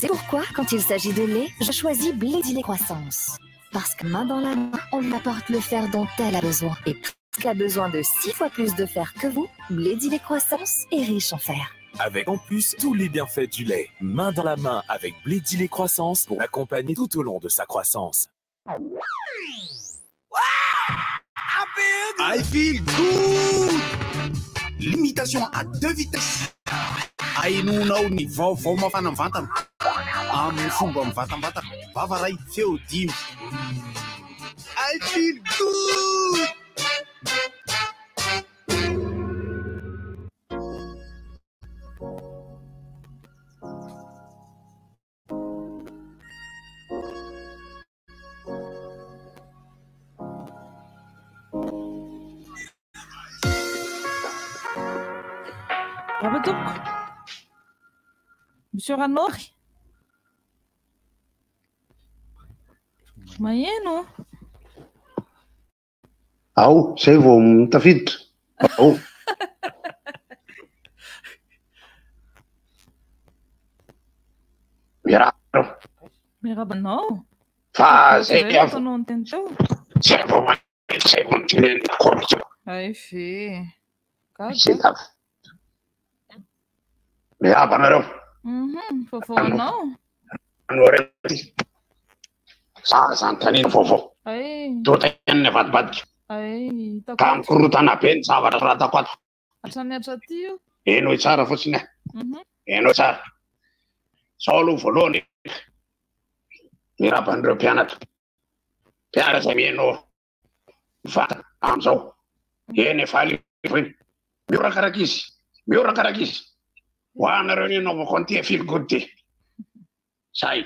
C'est pourquoi, quand il s'agit de lait, je choisis Blé-Dillet Croissance. Parce que main dans la main, on lui apporte le fer dont elle a besoin. Et puisqu'elle a besoin de 6 fois plus de fer que vous, Blé-Dillet Croissance est riche en fer. Avec en plus tous les bienfaits du lait. Main dans la main avec Blé-Dillet Croissance pour l'accompagner tout au long de sa croissance. I feel good! Limitation à 2 vitesses. Ainonao ny vaovao mafana vatana amin'ny fomba mivatambatana vavaray feo dimy. I feel good! Apa tuh? Monsieur Ranori? Magneno? Ao, zay vao mitafiditra. Ao. Miarahaba. Miarahaba anao? Fa zay atanao ny teny teo? Zay vao manety, zay vao miteny nakômiky. Ay fe. Zay miarahaba anareo. Vaovao anao? Anao rety. Zany tanina vaovao. Tota ihany ny avadibadika. Ka mikorotana be ny zavatra ratako ato. Hatrany hatraty io? Enao tsara fotsiny e. Enao tsara. Zao aloha voalohany miarahaba an'ireo mpianatra. Mpianatra zay mihaino vatana amin'izao. Eny efa alivy eny. Miorakaraka izy. Miorakaraka izy. Ho anareo ny anaovako an'ity feel good ty. Zay.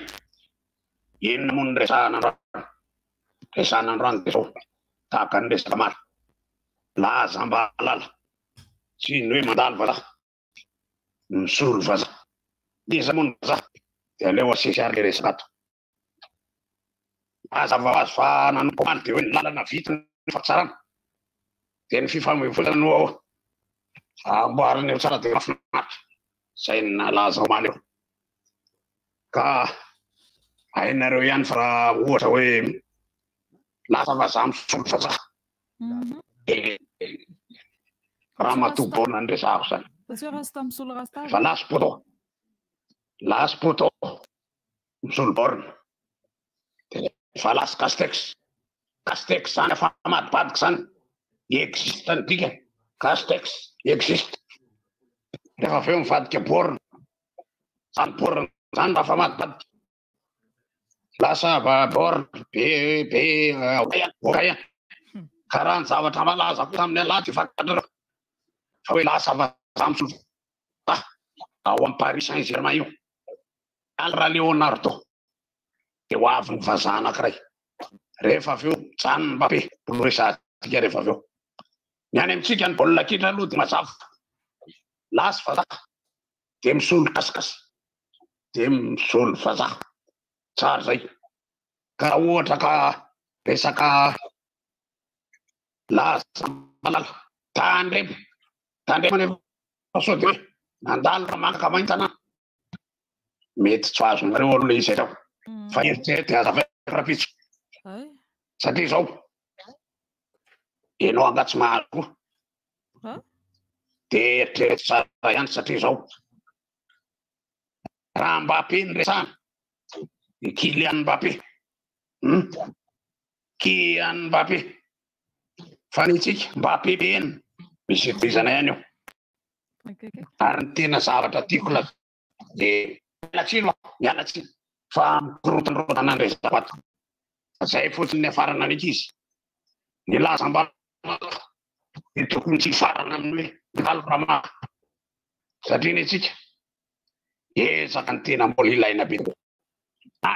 Inona moa ny resahana androany. Resahana androany dia zao. Tahaka ny resaka maro. Lahazam-bahalala. Tsy ny hoe mandalo vazaha. Misolo vazaha. Iza moa ny vazaha. Dia aleo asesy ary le resaka ato. Mazava ho azy fa nanoko omaly dia hoe ny lalana vita ny fahatsarana. Dia ny fifamoivoizana no amboariny eo tsara dia mahafinaritra. Zay ny nalaza omaly eo. Ka hainareo ihany fa raha ohatra hoe lasa vazaha misolo vazaha. Raha matoboana ny resahako zany. Fa lasy poto. Lasy poto. Misolo borona. Fa lasy castex. Castex zany efa madibadika zany. Existe ny dika. Castex existe. Rehefa avy eo mivadika borona. Zany borona zany mba fa madibadika. Lasa borona be okaya. Karaha ny zavatra malaza kosa amin'ny alaty fatatrareo. Fa hoe lasa vazaha misolo. Ao amin'ny Paris Saint-Germain io. Raha Leonardo. Dia ho avy ny vazaha anankiray. Rehefa avy eo Kylian Mbappé. Resatika rehefa avy eo. Ny any amintsika ny baolina kitra aloha dia mazava. Lasa vazaha. Dia misolo kasikasy. Dia misolo vazaha. Tsara zay. Ka raha ohatra ka resaka lasa malala. Tandremo. Tandremo nefa sao dia hoe nandalo raha mangaka mahitana. Mety tsy azonareo aloha le izy ireo. Fa eritrerety azavaiko rapitso. Satria zao enao angatsy mahalo koa. Dia eritrerety tsara ihany satria zao raha Mbappé ny resahana. Kylian Mbappé. Kylian Mbappé. Fa ny tsika Mbappé be eny. Misy itovizana ihany io. Ary ny tena zavatra tiako la dia mialatsiny fa mikorotandrotana ny resaka ato. Zay fotsiny ny afarana an'ity izy. Ny lazam-bahalala dia tokony tsy farana amin'ny hoe ndalo rama. Satria ny tsika ezaka ny tena mbola ilaina be.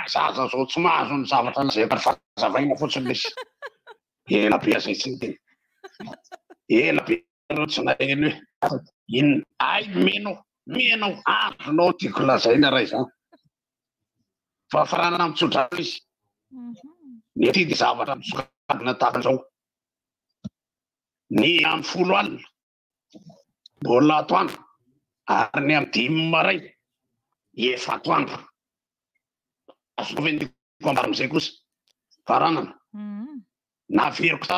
Zaza zao tsy mahazo ny zavatra zay fazavaina fotsiny lesy. Ela be zay tsy ny teny. Ela be tsy naheny hoe inona ay menao azonao tiako lazaina raha izany. Fa faranana mitsotra izy. Ny aty dia zavatra misokadina tahakan'izao. Ny amin'ny 10 alina mbola atoandro ary ny amin'ny 5 maray efa atoandro. asovendiko ambara am'izay kosa faranana na veriko ta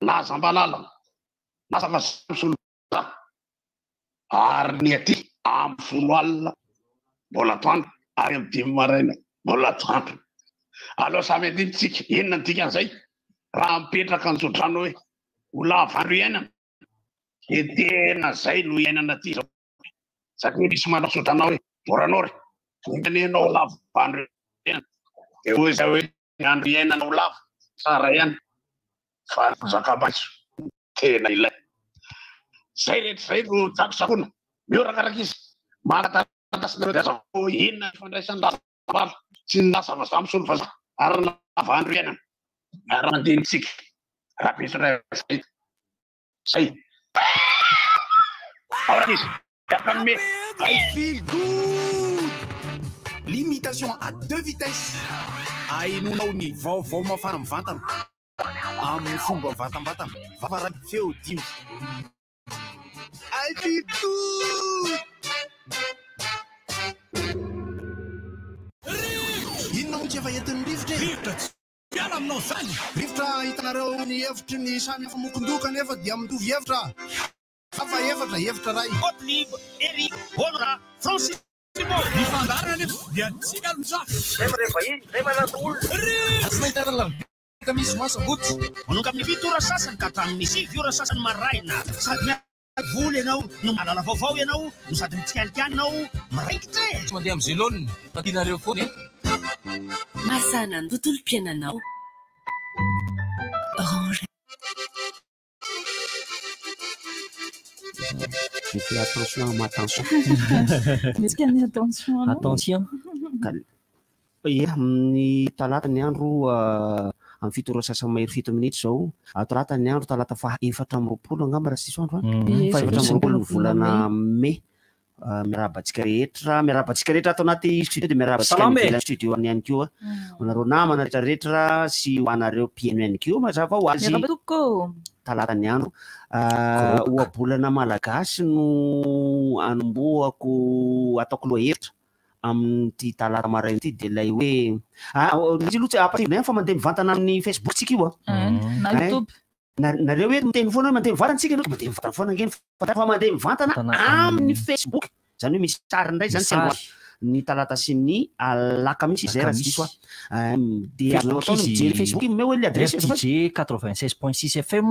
na zambalala na safasolo ary ny aty amy folo alina mbola toandro ary amy dimy maraina mbola toandro aloha samy adinitsika inona ny dikan'izay raha mipetraka an'zodrano hoe ho lavandro iainana de tena zay no iainana ty zao satria misy manao sotranao hoe moranao nenao lavandro iainana de hoe zay hoe andro iainanao lava tsara ihany fa zaka-maitso tena ilay zay rehetra zay no tsako sakona miorakaraky izy makataratasina de azao inona fandraisan'ny lasabala tsy ny lasavasa amsolo fa ary lavandro iainana raha mandenitsika raha petra zay ahora izy me I feel good. Limitation à 2 vitesses. Ainonao ny vaovao mafana mivantana amin'ny fomba vatam-batana vavaraky feo dimy. I feel good. Inona moa tsy efa entin'ny rivotra miala aminao zany rivotra hitanareo ny hevitry ny samy hafa mokondoka nefa dia mitovy hevitra hafa hevitra ray Gottlieb, Eric, Honra, Francis Simon. Ny fandarana nefa dia tsika alontsafy zay marevahiny zay manatolo asy mahitaralavika misy masabotsy manonga amin'ny fito ora sasany ka hatramin'ny 6 ora sasany maraina sady miavoly ianao no malala vaovao ianao no sady mitsikalikanao maraikitra tsy mandeha amin'ny zeloniny fatianareo foana masana ny tontolo-piainanao Orange. Je fais attention à ma tension. Est-ce qu'il y a attention? Attention. Amin'ny talata ny andro amin'ny fito ora sasany mahery 7 minitra zao. Talata ny andro talata faha 420 angamba raha sisy andro fa 420 ny volana Mai. Miarabantsika rehetra ato anaty studio dia miarabantsika mivelany studio any ihany koa. Anareo namana rehetrarehetra sy ho anareo mpieno ihany koa mazava ho azy. Talata ny andro ohabolana malagasy no anomboako ataoko loha hevitra amin'ity talata maraina ity dia ilay hoe misy loha apativina fa mandeha mivantana amin'ny Facebook tsika io na YouTube nareo hoe miteny foana mandeha mivantana tsika aloha mandeha mivantana foana ngeny fa mandeha mivantana amin'ny Facebook zany hoe misy sary indray zany sy ny talata sy ny alakamisy zay raha diso dia azo atao mijery Facebook io hoe l'adresse RTG 96.6 FM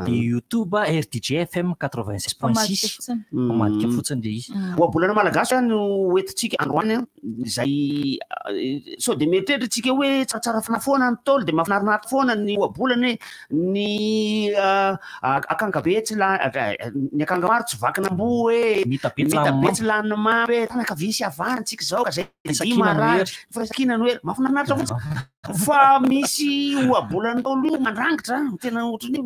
dia YouTube RTG FM 96.6 mamadika fotsiny dia izy ohabolana malagasy no entintsika androany zay so dia mieritreritra tsika hoe tsaratsara fanafoana ny tolo dia mahafinarina foana ny ohabolana ny akangabe tsy ny akanga maro tsy vakinam-bo hoe mitabetsy lanina mamy hoe tanakavisy avariny tsika zao ka zay mara firaisankina no hoe mahafinaritra fotsiny fa misy ohabolana tolo io mandrangitra tena ohatrany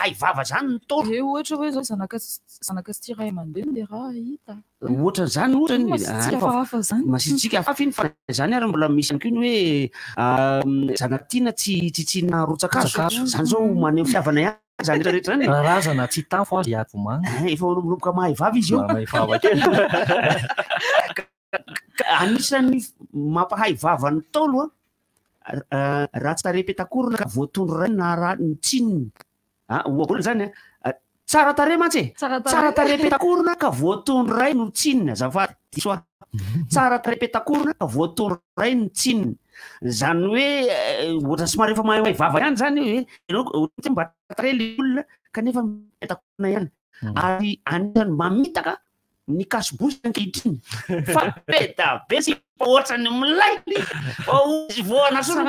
ay vava zany ny tolo ohatra hoe zao zanaka sy tia ray aman-dreny dia raha hita ohatran'izany ohatrany masitsika hafa iny fa zany ary mbola misy ihany koa ny hoe zanatiana tsy tsitsina rotsakazo zany zao maneho fiavana ihany zany rehetrarehetra zany razana tsy tafo azy iako manga efa nomboka mahay vavy izy io anisan'ny mampahay vavany tolo raha tsy tare-petakorona ka voatondro ray na raha ny tsininy ohabolana zany tsara tare mantsy tsara tare-petakorona ka voatondro ray no tsinina zafady diso tsara tare-petakorona ka voatondro ray no tsinina zany hoe ohatra somary efa mahay vava ihany zany hoe mba tare le olona kanefa petakorona ihany ary anisany mamitaka ny kasobosy ankehitriny fa be sy ohatrany milay voana soa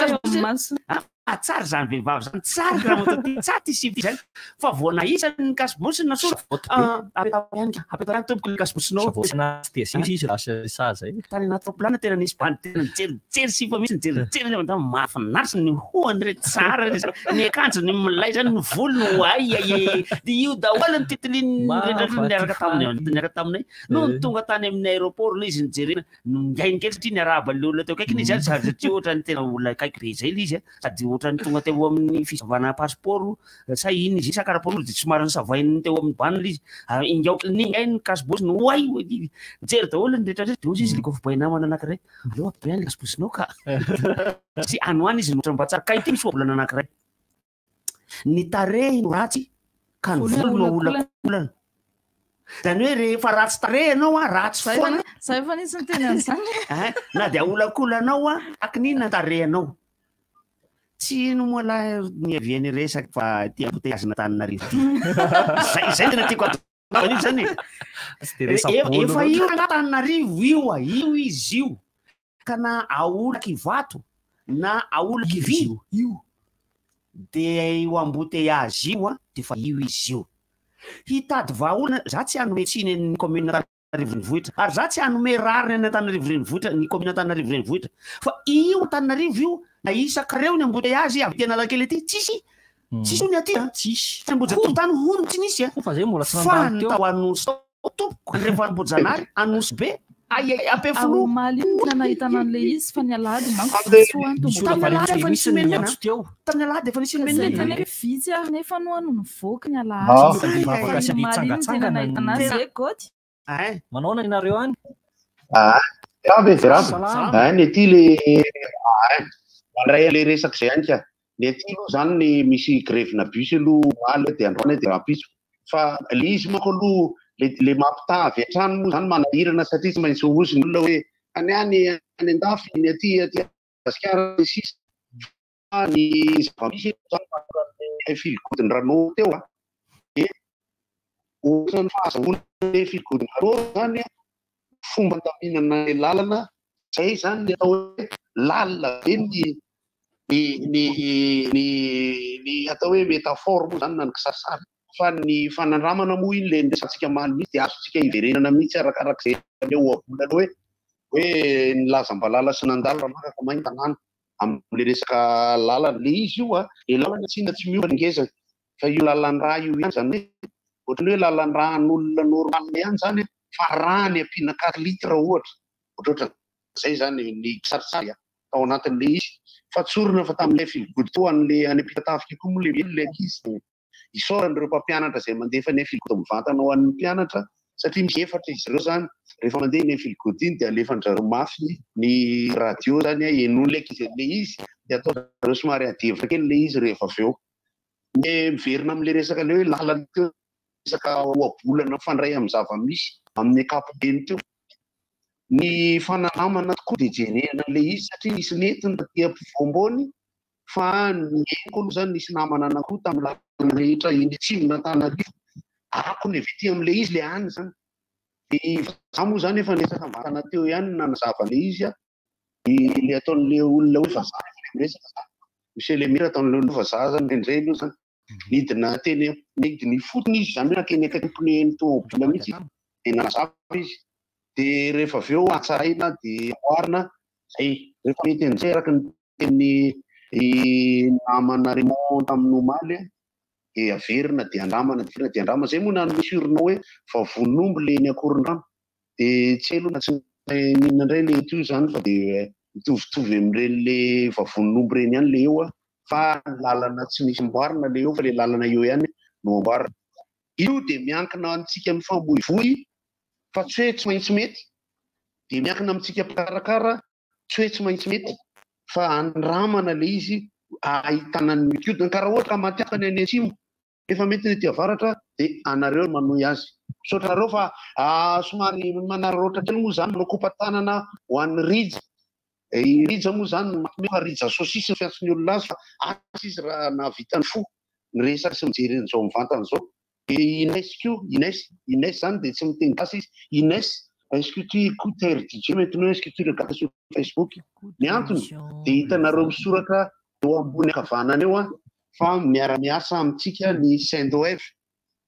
tsara zany vehivavy zany tsara raha matao tsaty sivy zany fa voana isany ny kasobosy na soa apetahany tompoko ny kasobosynao tany anaty plana tena nisy bany tena nijery sifa misy nijery mahafinaritra ny hoany re tsara ny akanjony milay zany ny volony ay dia io daholo ny titiliny niaraka taminay no ny tonga tany amin'ny aéroport le izy nijerena no ngainy kely satria ny arahaba le olona teo kaikiny izy zany satria ohatrany tena olona kaiky be zay le izy sady ohatrany tonga teo amin'ny fizavana passeport sa iny izy sakaraporolo de somary savainy teo amin'ny banina izy ingainy ny kasibosy no oay jery daholo ny rehetra de ozy izy le kofa bainamana anankiray aleo ampany kasibosynao ka sy anoany izy notra mba tsara ka ity misy volana anankiray ny tarehy no ratsy ka ny volo no olakolana zany hoe rehefa ratsy tarehy anao ratsy foana zay efa nisy ny teny an'izany na de olakolanao akin'inona tarehanao tsy no moa lahy ny aviany resaky fa ty amboteiazina Antananarivo zay tena tiako atao zany efa io Antananarivo io izy io ka na aolaky vato na aolaky vy de io amboteiazy io de fa io izy io hitady vahaolana za tsy hanome tsiny ny commune Antananarivo renivohitra ary za tsy hanome rariny ny Antananarivo renivohitra ny commune Antananarivo renivohitra fa io Antananarivo io na isakareo ny amboteiazy avy tena lakely aty tsisy ony aty tsisy Ambojatotany hono tsy nisy fa natao anosy tompoko rehefa Ambojanary anosy be apefolo malina nahitana an'le izy fa ny alady tamin'ny alady efa nisy menimena vitsy ary nefa no ano nivoaka ny alady tena nahitana azy zay goty manao inareo any ny aty le mandray le resaky zay any ka ny aty aloha zany ny misy grevina bus aloha maly de androany de rapiso fa le izy manko aloha le mampita avy atrano moa zany manahirana satria tsy maintsy ozy ny olona hoe any andafy ny aty Madagasikara sisa ny zavamisy filigodiny Rano teo de ohatrany fahazahoana le filigodiny Rano zany fomba andaminana le lalana zay zany le atao hoe lalina be ny atao hoe métaphore moa zany na ny kisarisary fa ny fanandramana moa iny le nresantsika maly mihitsy de azontsika iverenana mihitsy arakarak'izay le oabolana hoe nilazam-balala sy nandalo raha makaka mainy tanàna am'le resaka lalana le izy io le lalana tsina tsy miova ngeza fa io lalan-drà io ihany zany hoe ohatrany hoe lalan-drà an'olona normaly ihany zany fa rany ampiana 4 litre ohatra zay zany ny kisarisary tao anatin'le izy fa tsorina fa tamin'le filigody to an'le any ampita-tafika koa moa le ankizy isaoran'ireo mpampianatra zay mandefa ny filigody mivantana ho an'ny mpianatra satria misy efatra izy ireo zany rehefa mandeha ny filigody iny de alefan'zareo mafy ny radio zany enony le ankizy le izy de ataozareo somary adevitra kely le izy rehefa avy eo de miverina am'le resaka le hoe lalana teo resaka oabolana fandray amin'ny zava-misy amin'ny akapobeny teo ny fananamana tokoa de jerena le izy satria nisy netiny taty ampovoambony fa ny eniko aloha zany nisy namana anakoha tamin'ny lalana rehetra iny atsimona Antananarivo ako ny avy ety am'le izy le any zany de za moa zany efa resaka vatana teo ihany nanazava le izy le ataon'le olona hoe vazaha resaka misy elemira ataon'le olona vazaha zany rendray aloha zany nidina teny nidiny fotony izy zany hoe akeny akaimpneny tomobola mihitsy de nanazava izy de rehefa avy eo atsaraina de oarina zay rehefa mety an'izay araky ny teny namana Raymond tamin'ny omaly de averina de andramana de andrama zay moa nany misy orina hoe vavonombo le ny akoron-drano de tsy elo na tsy nina indray le eto io zany fa de mitovitovy am'ireny le vavonombo reny ihany le eo fa lalana tsy misy mboarina le eo fa le lalana eo ihany no amboarina io de miankina antsika mifamoivoy fa tsy hoe tsy maintsy mety de miankina amintsika mpikarakara tsy hoe tsy maintsy mety fa andramana le izy ahitana ny mikodina karaha ohatra matiakany any atsimo efa mety ny ety avaratra de anareo manohy azy misaotranareo fa somary manararaotra kely moa zany manao kopa-tanana ho an'ny rija moa zany fa rija sosisy ny fiantsony olona azy fa asy izy raha nahavitany fo ny resaka sy mijery an'izao mivantana zao de Inès zany de tsy miteny gasy izy Inès est-ce que tu écoutes RDJ maintenant est-ce que tu regardes sur Facebook ny antony de hitanareo misoratra eo ambony akavanana eo fa miara-miasa amintsika ny Saint-Doev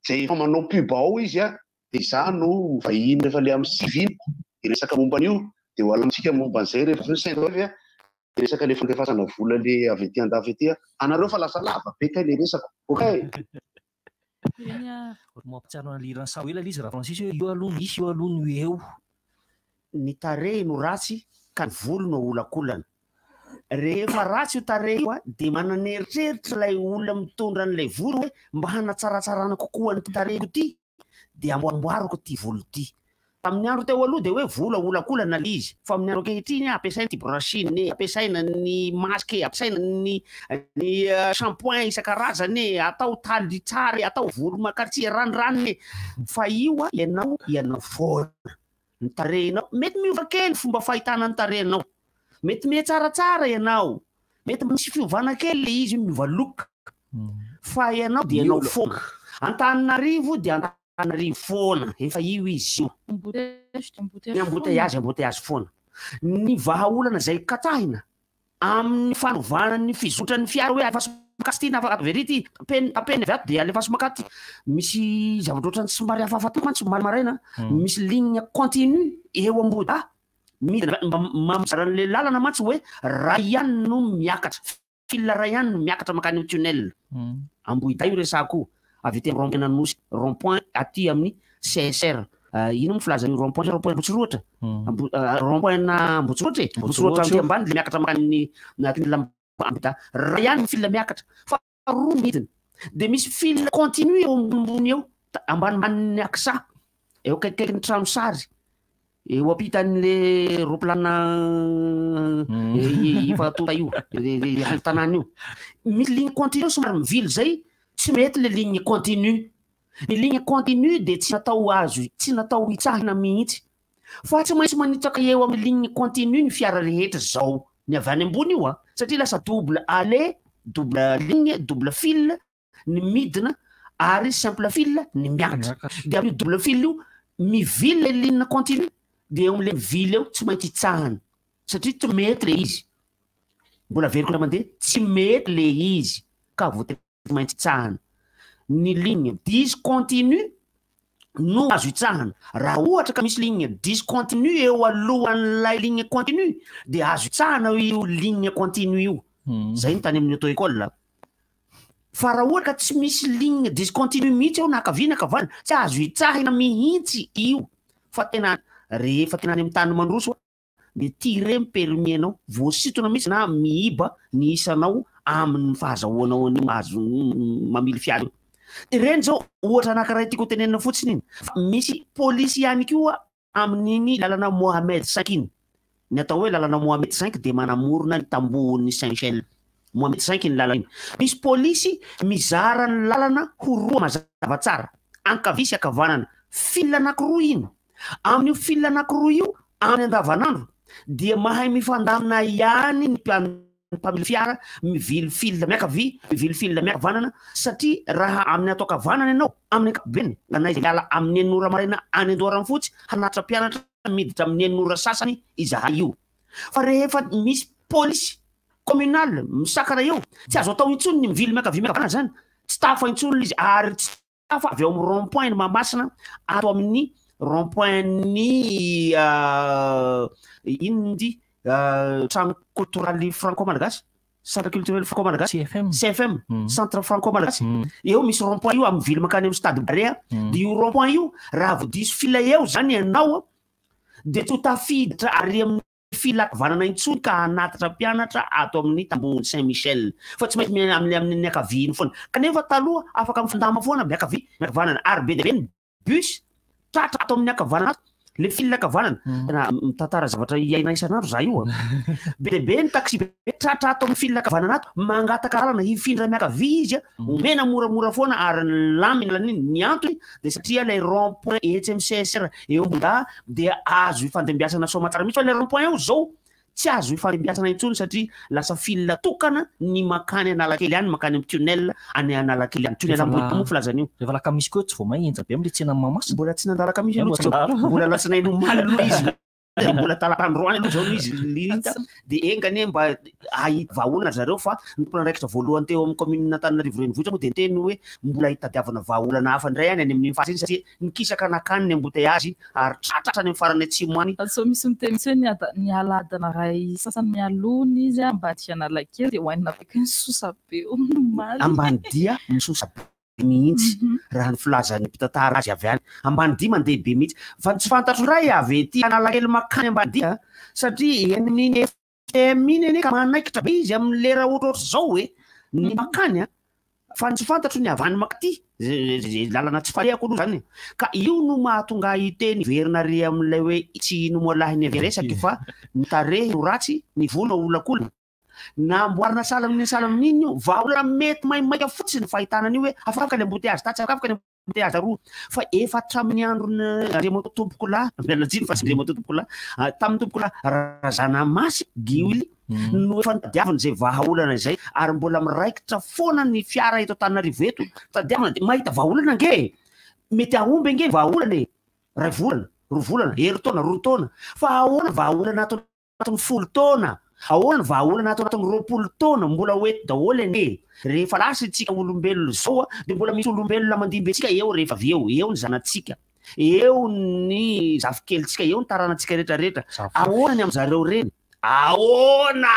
zay efa manao pub ao izy de za no mivahiny rehefa le amin'ny siviny resaka momban'io de ho alamintsika momban'izay rehefa Saint-Doev de resaka le fandefasana vola le avy ety andafy ety anareo fa lasa lava be kay le resaka okay mampitsarona lirany sa ela izy raha Francis hoe io aloha nisy io aloha ny eo ny tarehy no ratsy ka ny volo no olakolana rehefa ratsy io tarehy io de mananeritreritra lay olona mitondra an'lay volo hoe mba hanatsaratsarana kokoa ny tarehiko ty de amboamboariko ty volo ty. Tamin'ny andro teo aloha de hoe vola olakolana le izy fa amin'ny andro ankehitriny ampiasaina ty brushing, ampiasaina ny masque, ampiasaina ny shampoing isan-karazany, atao taly tsara, atao volo makatsy ranoranony fa io ianao foana ny tarehinao. Mety miova kely fomba fahitana ny tarehinao, mety tsaratsara ianao, mety misy fiovana kely le izy miova look fa ianao de ianao foana. Antananarivo de Antananarivo foana, efa io izy io. Embouteillage foana. Ny vahaolana zay katahina amin'ny fanovana ny fizotran'ny fiara hoe afa kastina afa verity apeny avy ato de alefa somakaty. Misy zavatra ohatrany somary hafahafa mantsy maraina, misy ligne continue eo ambody midina mamizarany le lalana mantsy hoe raha ihany no miakatra, fil raha ihany no miakatra makany amin'ny tunnel. Ambohida io resako avy teny rond-point Nanosy, rond-point aty amin'ny CSR. Ino filazan'ny rond-point Ambotsiroatra. Rond-point na Ambotsiroatra aty ambany le miakatra makany tunnel ambita. Raha ihany fil miakatra fa roa midina. De misy fil continue eo ambony eo ambanimbany aksa eo kaikaiky ny trano sary. Eo ampitan'le ropilana efa tota io tanàna io. Misy ligne continue somary mivily zay tsy mety le ligne continue. Ny ligne continue de tsy natao azo, tsy natao hitsahina mihitsy. Fa tsy maintsy manitraka eo amin'ny ligne continue ny fiara rehetra zao ny avy any ambony io satria lasa double aller, double ligne, double fil ny midina ary simple fil ny miakatra. De amin'ny double fil io mivily le ligne continue de eo am'le mivily eo tsy maintsy hitsahana satria tsy mety le izy. Mbola veriko mandeha tsy mety le izy ka vo tsy maintsy hitsahana. Ny ligne discontinue no azo hitsahana. Raha ohatra ka misy ligne discontinue eo alohan'ilay ligne continue de azo hitsahana io ligne continue io. Zay ny tany amin'ny auto-école. Fa raha ohatra ka tsy misy ligne discontinue mihitsy eo na akavia na akavana tsy azo hitsahina mihitsy io. Fa tena rehefa tena any amin'ny tany mandroso de tire permis anao, voasitona mihitsy na miiba ny isanao amin'ny fahazahoanao ny azo mamily fiara. Ireny zao ohatra anankiray tiako tenenina fotsiny iny. Misy polisy ihany koa amin'iny lalana Mohamed V iny. Ny atao hoe lalana Mohamed V de manamorona ny tambohon'ny Saint-Michel. Mohamed V iny lalana iny. Misy polisy mizara ny lalana ho roa mazava tsara, ankavia sy ankavanana, fil anankiroa iny. Amin'io fil anankiroa io amin'ny andavanandro dia mahay mifandamina ihany ny mpamily fiara mivily fil miankavia, mivily fil miankavanana satria raha amin'ny atao ankavanana ianao amin'ny ankapobeny anay miala amin'ny 9 ora maraina any Andoharany fotsy hanatra mpianatra miditra amin'ny 9 ora sasany izahay io. Fa rehefa misy polisy communal misakana eo tsy azo atao intsony ny mivily miankavia miankavanana zany, tsy tafa intsony izy ary tsy tafa avy eo amin'ny rond-point ny Mahamasina ato amin'ny rond-point ny inondy trano culturel franco-malagasy, centre culturel franco-malagasy, CFM, centre franco-malagasy. Eo misy rond-point io amin'ny vily makany amin'ny stade Barea. De io rond-point io raha vo diso fila eo zany ianao de to tafiditra ary amin'ny fila akavanana intsony ka hanatitra mpianatra ato amin'ny tambohon'ny Saint-Michel. Fa tsy maintsy amin'ny akavia foana. Kanefa taloha afaka mifandama foana miankavia miankavanana ary be de be ny bus tratra ato amin'ny akavanana le fil akavanana. Tena mitantara zavatra iaina isanandro za io. Be de be ny taxi be tratra ato amin'ny fil akavanana ato mangataka lalana hifindra miankavia izy omena moramora foana ary lamina laniny ny antony de satria le rond-point HMCSR eo ambonda dia azo ifandembiasana soamatsara mihitsy fa le rond-point eo zao tsy azo ifandembiasana intsony satria lasa fil tokana ny makany Analakely any makany amin'ny tunnel any Analakely any. Tunnel ambony mo filazan'io. Rehefa lakamisy koa tsy vao mahenja be amin'ny tsena Mahamasina. Mbola tsy nandala kamisy aloha, mbola latsinainy omaly aloha izy. Mbola talakandroany aloha zao izy linta de engany mba ahita vahaolana zareo fa ny mpanandraikitra voalohany teo amin'ny commune Antananarivo renivohitra moa de niteny hoe mbola hitadiavana vahaolana hafa indray any any amin'ny fasiny satria nikisaka nakany ny embouteillage ary tratratra ny farany atsimo any. So misy miteny hoe niala adana ray sasany mialony izy mba tsy Analakely de hoanina avy ny sosa be omaly. Ambany dia misosa be mihitsy raha ny filazan'ny mpitantara azy avy any. Ambany dia mandeha be mihitsy fa tsy fantatro ray avy ety Analakely makany ambany dia satria eny amin'ny miny ane ka manaikitra be izy amin'ny lera ohatrohatry zao hoe ny makany a fa ny tsy fantatro ny avany makaty lalana tsy farehako aloha zany ka io no mahatonga iteny verina re amin'ilay hoe tsy nomolahy ny averesaky fa ny tarehy no ratsy ny volo olakolona namboarina salamin'iny io vaolana mety maimaika fotsiny fahitana an'io hoe afaka ny embouteillage tatsy afaka ny embouteillage roa fa efa hatramin'ny androny Andriamoto tompoko lahy mialajiny fa Andriamoto tompoko lahy tamin'ny tompoko lahy Razana Masy Giwily no efa nitadiaviny zay vahaolana izay ary mbola miraikitra foana ny fiara eto Antananarivo eto tadiavina de mahita vahaolana nge mety ahomby nge vahaolana ray volana roa volana herintaona roa taona fa ahoana vahaolana atao anatin'ny 10 taona ahoana vahaolana atao anatin'ny 20 taona mbola hoeto daholo ane rehefa lasa itsika olombelona zao de mbola misy olombelona mandimbentsika eo rehefa avy eo ny zanatsika eo ny zafikelitsika eo ny taranantsika rehetrarehetra ahoana ny am'zareo reny ahoana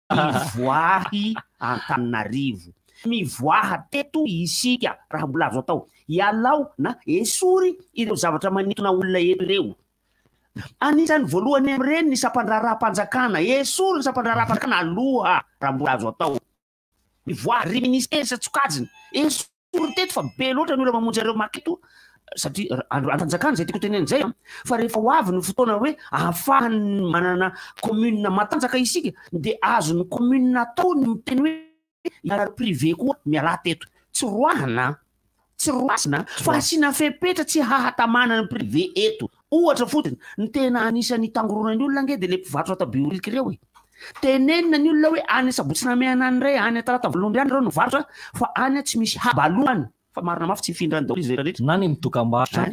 mivoahy Antananarivo mivoaha teto isika raha mbola azo atao ialao na esory ireo zavatra manintona olona eto ireo anisany voalohany am'ireny ny sampandraraha-panjakana esory ny sampandraraha-panjakana aloha raha mbola azo atao mivoaha ry ministera satsokajiny esory teto fa be loatra ny olona mamonjy areo maketo satria antanjakana zay tiako teneny zay fa rehefa ho avy ny fotoana hoe ahafahany manana commune matanjaka isika de azony commune atao ny miteny hoe iara privé koa miala teto tsy roahana tsy roasina fa asina fepetra tsy hahatamana ny privé eto ohatra fotiny ny tena anisany tangoronany olona nge de le mpivarotra atabiorika ireo e tenenina ny olona hoe any sabotsina meana any ray any atarata volomby any reo no varotra fa any tsy misy habalohany fa marina mafy tsy hifindrany daholo izy rehetrarehetra na ny mitokam-barotra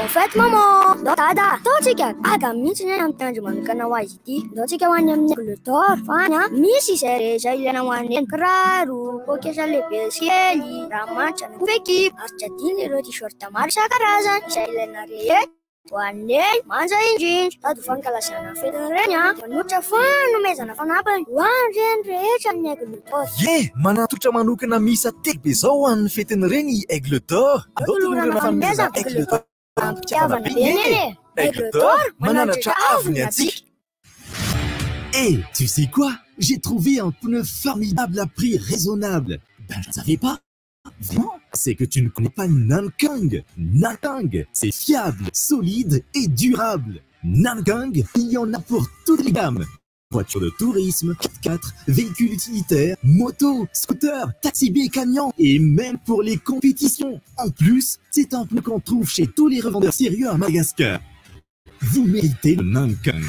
En fait, maman, dada, totsika aga mihitsy ny antandro manokana ho azy ity. Daotsika ho any amin'ny Agletor, fanya misy izay rehetra ilaina ho any kiraro, pôketra lehibe sy kely, ranomanitra, feky, aritra diny ireo t-shirt maro isan-karazany izay ilaina rehetra ho an'ny manja indrindra. Tady fankalazana fetiny reny manotra fanomezana fanampiny ho an'ireny rehetra amin'ny Agletor. Ye, manatotra manokana misa tek be zao ho an'ny fetiny reny Agletor. Adolorana fanomezana Agletor. Hey, tu sais quoi? J'ai trouvé un pneu formidable à prix raisonnable. Ben, je ne savais pas. Vraiment, c'est que tu ne connais pas Nankang. Nankang, c'est fiable, solide et durable. Nankang, il y en a pour toutes les gammes. Voitures de tourisme, 4x4, véhicules utilitaires, motos, scooters, taxi-b, camions et même pour les compétitions. En plus, c'est un pneu qu'on trouve chez tous les revendeurs sérieux à Madagascar. Vous méritez le Nankang.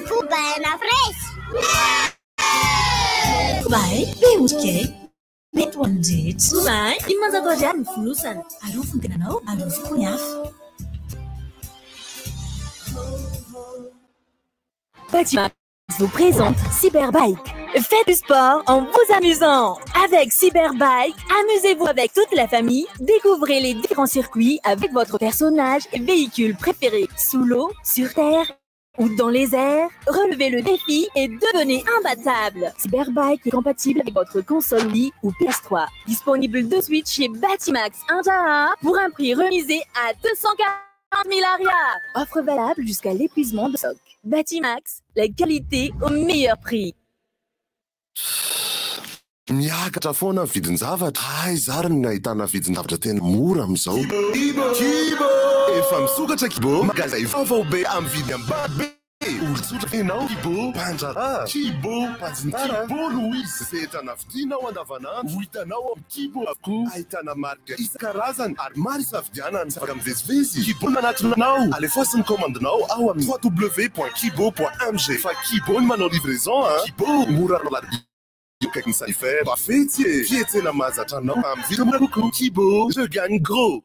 Cubana fresh. Vai, vem o quê? Meto um jeito. Vai, e manda dojar no flusan. Arufo não, arufo cunhaf. Batimax vous présente Cyberbike. Faites du sport en vous amusant. Avec Cyberbike, amusez-vous avec toute la famille. Découvrez les différents circuits avec votre personnage et véhicule préféré. Sous l'eau, sur terre ou dans les airs, relevez le défi et devenez imbattable. Cyberbike est compatible avec votre console Wii ou PS3. Disponible de suite chez Batimax Injara pour un prix remisé à 240 000 arias. Offre valable jusqu'à l'épuisement de stock. Batimax, la qualité au meilleur prix. Miakatra foana vidin zavatra. Ay, zarany nahitana vidin zavatra tena mora amizao. Kibo! Efa misokatra Kibo. Magazay vaovao be amin'ny vidy ambany be. Olon-tsotra enao Kibo. Pandrara. Kibo. Pajintara. Kibo Louis. Setrana vidinao andavanandro. Ho hitanao amin'ny Kibo avokoa. Ahitana marika isan-karazany ary maro isafidianana afaka mivezivezy. Kibo manatonanao. Alefaso ny komandinao ao amin'ny www.kibo.mg. Fa Kibo ny manao livraison Kibo mora largi. Quelqu'un s'y fait, pas fêtier. J'ai été la mazatana, Kibo, je gagne gros.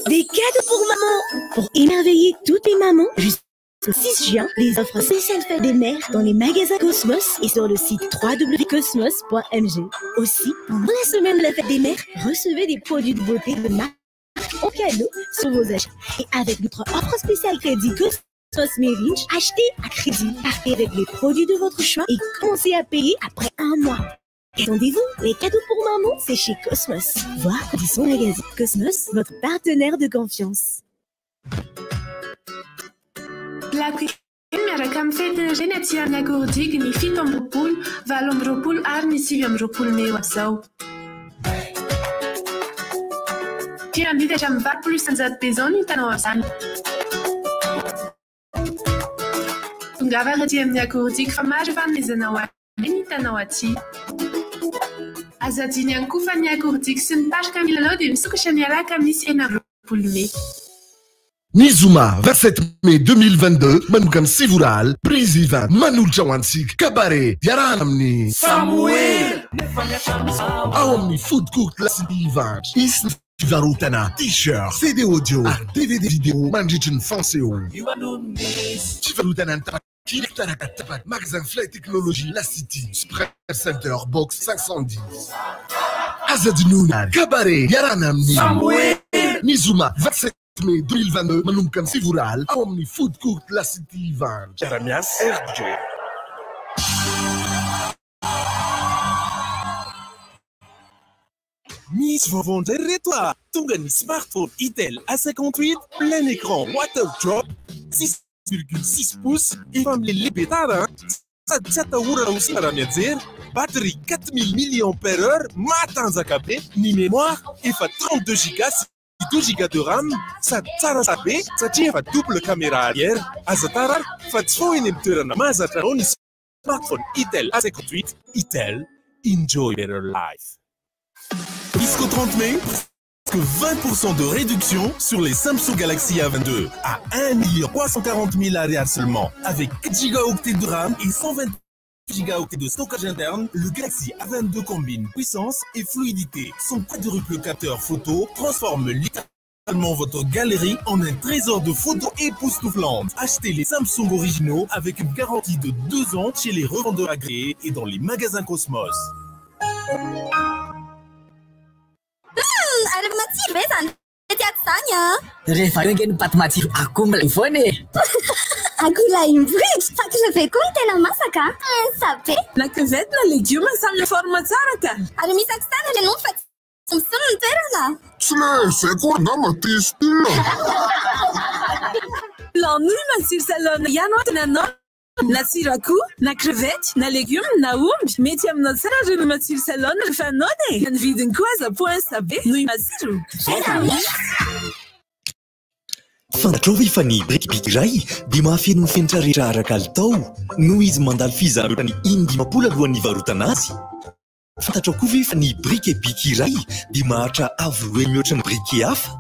Des cadeaux pour maman. Pour émerveiller toutes les mamans, jusqu'au 6 juin, les offres spéciales fêtes des mères dans les magasins Cosmos et sur le site www.cosmos.mg. Aussi, pendant la semaine de la fête des mères, recevez des produits de beauté de marque au cadeau sur vos achats. Et avec notre offre spéciale crédit Cosmos Méringe, achetez à crédit, partez avec les produits de votre choix et commencez à payer après 1 mois. Attendez-vous, les cadeaux pour maman, c'est chez Cosmos. Voir conditions magasin. Cosmos, votre partenaire de confiance. La miaraka amin'ny fety aty amin'ny akordiky ny 7 amby roapolo, 8 amby roapolo ary ny 9 amby roapolo meo amin'izao. Fiambita hatramin'ny 20 isanjato be izao no hitanao amin'izany. Tongava aty amin'ny akordiky fa maro fanomezana ho azy ny hitanao aty. Azo adiny ihany koa fa ny akordiky sy ny patrika milalao dia misokatra miaraka amin'ny 9 amby roapolo me. Nizuma, 27 mai 2022, Manukam Sivural, Président Manul Chawansik, Cabaret, Yaranamni, Samuel, Aomni Food Court, la City Event, Isn Varutana, T-shirt, CD audio, DVD vidéo, Manjichin Fanseo, Chivarutana, Magasin Fly Technologie, la City, Spread Center, Box 510, Azadinouna, Cabaret, Yaranamni, Samuel, Nizuma, 27 mai 2022, Manukam Sivural, Omni Food Court, la City Event. Jeremias RJ. Miss Vovonde Rétoire, Tungani Smartphone Itel A58, plein écran water drop, 6,6 pouces, et femme les pétards, ça aussi batterie 4000 mAh, matin à capé, ni mémoire, et fait 32 Go. 2 Go de RAM, ça tsara sapé, ça tient à double caméra arrière, à Zatara, Fatso et Neptura Namazatron, smartphone Itel A58, Itel, enjoy better life. Jusqu'au 30 mai, que 20% de réduction sur les Samsung Galaxy A22 à 1 340 000 arrières seulement, avec 4 Go de RAM et 120 Go de stockage interne, le Galaxy A22 combine puissance et fluidité. Son quadruple capteur photo transforme littéralement votre galerie en un trésor de photos époustouflantes. Achetez les Samsung originaux avec une garantie de 2 ans chez les revendeurs agréés et dans les magasins Cosmos. Rehefa ingeny paty matsiro akoho milay foana e. Akoho lahy bridge, fa crevette koa tena masaka. Sabe. La crevette na légume samy forme tsara ka. Ary misy aksana le non fa tsy misolo ny toerana. Tsy le zay koa angamba testina. Lanouille matsiro salona ihany ohatra nanao. Na tsiro akoho, na crevette, na légume, na omby. Mety aminao tsara reny matsiro salona rehefa anao dia. Ny vidiny koa aza point sabe nouille matsiro. Fantatrao ve fa ny brikibiky iray dia mahafeno ny fenitra rehetra araka alitao noho izy mandalo fizaroana ny 5 alohan'ny varotana azy. Fantatrao koa ve fa ny brikebiky iray dia mahatra avo mihoatra ny brike hafa.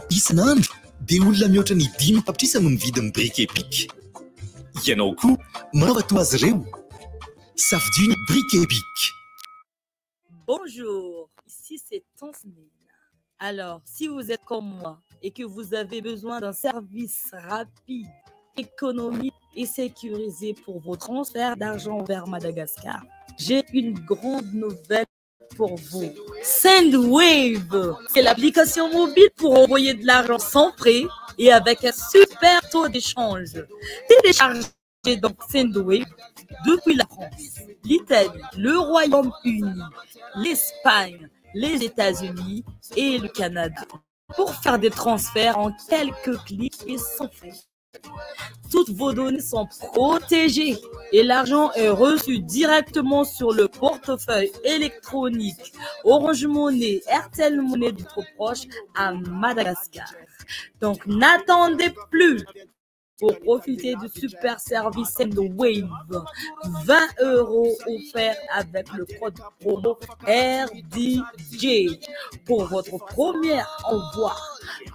Isan'andro dia olona mihoatra ny 5 tapitrisa no mividy ny brikebiky. Ianao koa manao toa azy ireo. Safidio ny brikebiky. Bonjour, ici c'est Tansmina. Alors, si vous êtes comme moi et que vous avez besoin d'un service rapide, économique et sécurisé pour vos transferts d'argent vers Madagascar, j'ai une grande nouvelle pour vous. Sendwave, c'est l'application mobile pour envoyer de l'argent sans frais et avec un super taux d'échange. Téléchargez donc Sendwave depuis la France, l'Italie, le Royaume-Uni, l'Espagne, les États-Unis et le Canada pour faire des transferts en quelques clics et sans frais. Toutes vos données sont protégées et l'argent est reçu directement sur le portefeuille électronique Orange Money, RTL Money de trop proche à Madagascar. Donc n'attendez plus pour profiter du super service Sendwave. 20 € offerts avec le code promo RDJ. Pour votre premier envoi,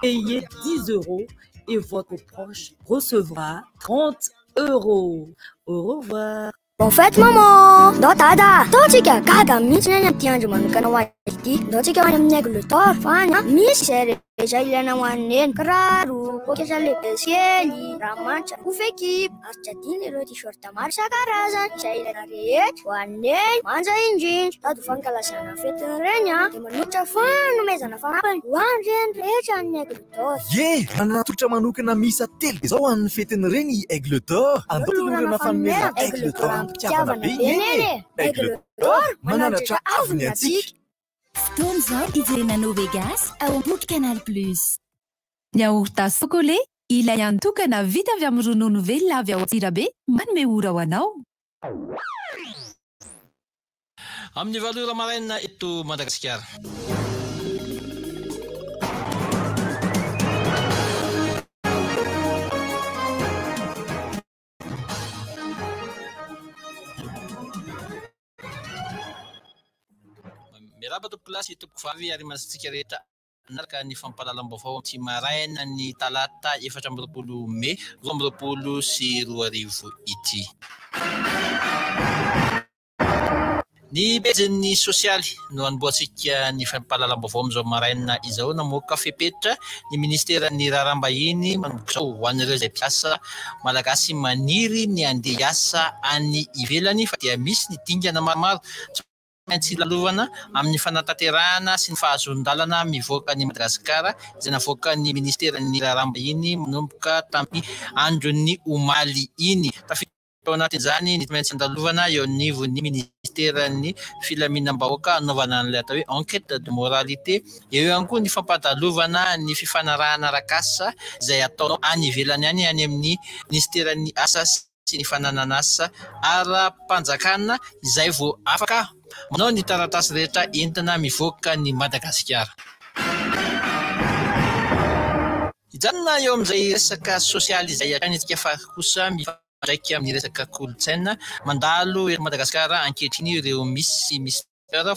payez 10 € et votre proche recevra 30 €. Au revoir. Bon fête maman! Dada! Tochika! Kaga! Michi na tianjo manukana wa Ndotsika ho any amin'ny Angleterre fany misy izay rehetra ilaina ho an'ny eny kiraro, pôketra lehibe sy kely, ranomanitra, kofekipa ary tsy adino ireo t-shirt maro isan-karazany izay ilaina rehetra ho an'ny eny manja indrindra. Tady ho fankalazana fetiny ireny dia manolotra fanomezana fanapany ho an'ireny rehetra amin'ny Angleterre. Ye, raha natolotra manokana misa telo izao ho an'ny fetiny ireny Aigle d'Or. Andotolorana fanomezana Aigle d'Or ampitiavana be iny. Aigle d'Or mananatra avy ny antsika. Fotoana izao ijerena Novegas ao am-boky Canal Plus. Yaourt chocolé ilay antokana vita avy amin'ny ronono velona avy ao Antsirabe manome ora ho anao. Amin'ny valora maraina eto Madagasikara. Miraba to plasy toko vavy ary masitsika rehetra naraka ny fampahalalam-baovao tsy maraina ny talata 14 Mei 2024 ity. Ny bejin'ny sosialy no anomboantsika ny fampahalalam-baovao amin'izao maraina izao namoaka fepetra ny ministeran'ny raharaham-bahiny manomboka ho an'ireo izay mpiasa malagasy maniry ny andeha hiasa any ivelany fa dia misy ny dingana maromaro maintsy lalovana amin'ny fanatanterahana sy ny fahazon-dalana mivoaka ny Madagasikara izay navoaka ny ministeran'ny raharaham-bahiny manomboka tamin'ny andron'ny omaly iny. Tao anatin'izany ny maintsy andalovana eo anivon'ny ministeran'ny filaminam-bahoaka anaovana an'ilay atao hoe enquête de moralité. Eo ihany koa ny fampadalovana ny fifanarahana arak'asa izay ataonao any ivelany any amin'ny ministeran'ny asa sy ny fananana asa ara-panjakana izay vao afaka manao ny taratasy rehetra entina mivoaka ny Madagasikara. Hijanona eo amin'izay resaka sosialy izay atranitsika fa kosa mifandraiky amin'ny resaka kolotsaina mandalo eto Madagasikara ankehitriny ireo misy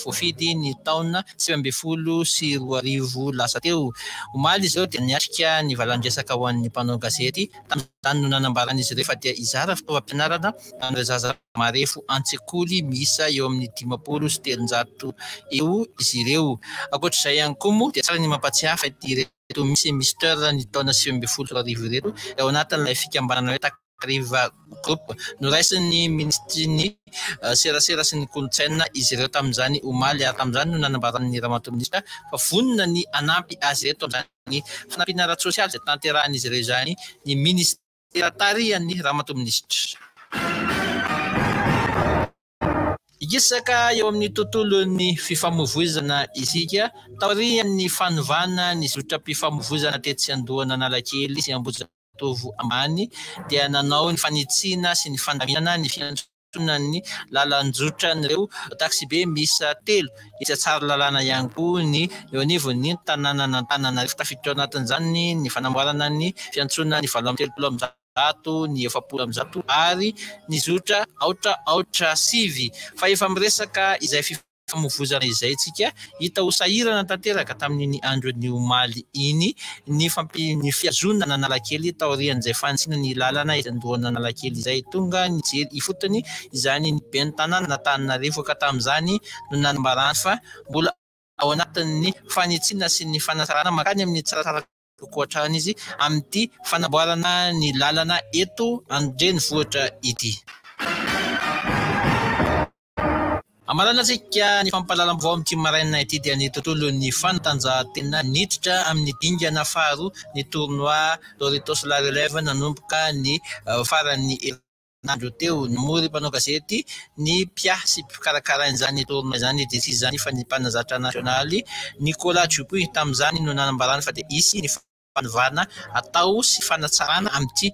voafidy ny taona 2024 lasa teo. Omaly izao dia niatrika ny valan-dresaka ho an'ny mpanao gazety tamin'izany no nanambaran'izy ireo fa dia izara fitaovam-pianarana amin'ireo zaza marefo an-tsekoly miisa eo amin'ny 500 sy 300 eo izy ireo. Ankoatr'izay ihany koa moa dia tsara ny mampatsiahy fa ity reto misy ministera ny taona 2024 reto ao anatin'ilay fikambanana hoe Riva Group noraisin'ny ministry serasera sy ny kolotsaina izy ireo tamin'izany omaly ary tamin'izany no nanambaran'ny ramatoa-minisitra fa vonona ny anampy azy reto amin'izany fanampiana ara-tsosialy izay tanterahan'izy ireo izany ny ministera tarihan'ny ramatoa-minisitra. Igisaka eo amin'ny tontolon'ny fifamoivoizana isika taorian'ny fanovana ny zotra-pifamoivoizana tetsy andohana Analakely sy Ambohijatovo ambany dia nanao ny fanitsiana sy ny fandaminana ny fiantsonan'ny lalan-jotran'ireo taksibe misa 3 izay tsara lalàna ihany koa ny eo anivon'ny tanànan'Antananarivo tafiditra ao anatin'izany ny fanamboarana ny fiantsonana ny 730 ny 400 ary ny zotra aotra sivy fa efa miresaka izay fifamoivoizana izay tsika hita ho sahirana tanteraka tamin'ny andron'ny omaly iny ny fiazonana Analakely taorian'izay fanitsina ny lalana izay andohana Analakely izay tonga ny jery ifotony izany ny ben'ny tanàna n'Antananarivo ka tamin'izany no nanambarany fa mbola ao anatin'ny fanitsiana sy ny fanasarana makany amin'ny tsaratsara kokoatrany izy amin'ity fanamboarana ny lalana eto andrenivohitra ity. Amaranantsika ny fampahalalam-baovao amin'ity maraina ity dia ny tontolon'ny fanatanjahantena niditra amin'ny dingana faharoa ny tournoi Doritos La Relève nanomboka ny faran'ny nandro teo nomory mpanao gazety ny mpiasy mpikarakarain'izany tournoi izany dia tsy izany fa ny mpanazatra nasionaly Nicolas Dupuy tamin'izany no nanambarany fa dia isy ny fanovana atao sy fanatsarana amin'ity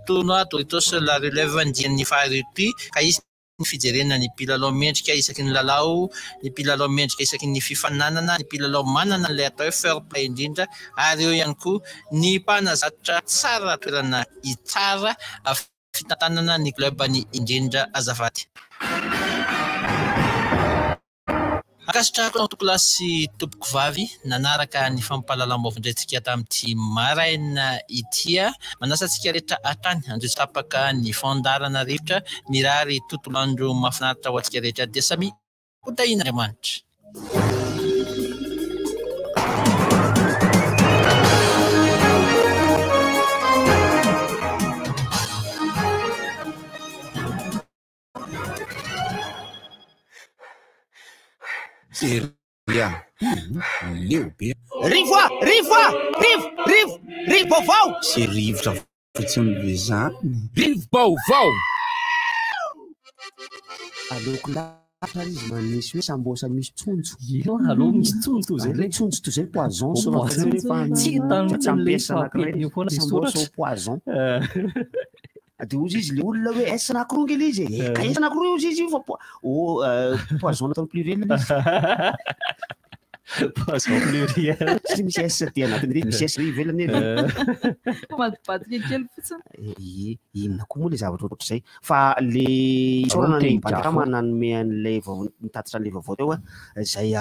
tournoi Doritos La Relève ndian'ny faharoa ity ka isy ny fijerena ny mpilalao mendrika isaky ny lalao, ny mpilalao mendrika isaky ny fifananana, ny mpilalao manana ilay atao hoe fair play indrindra ary eo ihany koa ny mpanazatra tsara toerana itsara fitantanana ny klubany indrindra azafady. Akasitrahako ao tokolasy tompoko vavy nanaraka ny fampahalalam-baovandrentsika tamin'ity maraina ity manasantsika rehetra hatrany andro tapaka ny fandarana rivotra mirary tontolo andro mahafinaritra ho antsika rehetra dia samy hotahian'Andriamanitra. Leo be. Rivo vaovao! Sy rivotra fotsiny be zany. Rivo vaovao! Aleoko lafatra izy manisy hoe sambosa misy tsonjo. Aloha misy tsonjo zay le tsonjo toy zay poison tsy ampiasa anankiray sambosa au poison. De ozy izy le olona hoe S anankiroa le izy ka S anankiroa izy fa poison atao pluriel poison pluriel tsy misy S ty anatiny misy S ivelany Madibatika kely fotsiny. Inona koa moa le zavatra ohatr'izay fa le sorana ny bandera mananome an'ilay nitatitra an'ilay vaovao teo izay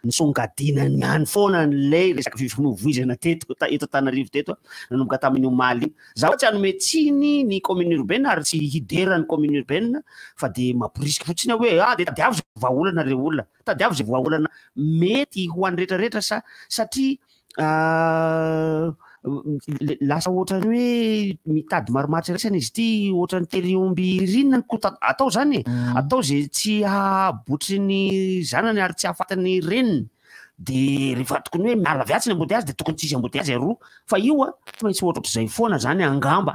nisongadinany ihany foana an'ilay resaka fifamoivoizana teto eto Antananarivo teto nanomboka tamin'ny omaly iny. Zaho tsy hanome tsiny ny commune urbaine ary tsy hiderany commune urbaine fa de mampirisika fotsiny hoe de tadiavo zay vahaolana le olona tadiavo zay vahaolana mety ho an'ny rehetrarehetra satria lasa ohatrany hoe mitady maromaro tsiraisana izy ity ohatrany teriomby rinona ny kota atao zany atao zay tsy habotry ny zanany ary tsy hahafatany reniny de rehefa tokony hoe miala viatsy ny embouteillage de tokony tsisy embouteillage aroa fa io maintsy ohatr'izay foana zany angamba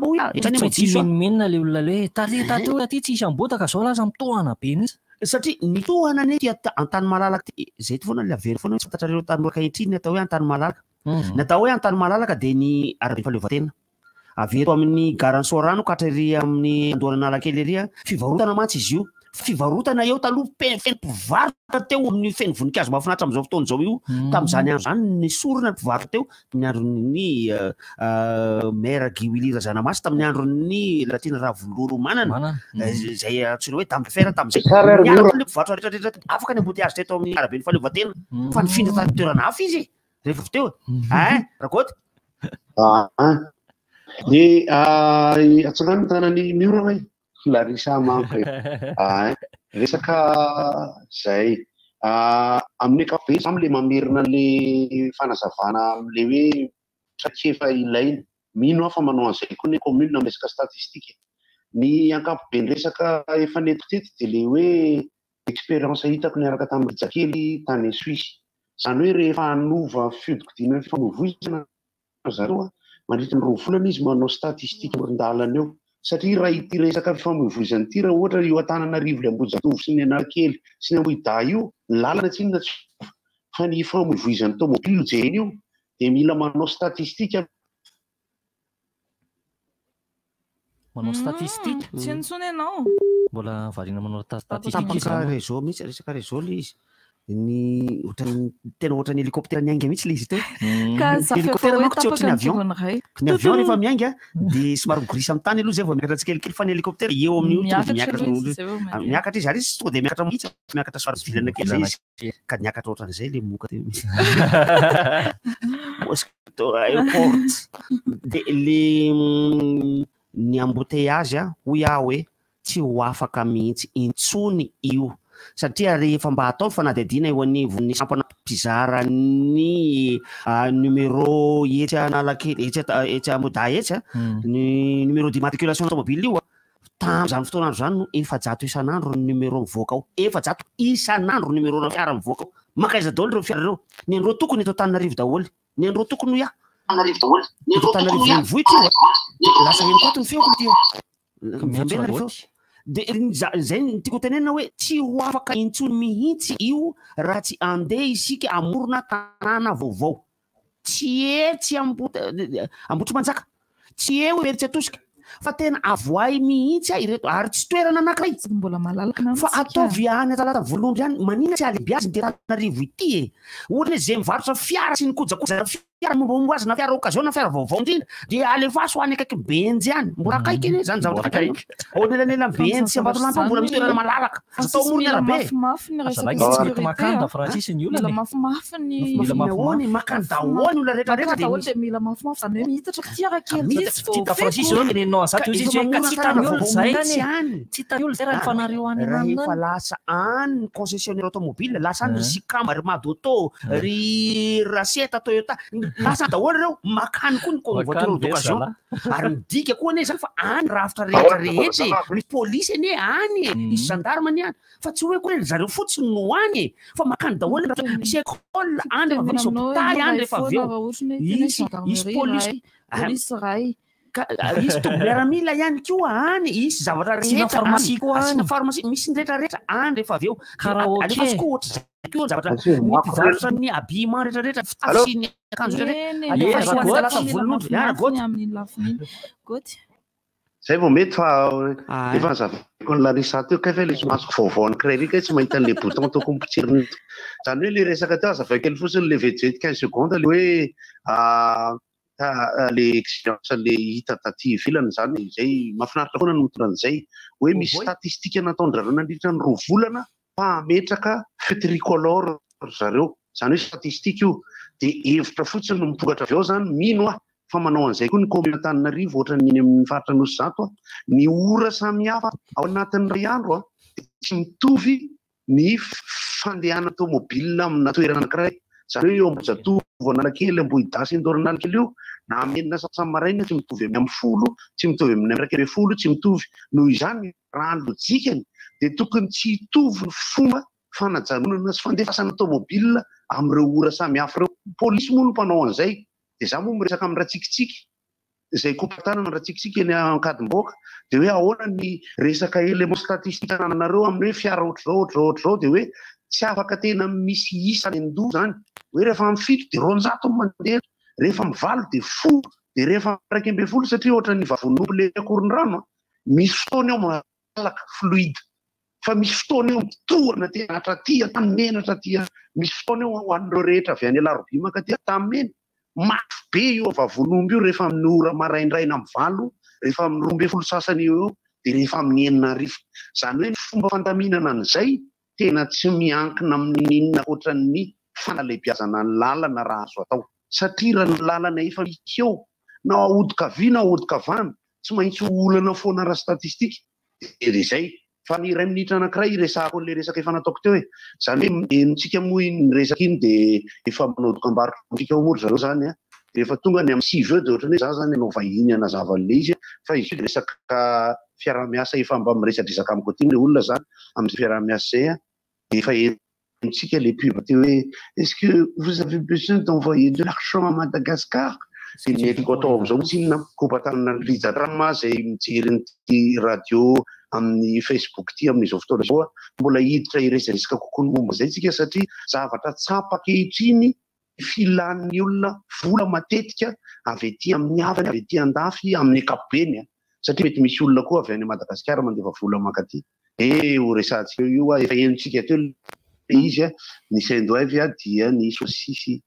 hoy tsy menomenina le olona le tareteo aty tsisy ambotaka zao lasa mitohana be mihitsy satria nitohana ane ty antany malalaka ty zay ty foana le avery foana fantatrareo tanoraka intriny atao hoe antany malalaka natao hoe antany malalaka de ny arabe faleovatena avy eto amin'ny garan'ny Sorano ka hatrary amin'ny andohana Analakely ery fivarotana mantsy izy io fivarotana eo taloha feno mpivarotra teo amin'ny feno voninkazo mahafinaritra amin'izao fotoana izao io tamin'izany andro zany nisorona mpivarotra teo tamin'ny andron'ny maire Guy Willy Razanamaso tamin'ny andron'ny Latina Ravoloro Manana zay antsoina hoe dame de fer tamin'izay niaraka le mpivarotra rehetrarehetra afaka ny embouteillage teto amin'ny arabe ny faleovatena fa nifindra toerana hafa izy rehefa avy teo rakoty de atsangano tanany miora vai Larissa manko resaka zay amin'ny ankapobeny samby le mamerina le fanazavana le hoe satria efa ilaina mino aho fa manao an'izay koa ny commune amin'ny resaka statistique ny ankapobeny resaka efa netitety de le hoe expérience hitako niaraka tamin'ny Rizakely tany Suisse zany hoe rehefa hanova fiodikodinan'ny fifamoivoizana zareo mandritra ny 2 volana izy manao statistique morindalana eo satria raha ity resaka fifamoivoizana ity raha ohatra io Antananarivo le Ambojatoro sy ny Analakely sy ny Ambohidahy io lalana tsy inona fa ny fifamoivoizana tomobile jereny io de mila manao statistique tsy intsony ianao mbola variana manao statistique tapaka réseau mihitsy resaka réseau le izy ny ohatrany tena ohatrany hélicoptère niainga mihitsy le izy teo hélicoptère manko tsy ohatry ny avion ny avion rehefa miainga de somary migorisa amin'ny tany aloha zay vao miakatra tsikelikely fa ny hélicoptère eo amin'ny miakatra izy ary izy tonga de miakatra mihitsy miakatra somary vilana kely zay izy ka niakatra ohatran'izay le moka teo airport de le ny embouteillage hoy aho hoe tsy ho afaka mihitsy intsony io satria rehefa mba atao fanadihadiana eo anivon'ny sampana mpizara ny numéro etsy Analakely etsy Ambohidahy etsy ny numéro d'immatriculation automobile io tamin'izany fotoanandro zany no 700 isan'andro ny numéro mivoaka ao 700 isan'andro numéro na fiara mivoaka ao makaiza daholo reo fiara reo ny andreo tokony eto Antananarivo daholo ny andreo tokony eto Antananarivo vohitra lasa eny koa ny feoko ty feo de zay tiako tenena hoe tsy ho afaka intsony mihitsy io raha tsy andeha isika amorona tanàna vaovao tsy etsy ambotry manjaka tsy eo ery tsy atosika fa tena avoay mihitsy ireto ary tsy toerana anankiray mbola malalaka fa ataovy any atalata voalohany any manina tsy alibiazy ny Antananarivo ity ohatra hoe zay mivarotra fiara sy ny kojakoja fiara mombamomba azy na fiara occasion na fiara vaovao indrindra de alefaso any akaiky benjy any mbola akaiky eny zany zavatra akaiky onelanela benjy sy Ambatolampy mbola misy toerana malalaka atao morony arabe mila mafimafy ny makany dahony olona rehetrarehetra de mila mafimafy zany hoe mihitatra fiara kely mihitsy raha efa lasa any ny concessionnaire automobile lasa any ry Sicam ry Mad Auto ry Raceta Toyota lasa daholo reo makany koa ny voiture d'occasion ary midika koa ane zany fa any rafitra rehetrarehetra misy polisy ane any misy gendarme any fa tsy hoe koa zareo fotsiny no any fa makany daholo misy école any rehefa misy hôpitaly any rehefa aveo isy polisy ray isy miaramila ihany koa any isy zavatra rehetra farmacie koa any farmacie misy rehetrarehetra any rehefa aveo alefa sy koa ohatra zay koa zavatra mpivarotra ny habillement rehetrarehetra fitafy akanjo zay vao mety fa efa zavako ny Larissa teo kafa le somasoko vaovao anakiraiky tsy mahita le bouton tokony potsiriny zany hoe le resaka teo azava kely fotsiny le vetivety 15 secondes le hoe le exigence le hita taty ivelany zany zay mahafinaritra foana no mitondran'izay hoe misy statistika nataondrareo nandritra ny 2 volana fa ametraka feu tricolore zareo zany hoe statistika io de hevitra fotsiny no mitongatra avy ao zany mino fa manao an'izay koa ny commune Antananarivo ohatra ny amin'ny faritra Nosy Zato ny ora samihafa ao anatin'ny ray andro tsy mitovy ny fandehana automobile amina toerana anankiray zany hoe eo Ambohijatovo Analakely Ambohidasy Andorinalakely io na Menina Sasamaraina tsy mitovy amin'ny 10 tsy mitovy amin'ny 11 tsy mitovy noho izany raha lojikany de tokony tsy hitovy ny fomba fanajanonana sy fandefasana automobile amin'ireo ora samihafa ireo polisy moa no mpanao an'izay de za moa miresaka amin'ny ratsikitsiky zay kopatanana ratsikitsiky eny Ankadimboka de hoe ahoana ny resaka élément statistique ananareo amin'ny hoe fiara ohatr'izao de hoe tsy afaka tena misy isa ny ndo zany hoe rehefa mifito de 200 mandeha rehefa mivalo de 10 de rehefa 120 satria ohatra ny vavon'omby le akoron-drano misy fotoana eo malaka fluide fa misy fotoana eo mitohana te atratia tany menatra tia misy fotoana eo ho an'ireo rehetra avy any Alarobia maka tia tamy mena mafy be io vavon'omby io rehefa amin'ny ora maraindraina mivalo rehefa amin'ny 12 sasany eo de rehefa amin'ny 9 zany hoe ny fomba fandaminana an'izay tena tsy miankina amin'ny inona ohatran'ny fanalebiazana ny lalana raha azo atao satria raha ny lalana efa misy eo na ahodika vy na ahodika vany tsy maintsy olana foana raha statistika de zay fa ny 2 minitra anankiray resako le resaka efa nataoko teo hoe zany hoe enitsika moa iny resaka iny de efa manao dokam-barotra moa zareo zany rehefa tonga ny amin'ny 6 de ohatrany hoe za zany anao vahiny anazava an'le izy fa izy io resaka fiaramiasa efa mba miresadresaka amiko aty le olona zany amin'ny fiaramiasa zay efa enitsika le pub teo hoe est-ce que vous avez besoin d'envoyer de l'argent à Madagascar c'est netiko atao am'izao tsy inona kopatanana Rijadrama zay mijery ny radio amin'ny Facebook ty amin'izao fotoana zao mbola hiditra iresadresaka kokoa ny momba zay tsika satria zavatra tsapa kehitriny filan'ny olona vola matetika avy ety amin'ny havany avy ety andafy amin'ny ankapobeny satria mety misy olona koa avy any Madagasikara mandefa vola makaty ho resantsika io efa enitsika teo izy ny sendovy dia ny sosisy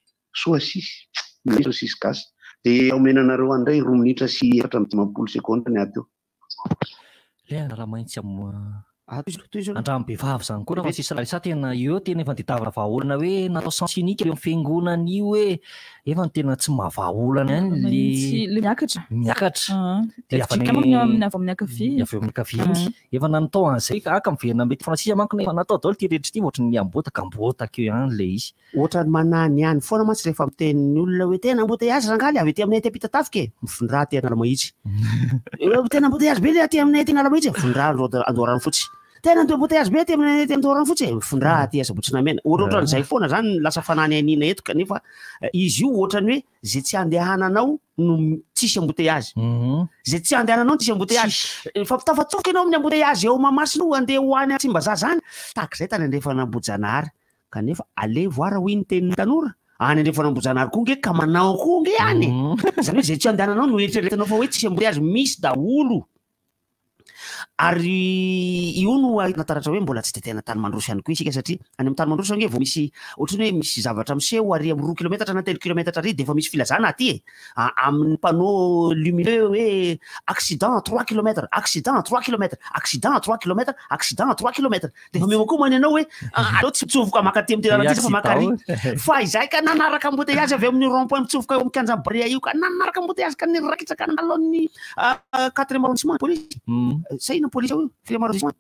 ny sosisy gasy de omenanareo andray 2 minitra sy 4 seconde ny ato le raha maintsy andrambehivavy zany koa raha sisy Larissa tena io tena efa ditavana vahaolana hoe natao sens unique eo fiangonana io hoe efa tena tsy mahavaolana any le miakatra amin'ny ankavia efa nanatao an'izay aka miverina mety Francis manko nefa natao daholo ty rehetra ty ohatry ny ambotaka eo ihany le izy ohatrany manany ihany foana mantsy rehefa mitenin'ny olona hoe tena embouteillage rangaly avy ety aminay ty ampita-tafika mifindraha ty Analamahitsy tena embouteillage be le aty aminay ty Analamahitsy mifindraha Andorano fotsy tena embouteillage be aty aminay ty Andorano fotsy mifindraha ty Sabotsynamena ohatran'izay foana zany lasa fanany anina eto kanefa izy io ohatrany hoe zay tsy andehananao no tsisy embouteillage zay tsy andehananao tsisy embouteillage fa tafatsofoka ianao amin'ny embouteillage eo Mahamasina andeha hoany Tsimbazaza any tahak'izay tany andrefana Ambojanahary kanefa ale voara ho iny tenin'ny tanora any andrefana Ambojanahary koa nge ka manao koa nge any zany hoe zay tsy andehananao no eritreretanao fa hoe tsisy embouteillage misy daholo ary io no nataratra hoe mbola tsy de tena tany mandroso ihany koa isika satria any amin'ny tany mandroso nge vao misy ohatrany hoe misy zavatra miseho ary amin'ny 2 kilometatra na 3 kilometatra ary de efa misy filazana aty amin'ny panneau lumineux hoe accident 3 km accident 3 km accident 3 km accident 3 km de efa memo koa moa anao hoe aleo tsy mitsofoka makaty amin'ny toerana ty fa makary fa izay ka nanaraka embouteillage avy amin'ny rond-point mitsofoka eo amin'ny Kanjabria io ka nanaraka embouteillage ka nirakitsaka nalohan'ny 4e arrondissement police zay police io filamaro 4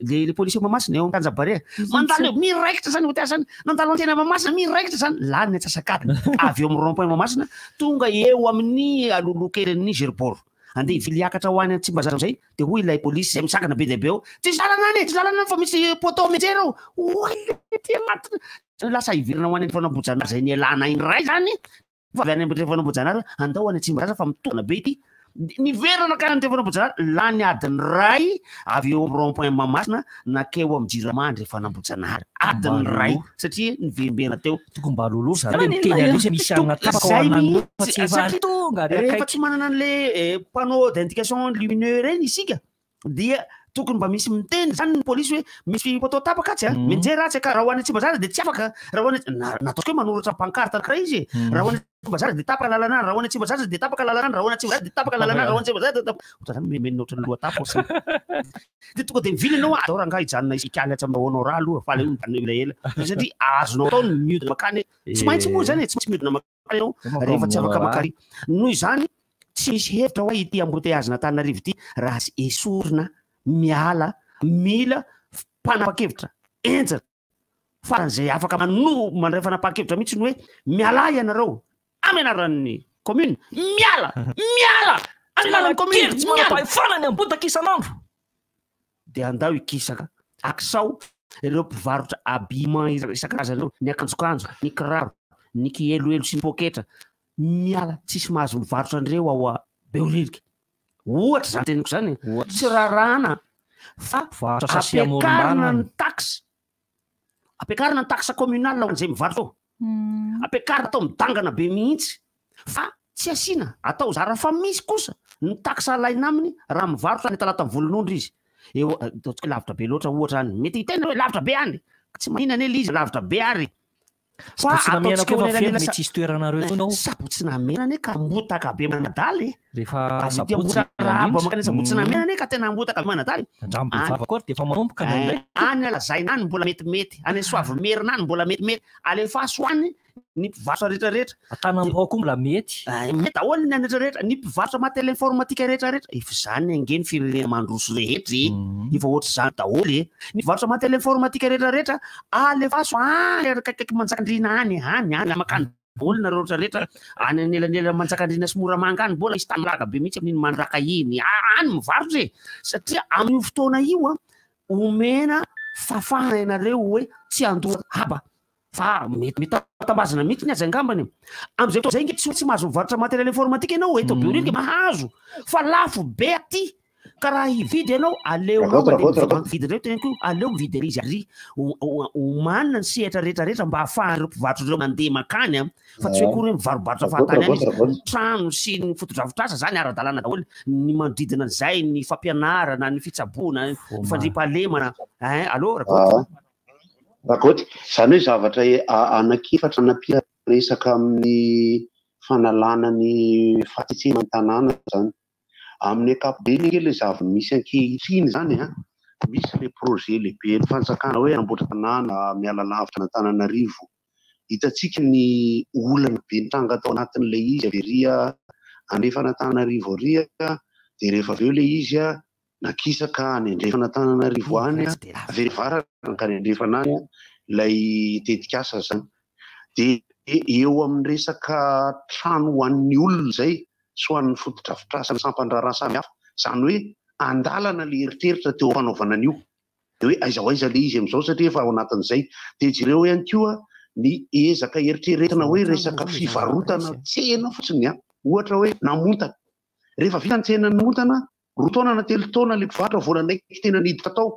le police mamasina eo Kanjabare mandalo miraikitra zany hotia zany nandalo antena mamasina miraikitra zany lany atsasakadiny avy eo amin'ny rond-point mamasina tonga eo amin'ny alolokelin'ny Gerport andeha iviliakatra ho any Tsimbazaza zay de hoy ilay police zay misakana be deabe eo tsy zalanany fa misy poteau mejera eo lasa ivirina ho any fanambojanary zay nialana indray zany fa avy any amin'ny fanambojanary andao any Tsimbazaza fa mitona be ity niverana ka ny fanambojanary lany adiny ray avy eo amin'ny rond-point mamasina nakeo amin'ny Jiramandry fanambojanary adiny ray satria nivembena teo tokony mba lolosa misy rehefa tsy manana an'le panneau d'indication lumineux reny isika dia tokony mba misy miteny zany ny police hoe misy poteau tapaka tsy menjera tsy ka raha ho any Tsimbazaza de tsy afaka raha ho any nataoko hoe manoratra pancarte karaha izy raha ho any Tsimbazaza de tapaka lalana raha ho any Tsimbazaza de tapaka lalana raha ho any Tsimbazaza de tapaka lalana raha ho any Tsimbazaza otra zany memeno otra loha tapo de tonga de mivily anao atao rangahy ijanona ikaly atsy aminao anao raha aloha fa le mibanina elaela satria azonao atao ny miodina makany tsy maintsy moa zany tsy maintsy miodina makany anao rehefa tsy afaka makary noho izany tsy misy hevitra hoe ity embouteillage n'Antananarivo ity raha esorina miala mila mpanapa-kevitra enjana faran'izay afaka mandray fanapa-kevitra mihitsy ny hoe miala ianareo amy anaran'ny commune miala anaran'ny commune tsy manam-pahefanany ambotaka isan'andro de andao ikisaka akisao ireo mpivarotra habillement isan-karazany ireo ny akanjokanjo ny kiraro ny kieloelo sy ny poketra miala tsisy mahazo mivarotra an'ireo ao Beoririka ohatra zany teniko zany tsy rarahana fa apekarina ny taxe communale ho an'izay mivarotra ao apekarina atao midangana be mihitsy fa tsy asiana atao zara fa misy kosa ny taxe alaina aminy raha mivarotra ny talata volon'ondry izy eo ataontsika lavitra be loatra ohatra any mety hitena hoe lavitra be any tsy mahinana ela izy lavitra be ary fa tsisy toeranareo tonao sabotsy namenany ka ambotaka be manadaly rehefa sabotsy sabotsy namenany ka tena ambotaka be manadaly defa manomboka any alazaina any mbola metimety any soavimerina any mbola metimety alefa soany ny mpivarotra rehetrarehetra atanambao koa mbola mety daholo ny rehetrarehetra ny mpivarotra matériel informatique rehetrarehetra efa zany angeny firenena mandroso rehetra efa ohatra zany daholo ny mpivarotra matériel informatique rehetrarehetra alefa so any kaikaiky manjakandrina any makany olona rehetrarehetra any anelanela manjakandrina sy Moramanga any mbola isy tanraga be mihitsy amin'iny mandraka iny any mivarotra satria amin'io fotoana io omena fafana ianareo hoe tsy andora haba fa mety tambazana mihitsy ny azy angambany am'izay fotoana zay nge tsy mahazo mivarotra matériel informatique ianao eto Beoririka mahazo fa lafo be aty ka raha hividy ianao aleo vidy reo tenako aleo mividy izy ary omanina ny sehatra rehetrarehetra mba ahafahan'ireo mpivarotra ireo mandeha makany fa tsy hoe kory hoe mivarobarotra fahatany any izy trano sy ny fotodrafitrasa zany ara-dalàna daholo ny manodidina zay ny fampianarana ny fitsaboana ny fandriam-pahalemana allo rakoty zany hoe zavatra anakifatra napia resaka amin'ny fanalana ny fahatsetsena ny tanàna zany amin'ny ankapobeny ake le zavatra misy ankehitriny zany misy le projet lehibe ny fanjakana hoe anamboatra tanàna miala lavitra n'Antananarivo hitatsika ny olana be nitranga atao anatin'le izy averia andrefa n'Antananarivo aria de rehefa aveo le izy nakisaka any andrefa n'Antananarivo any averivara ka ny andrefana any lay tetikasa zany de eo amin'ny resaka trano ho an'ny olona zay so an'ny fotodrafitrasa ny sampandrarana samy hafa zany hoe andalana le eritreritra teo fanaovana an'io de hoe aiza ho aiza le izy am'izao satria efa ao anatin'izay de jereo ihany koa ny ezaka eritreretina hoe resaka fivarotana tsena fotsiny ohatra hoe namontana rehefa vita ny tsena namontana roa taona na telo taona le mpivarotra volanaiky tena niditra tao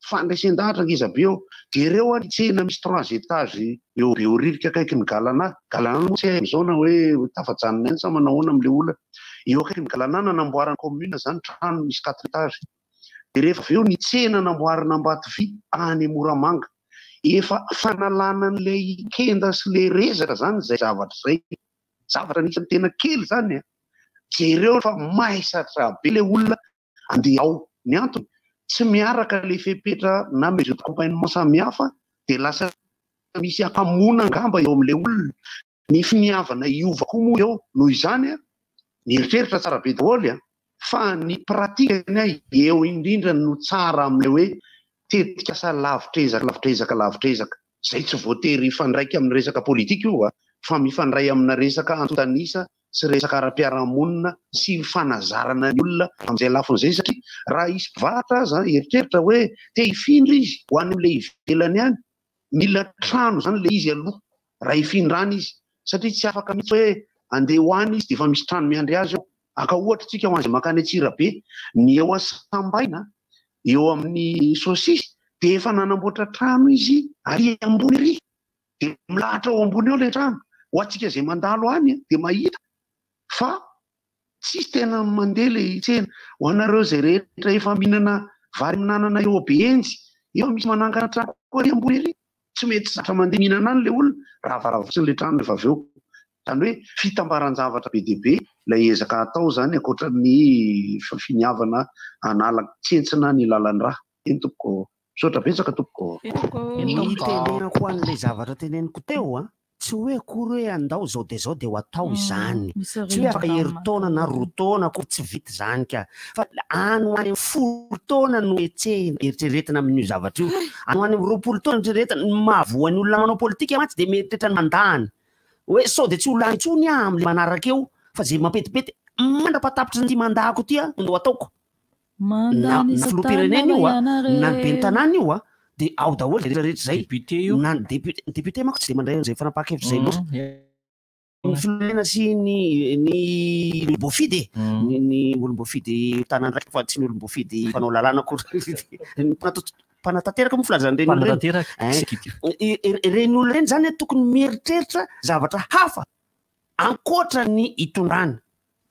fandraisan-dahatra ngizabe eo de reo ny tsena misy 3 étage eo Beoririka akaiky ny galanà moa tsy am'izao na hoe tafajanona any sa manahoana am'le olona eo akaiky ny galanà nanamboarana commune zany trano misy 4 étage de rehefa aveo ny tsena namboarana Ambatovy any Moramanga efa fanalana an'le kenda sy le rezaka zany zay zavatra nisany tena kely zany jereo fa mahisatra be le olona andeha ao ny antony tsy miaraka le fepetra na mesure de compagnement samihafa de lasa misy akamona angamba eo am'le olona ny finiavana iova koa moa eo noho izany ny eritreritra tsara be daholo fa ny pratikany eo indrindra no tsara am'le hoe tetika asa lavitrezaka zay tsy voatery ifandraiky amin'ny resaka politika io fa mifandray amina resaka antontanisa sy resaka ara-piarahamonina sy fanazarana ny olona am'izay lafin'izay satria raha isy mpivahatra aza eritreritra hoe te hifindra izy ho any am'le ivelany any mila trano zany le izy aloha raha hifindrany izy satria tsy afaka mihitsy hoe andeha ho any izy de efa misy trano miandry azy eo aka ohatra tsika ho azy makany Antsirabe ny eo Asambaina eo amin'ny Sosisy de efa nanamboatra trano izy ary ambony ry de milahatra ao ambony eo le trano ho atsika zay mandalo any de mahita fa tsisy tena mandeha le tsena ho anareo zay rehetra efa mihinana vary minanana eo Behenjy efa misy manangana trano koa ary ambony ry tsy mety zatra mandeha mihinana any le olona raha fotsiny le trano rehefa avy eo zany hoe fitambaran-javatra be dia be ilay ezaka atao zany ankoatra ny finiavana anala tsentsina ny lalan'ny raha eny tompoko misaotra betsaka tompoko ny tenenako an'ilay zavatra teneniko teo tsy hoe akory hoe andao zao de ho atao izany tsy hoe afaka herintaona na roa taona ko tsy vita zany ka fa any ho any folo taona no eritreretina amin'io zavatra io any ho any roapolo taona eritreretina mahavoan'ny olona manao politika matsy de mieritreritra ny mandany hoe sao de tsy olona intsony am'le manaraka eo fa zay mampetipety mandrapatapitra ny mandako ty no ataoko na filoham-pirenena io na ny ben'ny tanàna io de ao daholo rehetrarehetra zay na député manko tsy de mandray zay fanapakevitra zay loatra ny filohana sy ny olom-boafidy ny olom-boafidy tanàna raiky fa tsy ny olom-boafidy mpanao lalàna koa mpanatanteraka mo filazany reny olona reny zany tokony mieritreritra zavatra hafa ankoatra ny itondrana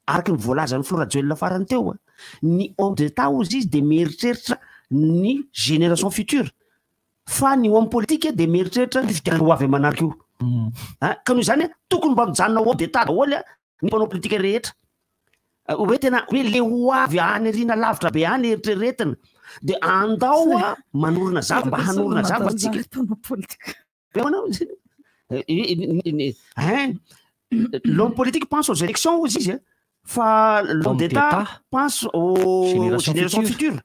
araky ny voalaza ny Florajoelina farany teo ny homme d'état ozy izy de mieritreritra ny génération future fa ny homme politique de mieritreritra ny fidiana ho avy manaraka io ka noho izany tokony mba mijanona homme d'état daholo ny mpanao politika rehetra hoe tena hoe le ho avy any rina lavitra be any eritreretina de andao manorina zava mba hanorina zava tsika l'homme politique pense aux élections ozy izy fa l'homme d'état pense aux générations futures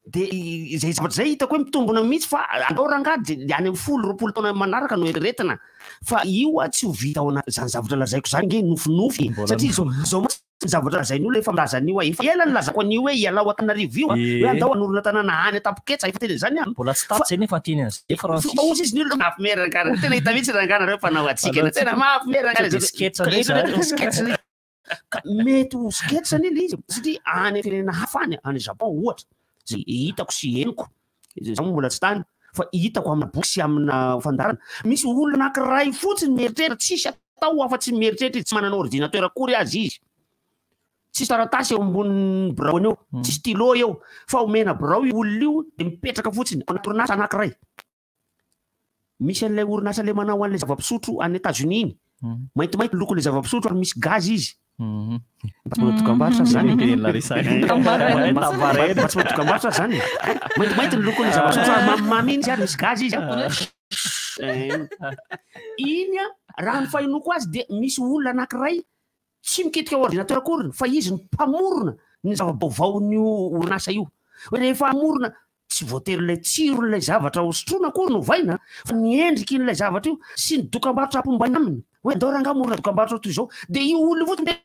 de zay zavatra zay hitako hoe mitombona mihitsy fa andao rangady de any amin'ny folo roapolo taona manaraka no eritreretina fa io tsy ho vita ao zany zavatra lazaiko zany nge nofinofy satria zao zavatra lazainy olo efa milazan'io efa ela ny lazako an'io hoe ialao Antananarivo io hoe andao anorina tanàna any Atapoketsa efa teny zany mbola tsy taty zay nefa teny an'izay Francis ozy izy ny olona mahafimerana tena hita mihitsy ranganareo mpanao atsika tena mahafimerana sketch mety ho sketch zany ile izy satria any firenena hafa any Japon ohatra zay hitako sy henoko zao mbola tsy tany fa hitako amina boky sy amina fandarana misy olona anankiray fotsiny mieritreritra tsisy atao afa-tsy mieritreritra izy tsy manana ordinateur akory azy izy tsisy taratasy eo ambony braony eo tsy stylo eo fa omena brao io olona io de mipetraka fotsiny anaty orinasa anankiray misy an'ilay orinasa le manao an'ilay zava-pisotro any États-Unis iny maintimainty loko le zava-pisotro ary misy gaz izy dokam-barotra zany dokam-barotra zany maintimainty ny loko le zava-pisotro maminy izy ary misy gaz izy iny raha ny fahinoko azy de misy olona anankiray tsy miketrika ordinateur akory fa izy ny mpamorona ny zava-baovaon'io orinasa io hoe rehefa amorona tsy voatery ilay tsiron'ilay zavatra hosotrona akory no vaina fa ny endriky n'ilay zavatra io sy ny dokam-barotra apombany aminy hoe andao ranga amorona dokam-barotra toy izao de io olona fotsiny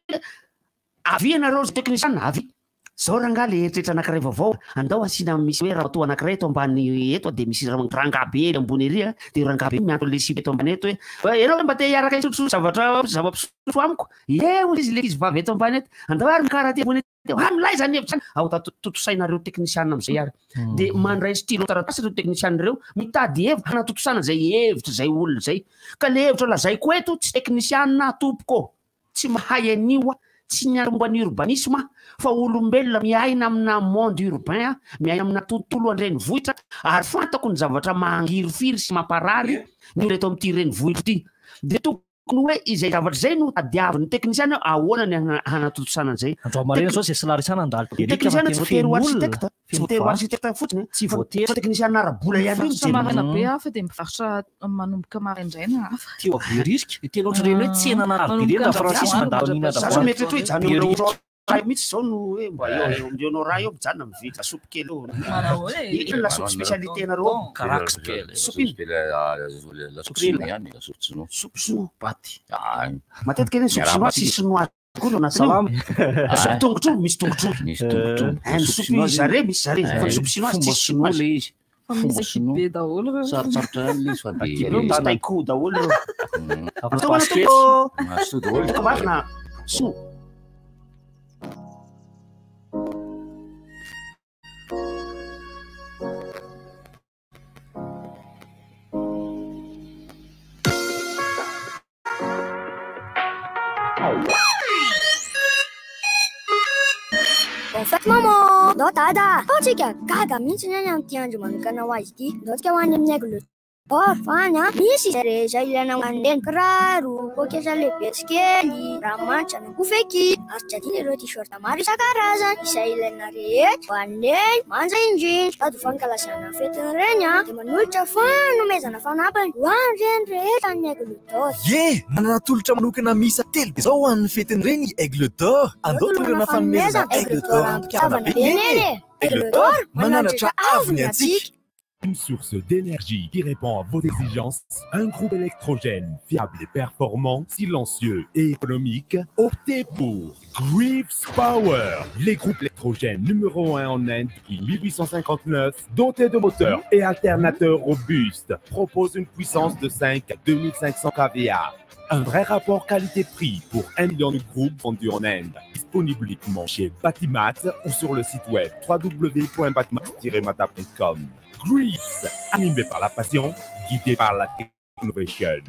avy anareo teknisiana avy zao ranga le eritreritra anankiray vaovao andao asina misy hoe raha toa anankiray eto ambany eto de misy rangabe ambony ery de rangabe mianto le sip eto ambany eto hoe ianao mba te hiaraka isotrosotro zava-pisotro amiko eo izy le izy vavy eto ambany eto andao ary mikaraha ty ambony eto milay zany hevitra ao totosainareo teknisiana am'izay ary de mandray stylo taratasy reo teknisiana reo mitady hevitra hanatotosana zay hevitra zay olona zay ka le hevitra lazaiko eto tsy teknisiana tompoko tsy mahay anio tsy niaromban'ny urbanisme fa olombelona miaina amina monde urbain miaina amina tontolo an-drenivohitra ary fantako ny zavatra mangirofiry sy mamparary ny reto amin'ity renivohitra ity de tokony hoe izay zavatra zay no tadiavin'ny teknisiana ahoana ny hanatotosana an'izay androamarena zao zay slarisana andalo teknisiana tsy voatery ho architecte tsy voatery ho architecte fotsiny tsy voatery fa teknisiana ara-bola ihany marina be hafa de mivarotra manomboka maraindraina hafa teo be risque tena ohatry reny hoe tsena narabe reny na Francis mandalo nina mety hoe raha mihitsy zao no hoe mba eo amnao raha eo mijanona mividy lasopy kely eo ino lasopy spécialité nareo sopy sinoa paty matetika eny sopy sinoa tsy sinoa koa na salama sopy tongotr'omby misy tongotr'omby sopy zare misy zare fa sopy sinoa tsy sinoa le izy fomba sinoa sarosarotra le izy fa de taiko daholo ataoko marina sinoa Perfect maman! Dô dada! Totsika! Gaga mihitsy ny amin'ny tiandro manokana ho azy ity. Daotsika ho any amin'ny aigle fany misy izay rehetra ilaina mandeha kiraro, pôketra lehibe sy kely, ranomanitra na kofeky. Azo-jadina ireo t-shirt maro isan-karazany izay ilaina rehetra ho aneny manja indrindra. Sady ho fankalazana fetiny reny dia manolotra fanomezana fanampiny ho an'ireny rehetra ny aigle d'or. Ye! Manana tolotra manokana miisa telo be zao ho an'ny fetiny reny aigle d'or. Andao tolona fanomezana aigle d'or ampiavana be neny. Aigle d'or manandratra avo ny antsika. Une source d'énergie qui répond à vos exigences, un groupe électrogène fiable et performant, silencieux et économique, optez pour Greaves Power, les groupes électrogènes numéro 1 en Inde depuis 1859, doté de moteurs et alternateurs robustes, propose une puissance de 5 à 2500 kVA. Un vrai rapport qualité-prix pour 1 million de groupes vendus en Inde. Disponible uniquement chez Batimat ou sur le site web www.batimat-mata.com. Grease, animé par la passion, guidé par la innovation.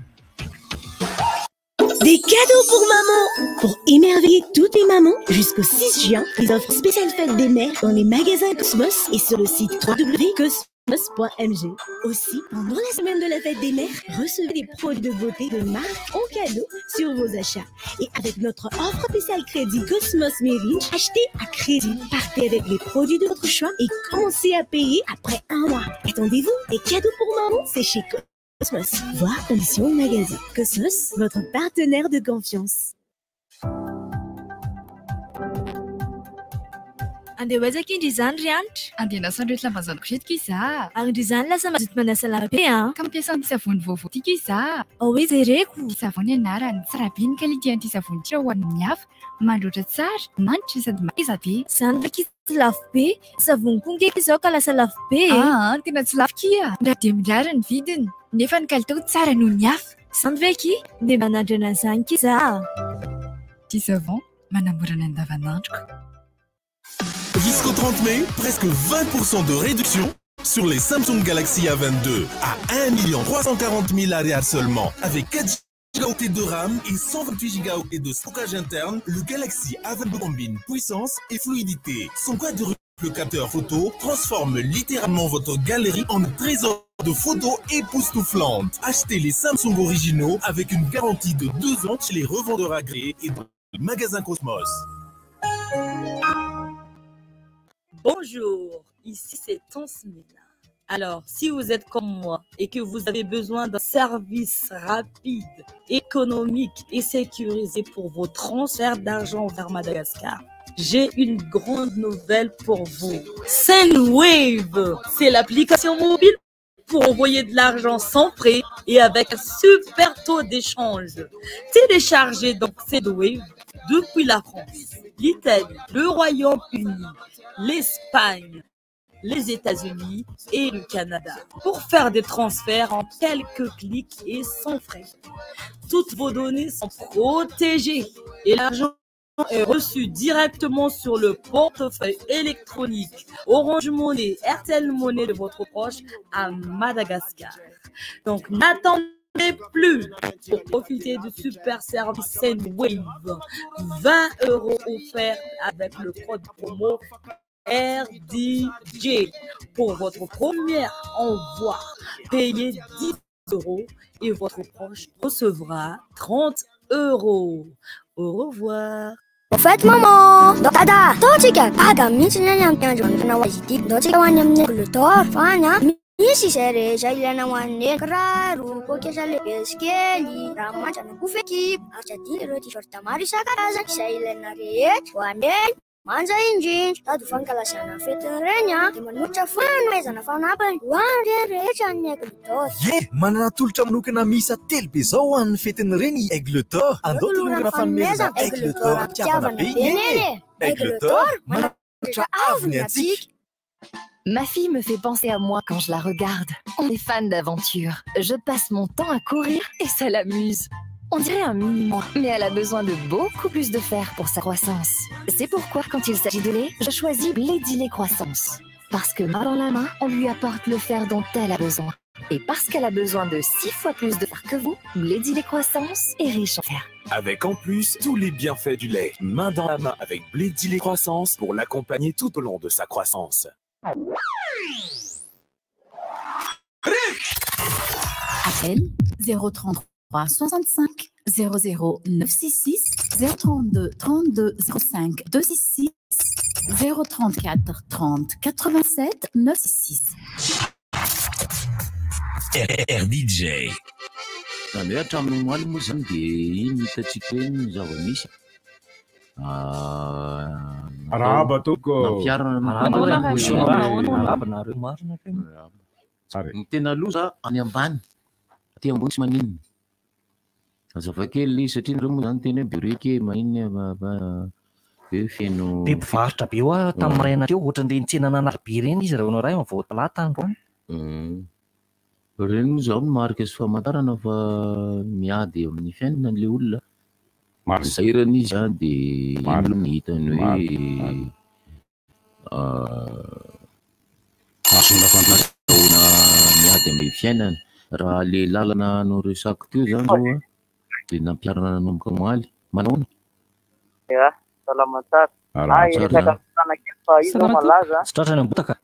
Des cadeaux pour maman! Pour émerveiller toutes les mamans, jusqu'au 6 juin, les offres spéciales fêtes des mères dans les magasins Cosmos et sur le site www.cosmos.mg. Aussi, pendant la semaine de la fête des mères, recevez des produits de beauté de marque en cadeau sur vos achats. Et avec notre offre spéciale crédit Cosmos Mérine, achetez à crédit, partez avec les produits de votre choix et commencez à payer après 1 mois. Attendez-vous, des cadeaux pour maman, c'est chez Cosmos. Voir conditions au magasin. Cosmos, votre partenaire de confiance. Andeha hoazaka indry izany ry anitra. Andeha hanasa an'ireto lambazaniko reto iza. Anry izany lasa mazoto manasa lamba be an. Ka mampiasa savony vaovao tika iza. Hoe izay reko. Savony anarany tsara be ny qualité an'ity savony ity ho an'ny mihafa, mandroatra tsara, manitra sady maiza be. Izany reka izy lafo be. Savony koa ngeka izao ka lasa lafo be. Tena tsy lafo kia. Raha dia mirary ny vidiny. Nefa ny kalitao tsara noho ny hafa. Izany ve ki? Dia manandrana izany kiza. Ty savon manamora ny andavanandroko. Jusqu'au 30 mai, presque 20% de réduction sur les Samsung Galaxy A22 à 1 340 000 ARR seulement. Avec 4 Go de RAM et 128 Go de stockage interne, le Galaxy A22 combine puissance et fluidité. Son quadruple capteur photo transforme littéralement votre galerie en un trésor de photos époustouflantes. Achetez les Samsung originaux avec une garantie de 2 ans chez les revendeurs agréés et dans les magasins Cosmos. Bonjour, ici c'est Tansmina. Alors, si vous êtes comme moi et que vous avez besoin d'un service rapide, économique et sécurisé pour vos transferts d'argent vers Madagascar, j'ai une grande nouvelle pour vous. Sendwave, c'est l'application mobile pour envoyer de l'argent sans frais et avec un super taux d'échange. Téléchargez donc Sendwave depuis la France, l'Italie, le Royaume-Uni, l'Espagne, les États-Unis et le Canada pour faire des transferts en quelques clics et sans frais. Toutes vos données sont protégées et l'argent est reçu directement sur le portefeuille électronique Orange Money, RTL Money de votre proche à Madagascar. Donc n'attendez plus pour profiter du super service Sendwave. 20 € offerts avec le code promo RDJ pour votre premier envoi. Payez 10 € et votre proche recevra 30 €. Au revoir. Perfect maman! Dada! Totsika! Gaga mihitsy ny any amin'ny andro manokana ho azy ity. Daotsika ho any amin'ny aigle d'or fany misy izay rehetra ilaina ho an'ny kiraro, pôketra lehibe sy kely, ranomandrana kofekipa, aritra ireo t-shirt maro isan-karazany izay ilaina rehetra ho an'ny manja indrindra. Tady ho fankalazana fetiny reny dia manolotra fanomezana fanampiny ho an'ny rehetra ny Aigle d'Or. Manana tolotra manokana miisa 3 be zao ho an'ny fetiny reny Aigle d'Or. Andao tolongana fanomezana Aigle d'Or tiavana be nene. Aigle d'Or manatra aviny antsika. Ma fille me fait penser à moi quand je la regarde. On est fan d'aventure. Je passe mon temps à courir et ça l'amuse. On dirait un mini-moi, mais elle a besoin de beaucoup plus de fer pour sa croissance. C'est pourquoi, quand il s'agit de lait, je choisis Lady Lait Croissance. Parce que main dans la main, on lui apporte le fer dont elle a besoin. Et parce qu'elle a besoin de 6 fois plus de fer que vous, Lady Lait Croissance est riche en fer. Avec en plus tous les bienfaits du lait. Main dans la main avec Lady Lait Croissance pour l'accompagner tout au long de sa croissance. Appel 033 65 00 966 032 32 05 266 034 30 87 966. RDJ. Hatramin'ny moaly moa zany dia iny hitatsika hoe ny zava-misy Araba toko. Ny tena loza any ambany aty ambony tsy maninona. Azavakely satria ireo moa zany tena hoe biriky maninona hoe feno be mpivarotra be eo tamin'ny maraina teo ohatran'ireny tsena anarbe ireny izy raha ray vao talata androany. Ireny moa zao no marika sy famantarana fa miady amin'ny fiainana n'ilay olona. Zairana izy dia ino ny hitany hoe asona fantasaona miady amin'ny fiainana. Raha le lalana no resako teo zany zao dia nampiarana nanomboka moaly. Manaona? Ia, salama tsara. Resaka fitanakely fa izy malaza. Tsy tratrany ambotaka?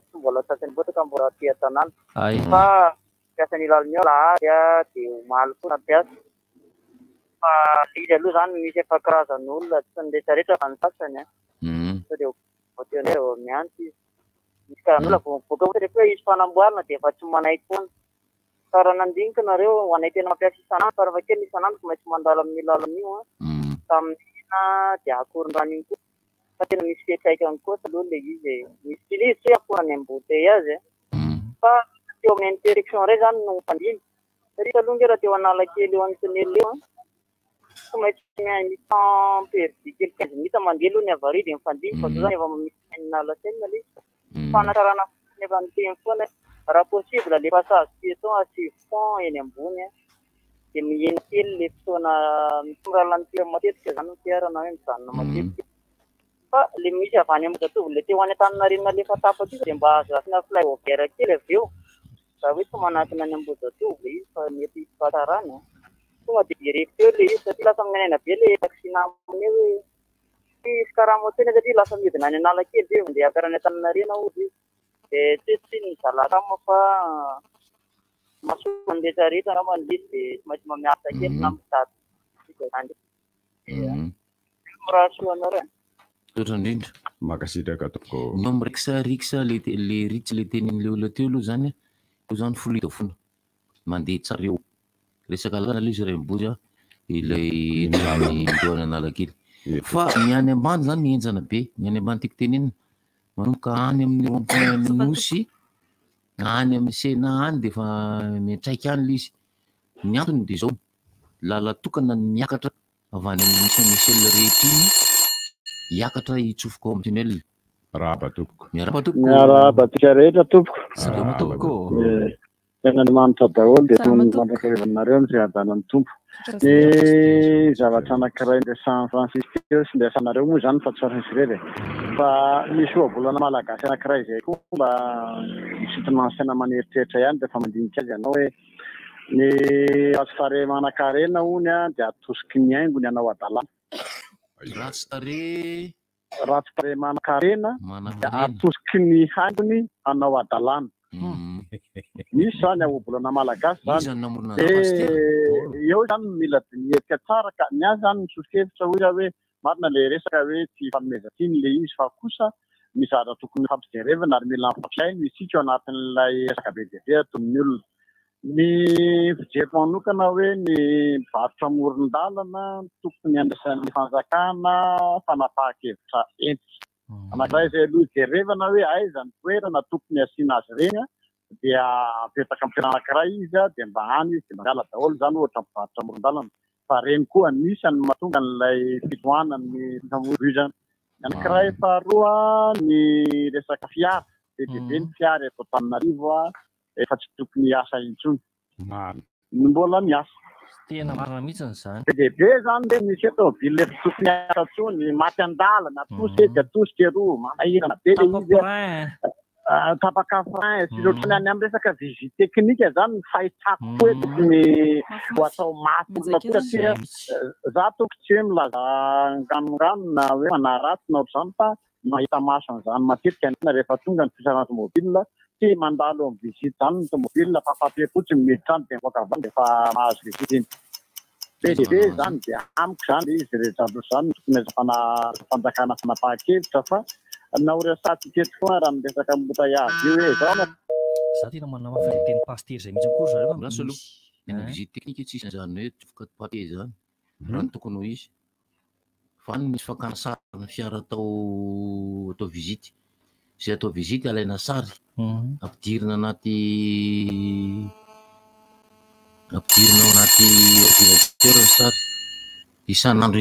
Tsy mbola tratrany ambotaka mbola tia tanàna. Fa piasan'ny lalonio lahady dia omaly koa nampiasa. Fa izy aloha zany misy efa karazan'olona tsy ny rehetrarehetra fa ny sasany sao dia voatery hoe miantsy izy. Misy karazan'olona voaka ohatra hoe izy fanamboarana dia efa tsy manaiky foana. Fa raha nandinika nareo ho anay tena mampiasa isanandro fa raha kely isanandro tsy maintsy mandalo amin'ny lalan'io tamin'ina dia akorin-drano iny koa. Fa tena misy fiatraikany koa taloha ilay izy misy izy tsy akorany embouteillage fa teo amin'ny interruption iray zany no mifandiny. Satria taloha raha teo Analakely eo amin'ny tunnel eo tsy maintsy misy temps perdu kely 15 minutes mandeha aloha ny avary dia mifandiny fa zao zany efa misy Analakely ilay fanasarana efa miteny foana raha possible le passage piéton à 6 francs eny ambony dia miheny kely le fotoana mitondra lantier matetika zany ny fiara na hoe mijanona matetika. Fa le misy avy any Ambohidatovy le teo any Antaninarenina le efa tapaka izy dia mba azasina flyover kely avy eo. Raha hoe tsy manakina any Ambohidatovy izy fa mety fatarany tonga dia direct eo le izy satria lasa minenana be le taxina aminy hoe izy karamoteny satria lasa midina any Analakely dia mandeha akarany Antaninarenina ozy izy. Dia tsy ny zalakama fa masoa mandeha rehetra raha mandrisy dia tsy maintsy mamiasa kely na mitady izany. Raha soanao reny. Toetra indrindra. Makasitraka toko. Ny miriksa le ritsy le tenin'ilay olona teo aloha zany io zany folita fona mandeha tsara eo. Resaka lalana ilay izy Raimbozy ilay doana Analakely. Fa ny any ambany zany mihenjana be. Ny any ambany tiako tenenina manomboka any amin'ny rond-point Nosy any amin'ny Sena any dia efa miantraika any ilay izy. Ny antony dia zao lala tokana ny miakatra avy any amin'ny misy rehetra iny hiakatra hitsofoka ao amin'ny tunnel. Raba tompoko. Miaraba tika rehetra tompoko. Salama tompoko. Tena Andriamanitra daholo dia mandrakarevanareo ny fiadanan'ny tompo. Ny zavatra anankiray nde San Francisco sy ndesanareo moa zany fa tsy farany fa misy ohabolana malagasy anankiray izay koa mba misintona saina maneritrehetra ihany dia fa mandinika azy ianao hoe ny ratsy manan-karena hony dia atosiky ny haingony anao adalàna. Ratsy manan-karena dia atosiky ny haingony anao adalàna. Misy zany ohabolana malagasy zany eo zany mila mihetika tsara ka ny azy zany misosokevitra hoe marina le resaka hoe tsy fanomezana iny le izy fa kosa mizara tokony fampijerevana ary mila ampapiaino isika ao anatin'ilay resaka be dia be ataon'ny olona. Ny fijery manokana hoe ny mpivarotra amoron-dalana tokony andraisan'ny fanjakana fanapahan-kevitra enty. Anankiray izay aloha hijerevana hoe aiza ny toerana tokony asiana azy ireny dia apetaka amin'ny toerana anankiray izy dia mba hany izy dia mangala daholo izany ohatra mpivarotra amoron-dalana. Fa reny koa anisany mahatonga n'ilay fitohanan'ny famoivoizana. Anankiray faharoa ny resaka fiara be dia be ny fiara eto Antananarivo efa tsy tokony hiasa intsony. Mbola miasa. Tena marina mihitsy izany. Be dia be izany le misy tômôbily efa tokony hiasa intsony maty an-dalana atosika roa manahirana be le izy. Tapaka frein sy ohatrany any amin'ny resaka visite teknika zany ny fahitako hoe tokony ho atao maty satria za tokony tsy hoe milaza nganonganona hoe manaratsina ohatr'izany fa mahita maso an'izany matetika na rehefa tonga ny fisarana tomobila tsy mandalo amin'ny visite zany ny tomobila fa papier fotsiny miditra any dia mivoaka avy any dia efa mahazo visite iny. Be dia be zany dia amiko zany izy rehetra zany tokony ezafana fanjakana fanapahan-kevitra fa na oresatsika eto foana raha miresaka embouteillage io hoe zao za tena manana mafy teny paster zay mihitsy koa zareo lasa aloha ny visite teknika tsisy zany hoe tofoka papier zany raha ny tokony ho izy fa ny misy fakana sary ny fiara atao visite zay atao visite alaina sary ampidirina anaty ordinateur ny sary isan'andro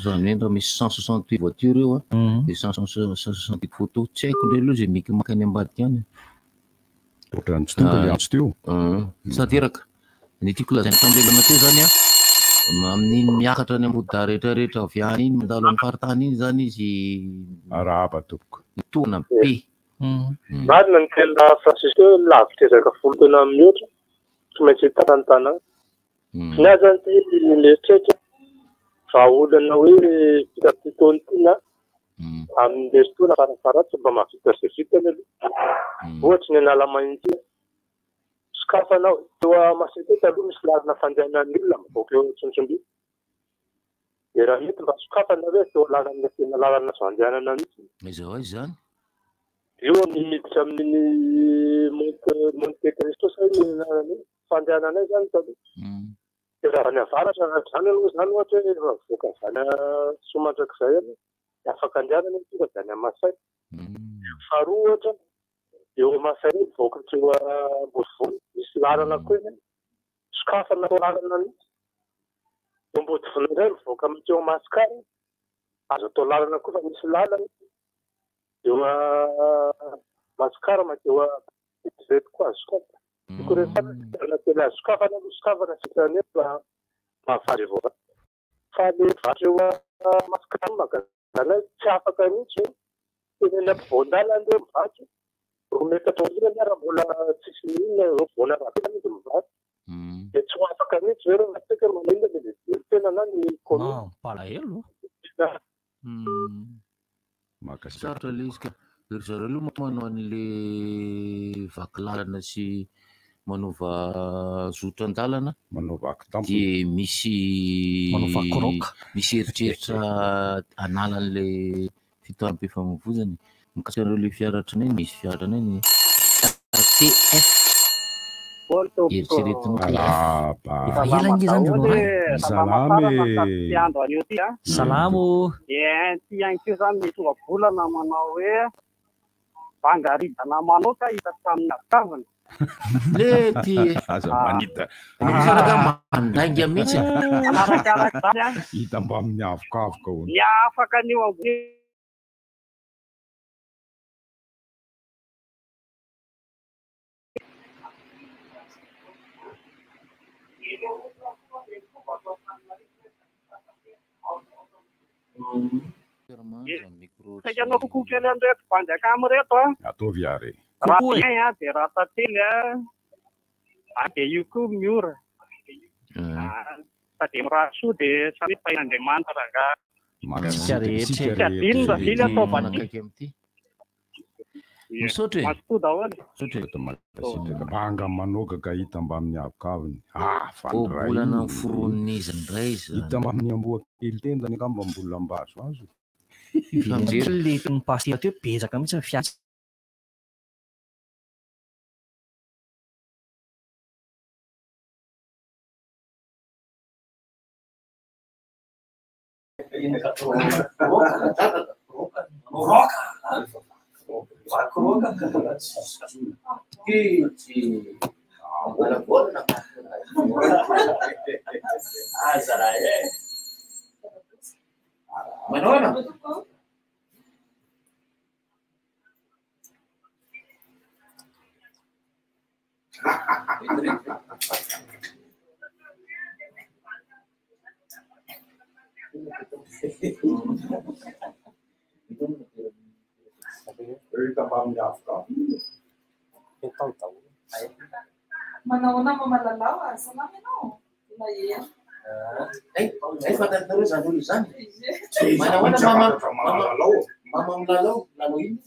zany hoe misy 168 voiture eo dia 168 photo tsy haiko ndray aloha zay maka any ambadika any sateraka ny tiako lazainy tambelana teo zany amin'iny miakatra ny ambodida rehetrarehetra avy any iny mandalo amin'ny faritany iny zany izy arahaba tompoko mitona be marina ny tena Francisco lavitra ezaka folo tena amin'ny oatra tsy maintsy hitany tanàna ny azany ty mieritreritra fa olana hoe vita titony tina amin'ny lesitona farafaratsy mba mahavita zay vitany aloha ohatsy ny analamainty sokafanao eo Masetete aloha misy lalana fandehanan'ny olona mivoaka eo Tsontsomby dia raha mety mba sokafana hoe teo lalana tena lalana azo andehanana mihitsy izao aiza zany io miditra amin'ny Monte Cristo zany fandehananay zany taloha raha ny avaratra zany aloha zany ohatra hoe voaka zany somandrak'izay any afaka andehanana tonga dia any Masay faharoa ohatra eo Masay mivoaka teo Ambodivoly misy lalana koa iny sokafana teo lalana mihitsy eo Ambodivoly indray mivoaka teo Masikara azo atao lalana koa fa misy lalana eo Masikara mateo Zety koa azo sokafa ko rehefa tena sokafana sokafana sitrany efa mahavaly avao fa le vatra eo Masikara magazana tsy afaka mihitsy tena ny ampovoan-dalana ndreo mivaky roa metatra irany raha mbola tsisy inona eo voana raha mihitsy mivaky dia tsy ho afaka mihitsy zay rehefa tsika manina le tena na ny komina palahelo sarotra le izy ka ry zareo aloha manao an'le vaky lalana sy manova zotra an-dalana dia misy eritreritra analan'le fitohanam-pifamoivoizany mikasika an'ireo le fiaratranay misy fiaratranay ny TF salamo ty ihany keo zany mitonga volana manao hoe vangaridana manoka hita tamin'ny akavana lety manita mandainga mihitsy anarakaraka zany hita mba amin'ny avokavoka ho ny afaka anio ambony saika anao kokoa kely an'ireto mpanjaka amin'reto ataovy ary raha bien dia raha tately dia io koa miora sady mirahasoa dia samy pain'Andriamanitra misaotra banga manokaka hita mba amin'ny avokaviny volana foron'izy indray hita mba amin'ny amboa kely tendany angamba mbola mbazo azo le pasteur teo betsaka mihitsy ny fiasa. Manao nama malalao asa nama ianao. Fantanareo zany olo zany. Manao mama milalao, lalao ino?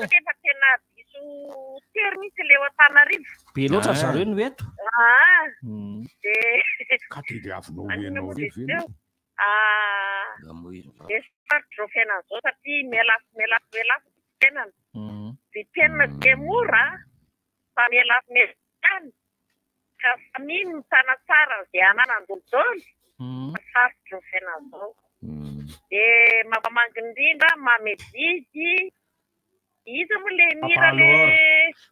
Efa tena diso tery misy leo Antananarivo. Be loatra zareo no eto. Ka dia avinao ianao revy. Sarotra fiainan'izao satria mialafo tenana. Vitena dia mora fa mialafo ka saminy mitana tsara izay ananandolodolo. Sarotra fiainan'izao. Dia mampamangy indrindra mamedidy. Iza moa le mira le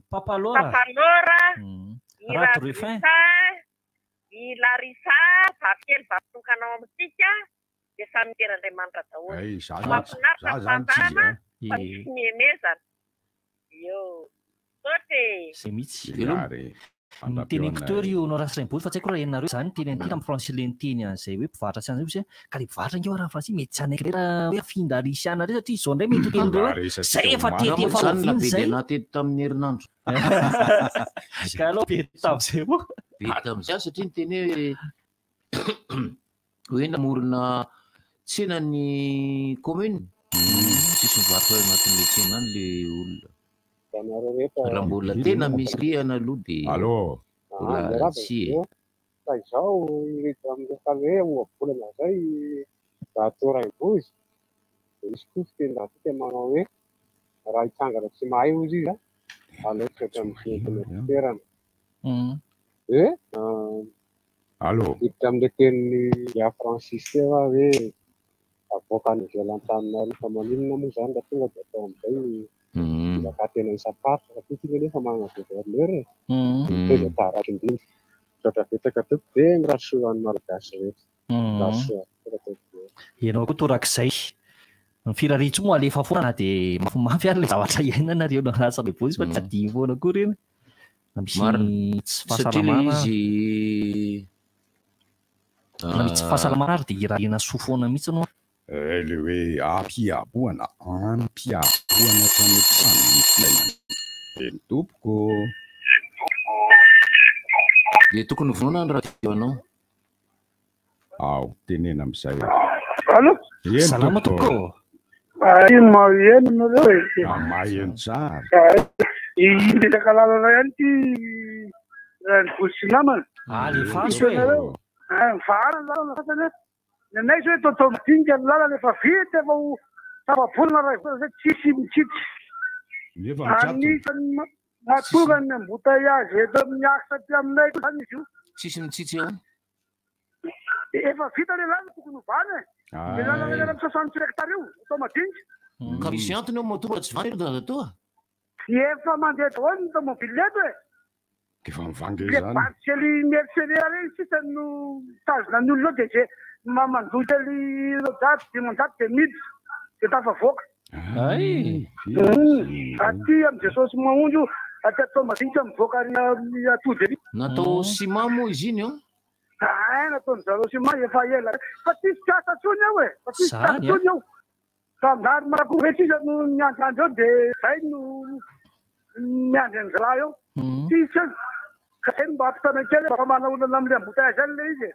Papalora, i Larissa, vavykely vavitokanao amintsika dia samy teran'Andriamanitra daholo. Mahafinaritra fantana fa misy miemezana. Zay mihitsy. Teneniko teo io no rasa saim-boly fa tsy haiko raha ianareo zany teny anty amin'ny francais le niteny an'izay hoe mpivarotra sy an'izay ka le mpivarotra ingeo raha francais mety tsy anaiky rera hoe afinda risiana re satria izao indray mety hotenindreo zay efa tety efa oviany zay natety tamin'ny herinandro ka aloha bety tamin'izay moa bety tamin'izay satria niteny hoe namorona tsena ny commune sisy mivarotra anatin'le tsena any le olona. Raha mbola tena misy rihana aloha dia mbola tsy fa izao ireto amin'rehefa hoe ohabolana zay datora ivozy dia misy kosa tendatika manao hoe raha hitsangana tsy mahay ozy izy aleotratra amin'ny toerana. Hiditra amin'le tenin'ny Francis teo hoe avoaka ny ivelan-tany fa maninona moa zany raha tonga dia atao amin'izay ka tena isam-paritra satria tika nefa manana gouverneur dia taratra indrindra tratra betsaka teo dia mirasoan'ny malagasy rehetra. Ianao koa torak'izay ny firariotso moa alefa foana na dia mafimafy ary le zavatra iainanareo na rasa be bozy fa tsy adia foana koa reny misy tsy fahasalamana na misy fahasalamana ary dia irariana sofoana mihitsy no le hoe ampiaboana tranometsany ny tompoko le tokony vonoana ny raha teo anao tenena amin'izay. Salama tompoko. Ino maheno nareo maheno tsara indesaka lalana ihany ty ny voly sy namana le faso e farany lalana fatany nenay zao hoe totao midinika ny lalana efa vita efa ho tafabolana raha zay tsisy mitsitsy anisany mahatonga ny embouteillage eto amin'ny asa ty aminay zany izy io tsisy mitsitsy eo efa vita le lalana tokony hovany le lalana ela amin'ny 60 hectare io atao madinika ka misy antony eo motoa tsy vany eo toa efa mandeha daholo ny tomobile eto efa mivangy le parcely mercenaire reny sisa no tazona ny olona dia zay mandoky ali rodaty dimanjato dia miditra dia tafavoaka aty amin'ny jesosy mahondro aty atao madinika mivoaka atody ary natao ciment moa izy iny eo nataony zareo ciment efa ela fa tsisy piasa tsony ao fa tsisy piasa tsony ao fa mihary marako hoe tsisa no miandroandro eo dia zay no miandry an'izy raha eo tsisy eo ka zay no mba ampitana kely fa manaolana amin'le embouteillage zany le izy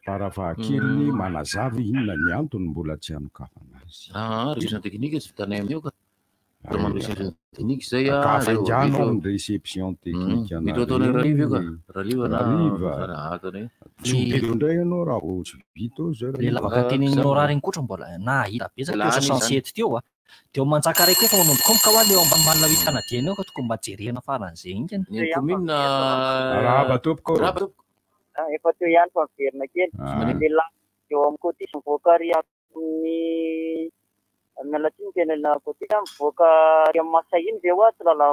parafahakely manazava inona ny antony mbola tsy anokafana azy révision technique tsy vitanay amin'io ka amin'ny réception technique zay kafanjanao amin'ny réception technique mito ataonay rahaliva io ka rahaliva atany tsy be indray ianao raha vao tsy vita ao zay le lavaka tenin'ny horaire iny kotra mbola nahita betsaka chancety teo a teo manjaka raiky efa manomboka ka wa le ambanina wi canadien eo ka tokony mba jerena faran'izay iny ny commune raba tompoko efa teo ihany fa miverina kely le la eo amin'ny côté mivoaka ry amin'ny mialatsiny tena côté mivoaka ry amin'ny Masay iny ve oaty lala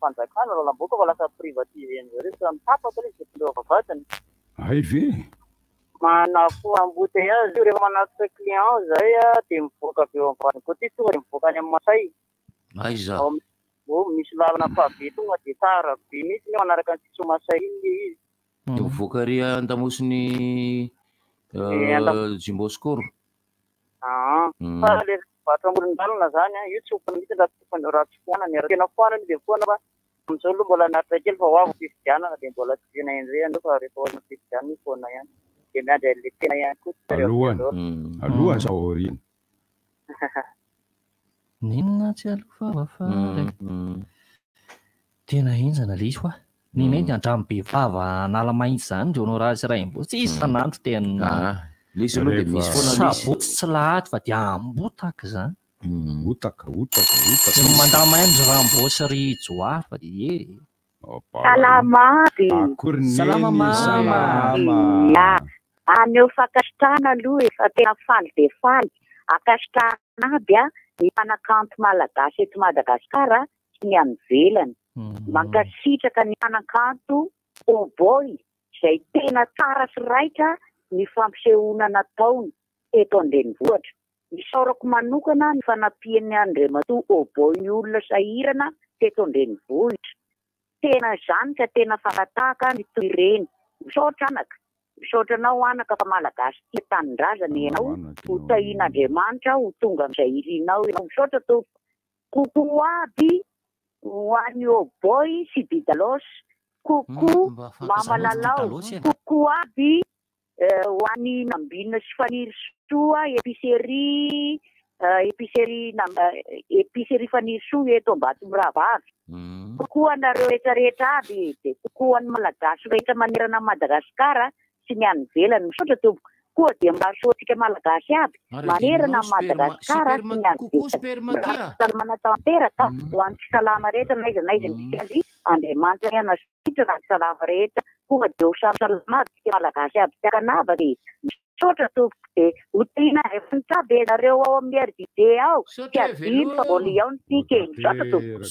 fanjakana lalamboka fa lasa privatisé an'zareo fa mitapaka le zay tindreo vavatany ay ve mana fo embouteillage rehefa manatitra client zay dia mivoaka avy eo amin'ny côté tonga dia mivoaka any amin'ny Masay aiza misy lalana pavé tonga dia tsara be mihitsy ny manaraka ny tsitso Masay iny le izy mivoaka ry andamosiny Jimboscor fa le vatra amoron-dalana zany io tsy hofana mihitsy raha tsy foanany raha tena foanany dia foana fa amin'izao aloha mbola naritra kely fa ho avy fifidianana dia mbola tsy tena indray andreo fa rehefa hoana fifidianana io foana ihany dia miandry le tena ihany koa alohany sa aoriana ninona tsy aloha fafare tena injana le izy fa ny mety andramo be vava nala mahitsy zany ndreo no raha sy raha tsy isan'andro tena lisy aloha dia misy foana sabotsy tsy lahady fa dia ambotaka zany otaka mandama andro rambosy ry joary fa dia salamady salama aneo fakasitrana aloha efa tena faly dia faly akasitrana aby ny mpanakanto malagasy eto Madagasikara sy ny any ivelany mankasitraka ny mpanakanto oboy izay tena tsara sy raitra ny fampisehoana nataony eto an-drenivohitra isaorako manokana ny fanapian'ny Andriamatoa oboy ny olona sahirana teto an-drenivohitra tena zany ka tena farataka ny toireny misaotra anaka misaotra anao anaka fa malagasy tia tanindrazana ianao ho tahian'Andriamanitra ho tonga amin'izay irianao ianao misaotra to kokoa aby ho an'ny oboy sy bidalos kokoa mamalalao kokoa aby ho an'ny nambinina sy faniry soa épicerie faniry soa eto Ambatomboravavy kokoa anareo rehetrarehetra aby dia kokoa ny malagasy rehetra manerana Madagasikara sy ny any ivelany misaotra tompoko koa dia mbasoantsika malagasy aby manerana Madagasikara sy ny any ivelany manatanteraka ho an'ny salama rehetra naiza ny Andriamanitra ny anasitra raha salama rehetra koa dia ho samy malagasy aby tiakanava dia misaotra tompoko dia ho tiana efanitra be nareo ao amin'ny RDD ao tsy adino fa mbola ao ny tika misaotra tompoko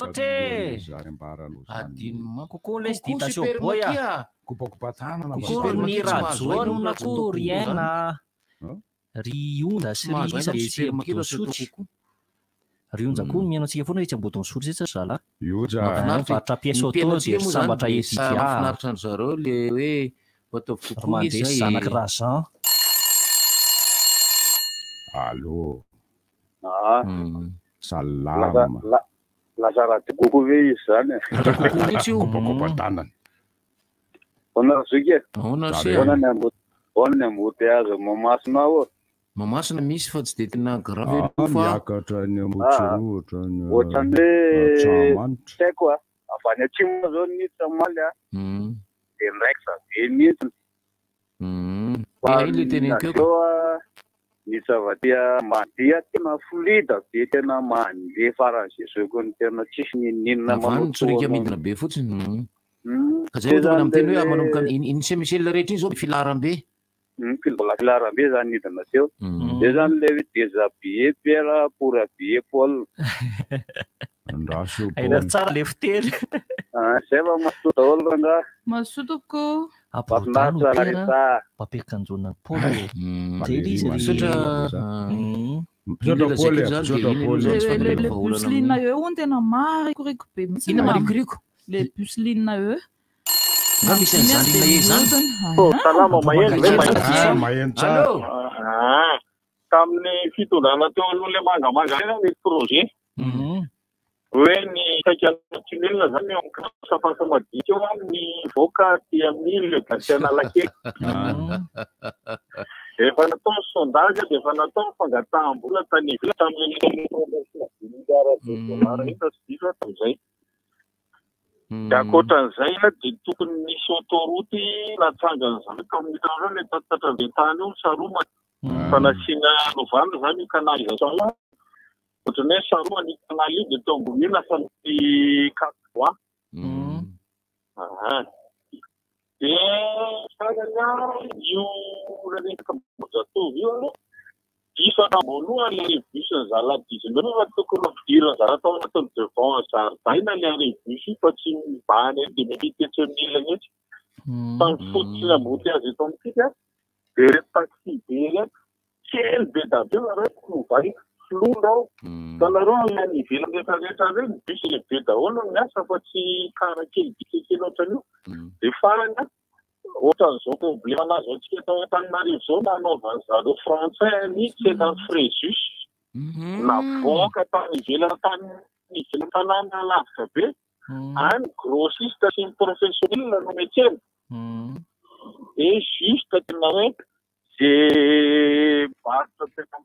kokoa le ditation boy kokory ny rajoano na koa ry aina ry onda sy ry isa ambotonsotry ry onja koa ny miaino antsika foana itsy ambotonsotry zay tsy zala vatra pièce auto dia sambatra etika mahafinaritra ny zareo le hoe ataovy kokoa mandeha zanaky razan allo salama lasa raha tikoko ve izy zany kokopatanana onany embouteillage mamasina ao mamasina misy fa tsy dia tena grave miakatra ny ambotsirotra ohatrany hoe taiko avy any atsimo zao niditra maly dia ndraiky za be mihitsy le teneniko ny zavatia mandeha tena flida be tena mandeha faran'izay zao koa ny tena tsisy ninina mamotsirika midina be fotsiny ka zay tokony amiteny hoe manomboka inisemisela rehetra iny zao filaram-be filaram-be zany nidina teo dia zany le déshabillé Pierre pour habiller Paul aina tsara le fitely zay fa masoto daholo ranga masotoko papekanjona Paul zay izy le puceline eo ony tena marikoriko be mihitsy ina marikoriko le puceline eo misy an'izany zany salama maheno tsara tamin'ny fitondrana teo aloha le mangamanga ina misy projet hoe ny sakianatsinelina zany eo amin'ny safasamadika eo ny voaka ty amin'ny le gasiana lake efa natao sondage dia efa natao fangataham-bola tany ivila tamin'ny $20 ina sy diso tamin'izay. Dia ankoatran'izay dia tokony misy autoroute natsangan'izany ka amin'ny hitanao ilay tatatra Vetany io saromana fanasiana novana zany io canalisation ohatrany hoe saromana io canal io dia tao ambony lasa ny Cap-Bois. Dia sarana io rehetra Ambohidratovy io aloha isana voalohany ilay bus ny Zala-10 fa tokony fidirana zara tao anatin'ny devant zaridaina ilay bus io fa tsy mibahana dia mety tetsemila mihitsy fa ny fototsy amboty azy eto amintsika dia reto taxi be reto kely be dabe reto novay flondra ao tanareo any ivelany rehetrarehetra reny bus lehibe daholo no miasa fa tsy kara kely bikekely ohatran'io dia farany ohatran'izao problema zao tsika tao Antananarivo zao nanaovany zareo frantsay ny tsetany Fréjus navoaka tany ivelany tanàna lavitra be any grossiste sy ny professionnel no metsena et juste tena hoe zay barotra tena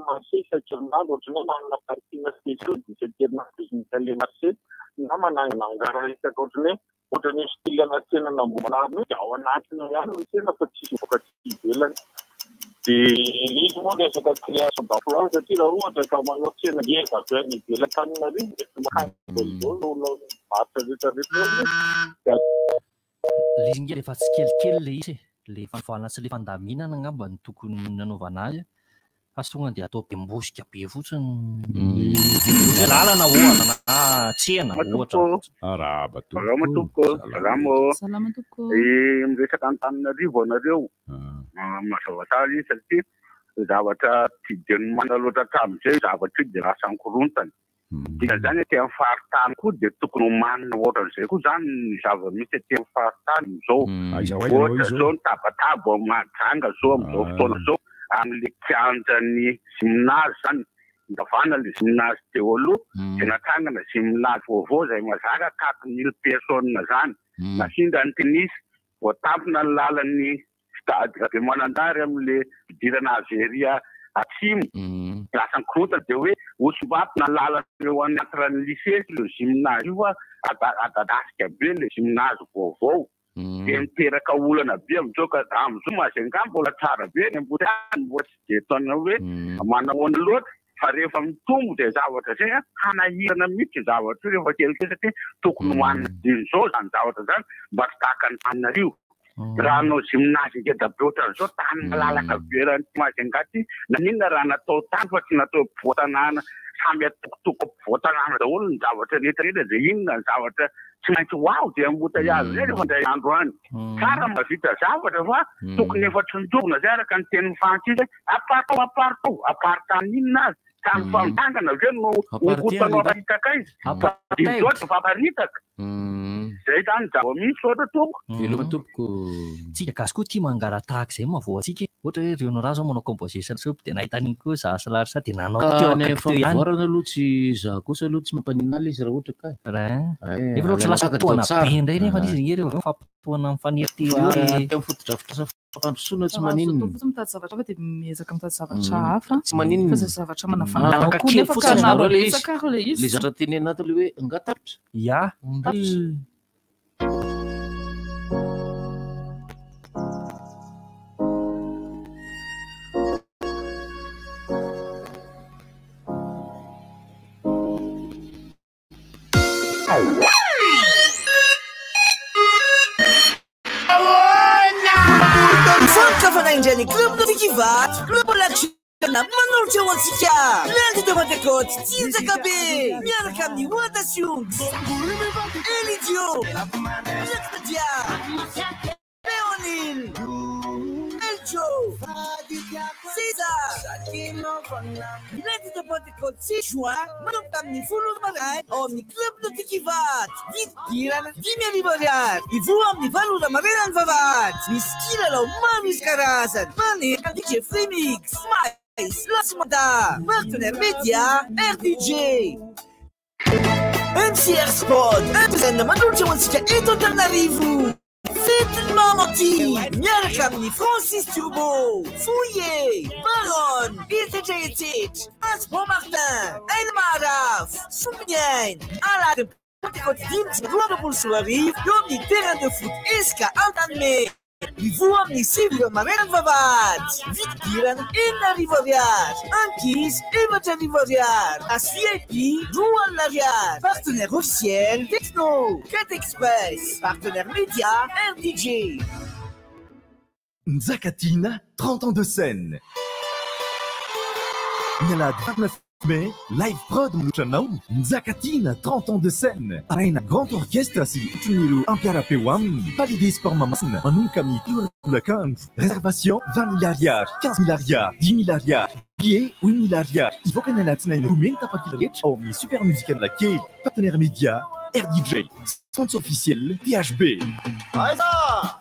marché isan-kerinandro ohatrany hoe manana parking spéciaux isan-kerinandro izy mitale marché na manangara isaka ohatrany hoe style anatsena nambomanariny dia ao anatiny ihany ny tsena fa tsisy voka tsy ivelany dia izy moa resaka création d'emploi satria raha ohatra ka manao tsena ngeza be any ivelany Antananarivo dia mahazao barotra rehetrarehetra izy nge rehefa tsy kelikely le izy le fanfoana sy le fandaminana angamba ny tokony nanaovana azy fa sy tonga dia atao be mbosika be fotsiny lalana ohatra na tsena ohatra. Salama tompoko. Miresaka Antananarivo anareo mazava tsara izy satria zavatra tsy dia nomana loatra hatramin'izay zavatra io dia lasa mikorontana. Dia zany aty amin'ny faritany koa dia tokony manana ohatran'izay koa zany ny zava-misy aty amin'ny faritany izao. Ohatra zao ny tabataba Mahajanga zao amin'izao fotoana zao amin'le kianjany gymnase zany ndavana le gymnase Deolo dia natsangana gymnase vaovao izay mazaka 4000 personnes zany nafindra ny tennis voatampina ny lalan'ny stade be Manandary amin'le fidirana Averia atsimo lasa mikorontana dia hoe osombapina ny lalana eo anatran'ny lycée le gymnase io fa adadasika be le gymnase vaovao dia miteraka olana be amin'izao ka amin'izao mazenga mbola tsara be ny ambotany mbola tsy dia taona hoe manahoana loatra fa rehefa mitombo dia zavatra zay hanahirana mihitsy zavatra io rehefa kelikely satria tokony hoanina din'izao zany zavatra zany mba tsy tahaka ny Antananarivo raha anao gymnase ngeda be ohatran'izao tany malalaka be raha ny mazengaty naninona raha natao tany fa tsy natao voatanàna samby atokotoko voatanàna daholo ny zavatra rehetrarehetra dia inona ny zavatra tsy maintsy wow dia embouteillage zay rehefa indray andro any tsara mavita zavatra fa tokony efa tsondrovina zay araka ny tenin'ny frantsisy apartany inona azy tany famidangana aveo no okotanao paritaka izy dizotra faparitaka zay zany zava-misy ohatra tompoko tsika gasy koa tia mangara tahaka izay mavoa atsika ohatra hoe reo nora zao manao composition soup dia nahitan'iny koa za salarisa dia nanao vorana aloha tsy za kosa aloha tsy mampaninaly izy raha ohatra ka efa loatra lasa toana be indray nefa izy ny rehefa fampitoana amin'ny fanirity fotodrafitra fampandrosoana tsy maninona mitady zavatra hafa dia miezaka mitady zavatra hafa tsy maninona fa zavatra manafanaka kely fotsiny nareo le izy le zavatra teny anaty le hoe ngatapitra ya Indreny club do Vikivat, club Lakshana, Manolotra Wansika, Lundi de Montecote, Tinzaka B, miaraka amin'ny Wadasyung, Elidio, Yaktadia, Leonil, Eljo, César, Lundi de Montecote, 6 juin, manomboka amin'ny 10 maray ao amin'ny club do Vikivat, vididirana 10,000 ariary, ivoa amin'ny 8 maray ny vavahady, misy kilalao maro isan-karazany, manerana DJ Fremix, mais Lasmada, partenaire média, RDJ. MCR Sport, representa Manolotra Wansika eto Antananarivo. Faites-le Clémentine, Miarkamni, Francis Turbo, Fouillé, Baron, Iltejetic, Aspo Martin, Elmaraf, Soumien, Alad, Petit Globe sur la rive, comme des terrains de foot, Eska, Altanme. Vous amenez Sylvia Marine Vavat, Victiran, Inna Rivoriage, Anquise et votre Rivoriage, ASVIP, Douane Lariage, partenaire officiel, Techno, Cat Express, partenaire média, RDJ. Nzakatina, 30 ans de scène. Nella 29 mai, live prod Mouchanao, Nzakatina, 30 ans de scène. Arena Grand Orchestre si Tuniru Ampiara Pewam, Palidis Sport Mamasna, Manukami Tour la Camp. Réservation 20 milliards, 15 milliards, 10 milliards. Billets 8 milliards. Il faut qu'on ait la tnaine roumaine, t'as pas qu'il reach. Oh, mais super musique de la quai. Partenaire média, RDJ. Sponsor officiel, THB.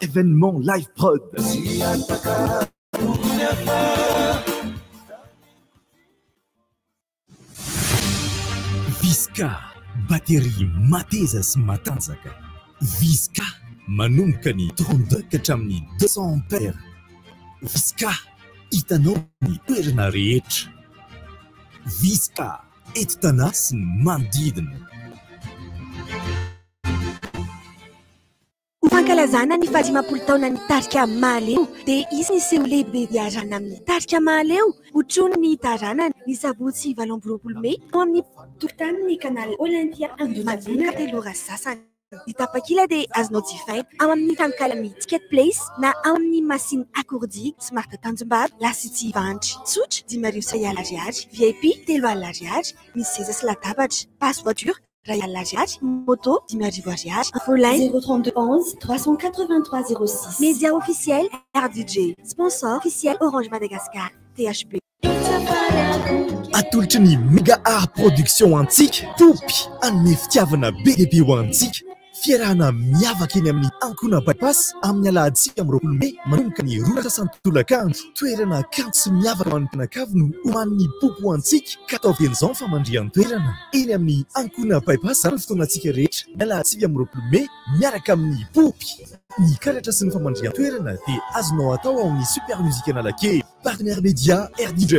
Événement live prod. Visca, batterie Matezas Matanzaka. Visca, Manunkani 32 kachamni 200 ampères. Visca, Itanoni Pernarech. Visca, Ettanas Mandiden. Fankalazana ny fahadimampolo taona ny tarika maleo dia izy ny seho lehibe diarana amin'ny tarika maleo hotrony ny taranany ny sabotsy 7 Mey ao amin'ny tokotany ny kanal Olympia Andonavina telora sasany. Ny tapakila dia azonao jifaina ao amin'ny tankalami Ticket Place na ao amin'ny masiny akordi Smart Tanjombato lasity vantry tsotra 5,000 ariary, VIP 3,000 ariary, misy seza sy latabatra, passe voiture Rayal Ariary, moto 10,000 ariary, infoline 032 11 383 06. Média officiel RDJ, sponsor officiel Orange Madagascar, THB. Atolotry ny Mega Art Production antsika tompy anome fitiavana BDP ho antsika fiarahana miavaka eny amin'ny ankona bypass amin'ny alahady 20 Mey manomboka ny 260 toerana kanto sy miavaka manonkanakavy no hoan'ny popo antsika ka ataovy an'izao famandrian'ny toerana eny amin'ny ankona bypass ary ny fotoanantsika rehetra ny alahady 20 Mey miaraka amin'ny popy ny karatra sy ny famandrian'ny toerana dia azonao atao ao amin'ny super musique analake partenaire média RDJ.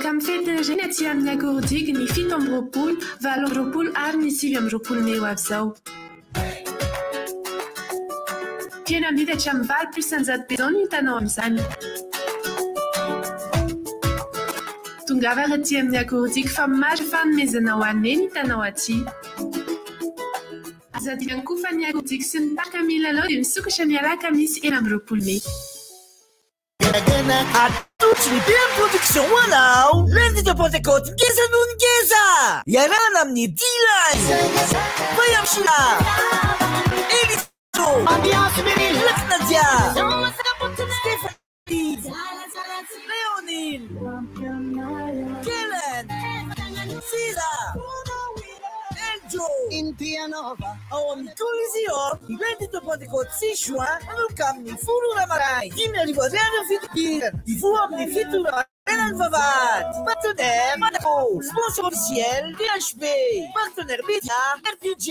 Kam fety aty amin'ny akordiky ny 7 20 ary ny 9 Mey ho avy zao. Fiaina miditra amin'ny valo plus 100 peso ny hitanao amin'izany. Tongava aty amin'ny akordiky fa maro fanomezana ho aneny hitanao aty. Azadina koa fa ny akordiky sy ny parc Milalao dia misokatra miaraka misy 20 Mey. Tutti li bien production wow! Lundi de Pentecôte, Ngeza no Ngeza! Yarana amni D-Line! Bayam Shila! Elito! Ambiance Meryl! Nadia! Stéphanie! Léonine! Kellen! César! Eljo! Indianova! Oh, mi collision! Lundi de Pentecôte 6 juin, nous camni Fulu Ramarai! Dime arrivare Philippines! Il faut amener Fitura! Elan Vavat! Partenaire Madaco! Sponsor officiel DHB! Partenaire média RDJ!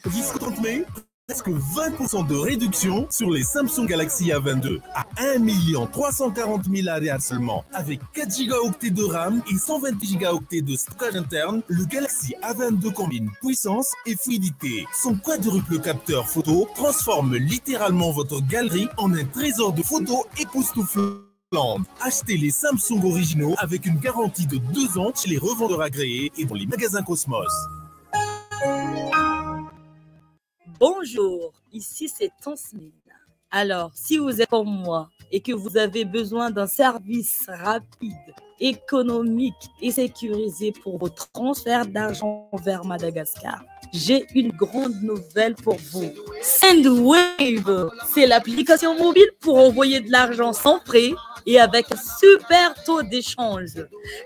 Jusqu'au 30 mai, presque 20% de réduction sur les Samsung Galaxy A22 à 1 340 000 arias seulement. Avec 4 Go de RAM et 128 Go de stockage interne, le Galaxy A22 combine puissance et fluidité. Son quadruple capteur photo transforme littéralement votre galerie en un trésor de photos époustouflant. Achetez les Samsung originaux avec une garantie de 2 ans chez les revendeurs agréés et dans les magasins Cosmos. Bonjour, ici c'est Tansmina. Alors, si vous êtes comme moi et que vous avez besoin d'un service rapide, économique et sécurisé pour vos transferts d'argent vers Madagascar, j'ai une grande nouvelle pour vous. Sendwave, c'est l'application mobile pour envoyer de l'argent sans frais et avec un super taux d'échange.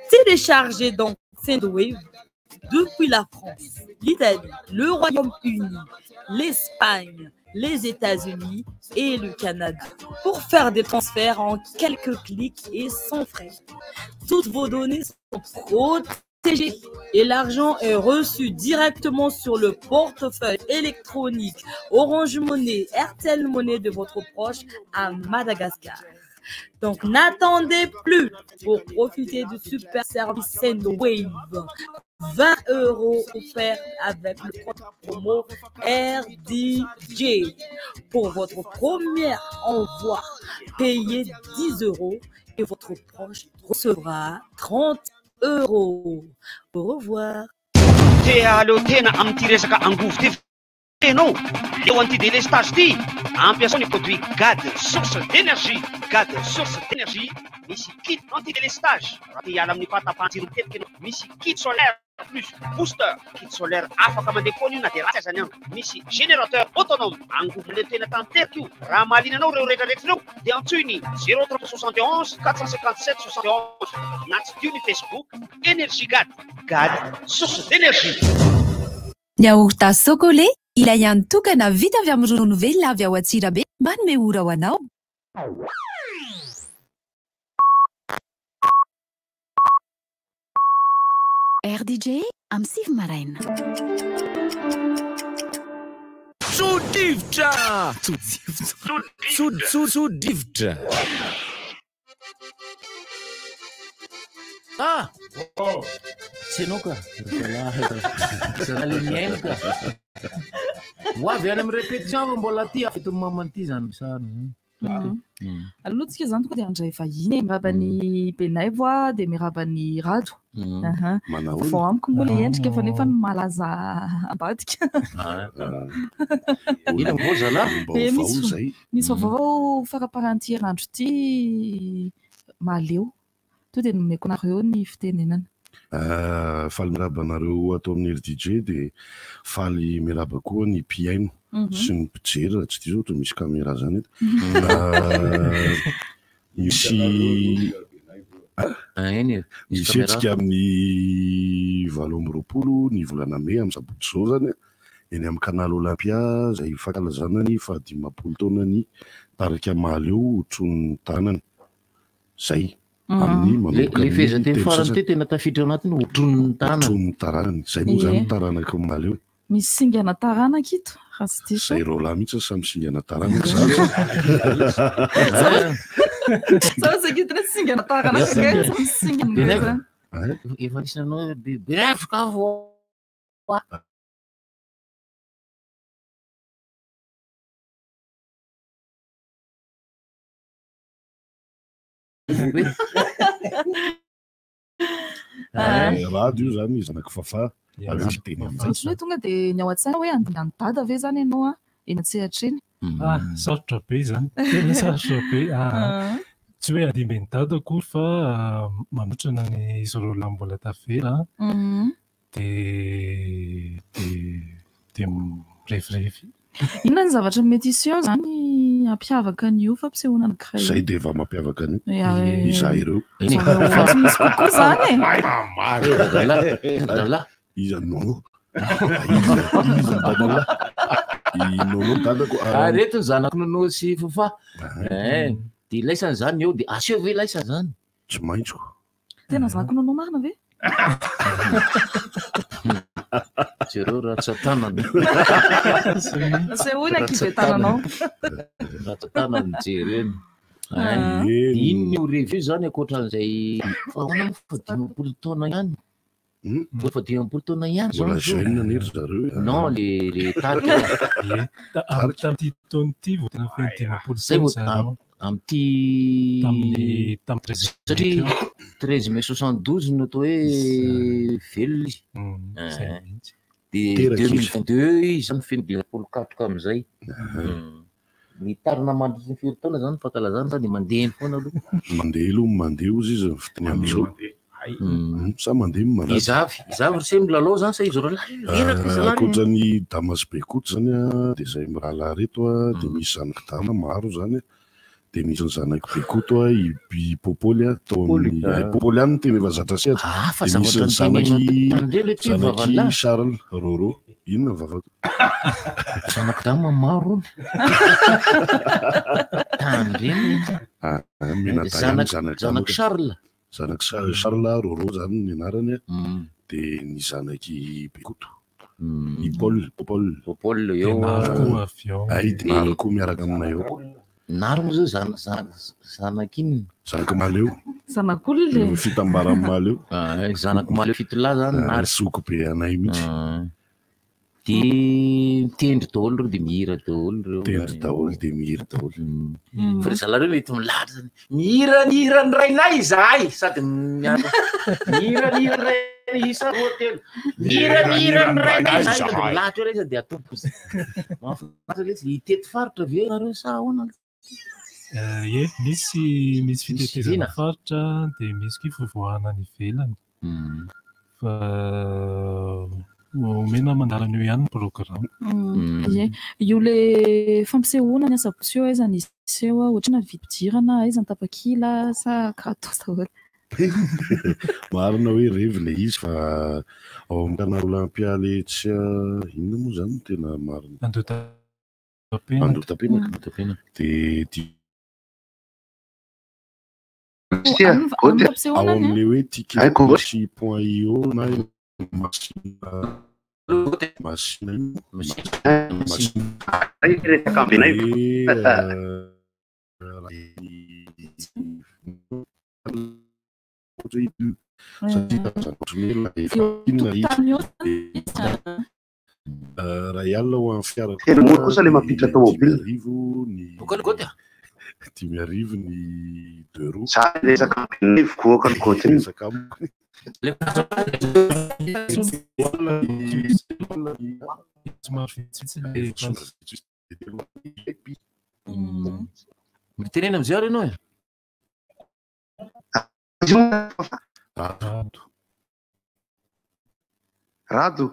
Téléchargez donc Sendwave depuis la France, l'Italie, le Royaume-Uni, l'Espagne, les États-Unis et le Canada pour faire des transferts en quelques clics et sans frais. Toutes vos données sont protégées protégé et l'argent est reçu directement sur le portefeuille électronique Orange Money, RTL Money de votre proche à Madagascar. Donc n'attendez plus pour profiter du super service Sendwave. 20 € offerts avec le code promo RDJ. Pour votre premier envoi, payez 10 € et votre proche recevra 30 €. Au revoir. Non, le anti-délestage dit, ampiazione produit GAD, source d'énergie. GAD, source d'énergie, misy kit anti-délestage. Raha iala amin'ny fatapahanjiro mitetika ianao. Misy kit solaire plus booster, kit solaire afaka mandeha foana io na dia ratsy aza any any. Misy générateur autonome, angovo le tena tanteraka io. Raha mahalinanao reo rehetrarehetra dia antsoiny 0371 457 71. Na tsy dio ny Facebook, Énergie GAD. GAD, source d'énergie. Yaourt chocolé, ila ihany tokana vita avy amin'ny ronono velona avy ao Antsirabe, manome ora ho anao. RDJ am Siv Maraina. Tsodivitra! Tsodivitra! Ah! C'est nous quoi? C'est la lumière quoi? Wa avy any amin'ny répétition mbola ty afaka to mamanty zany sary. Aloha tsika zany tonga dia andray vahiny miraba ny Benaivo dia miraba ny Rado. Vao amiko mbola endrika fa nefa malaza ambadika. Ina mbô zalahy? Misy vaovao faraparanty herinandro ty maleo. To dia nomeko anareo ny fitenenana. Faly miraba anareo atao amin'ny RDJ dia faly miraba koa ny mpiaino sy ny mpijery tsy dia ohatra misy caméra zany eto. Misy hetsika amin'ny 7 ny volana May amin'ny sabotsy zao zany eny amin'ny canal Olympia izay fankalazana ny 15 taona ny tarika maleo tsony tanany. Zay. Le fehezanteny farany ty tena tafiditra ao anatiny otron'ny taranany. Otron'ny taranany. Zay moa zany taranaka maleo. Misy singana taranaka ito. Zay rola mihitsy samy singana taranaka. Sa sakitana singana taranaka gay samy singana. Efa nisy nanao bref ka vo. Radio zany izy anakifafà azy teny amin'izay. Tonga dia ny ao an-tsaina hoe andinany dada ve zany ianao eny Antsehatra eny? Sarotra be zany, tena sarotra be. Tsy hoe adimben'ny dada akory fa manotrana ny zorolona mbola tafela dia mirefirefy. Inona ny zavatra mety iseho zany ampiavaka an'io fampisehoana anankiray? Zay dia efa mampiavaka an'io. Izaho ireo. Fa misy kokoa zany e. Iza nono. Nono dadako. Reto ny zanako nono sy fofa. Dia laisany zany eo dia aseho ve laisa zany? Tsy maintsy. Tena zanako nono marina ve? Zereo ratsan-tanana. Sehoina kibe tananao. Ratsan-tanana mijery eny. Iny io revue zany ankoatran'izay ahoana fa 15 taona ihany. Fa 15 taona ihany. Mbola jeune nery zareo. Non, les tarika. Tamin'ity taona ity vao tena feno 15 taona. Tamin'ny 13 mai 72 no atao hoe velona izy. Dia 2022 izy zany feno 24 amin'izay. Ny tarina mandritry ny 7 taona zany fankalazana dia mandeha foana aloha. Mandeha aloha mandeha ozy izy fiteny amin'izao. Sa mandeha mandeha. Izavy se milalao zany sa izy rolahy. Akoatrany Damas Bekoto zany dia izay mirahalahy reto dia misy zanaky-dama maro zany. Dia misy ny zanaky Bekoto i Popoly tao amin'ny Popoly any tena efa zatra sy dia misy ny zanaky Charles Roro. Inona vavako? Zanaky-dama maro. Menatany zanaky Charles. Zanaky Charles Roro zany ny anarany. dia ny zanaky Bekoto ny Paul eo ay dia Naro koa miaraka aminay eo. Naro moa zao zanaky inona zanaky Maleo zanak'olona fitambarany Maleo zanaky Maleo fitolahy zany Naro soko be anay mihitsy dia mitendry daholo reo dia mihira daholo reo tendry daholo dia mihira daholo fa zalareo mety milahatra zany mihira ny rainay zahay sady mihira ny rainay isa hotelo mihira ny rainay zahay sady milahatra eo sady atopoko mahafinaritra hitety faritra ve nareo sa ahoana ie misy fitetezana faritra dia misy koa fivoahana ny ivelany fa omena mandalana eo ihany ny programme io le fampisehoana ny asa bosio aiza ny iseho ohatrana vididirana aiza ny tapakila sa karatos daholo marina hoe revy le izy fa ao amin'ny canal olympiale tsy inona moa zany tena marina andotapena dia ao amin'le hoe ticket.io na machine raha alina ho amin'ny fiara kosa le mampiditra tomobile dimy arivo ny 2 roues za resaka ambin'ny vokoaka ny côte mitenena amizay ary ianao rado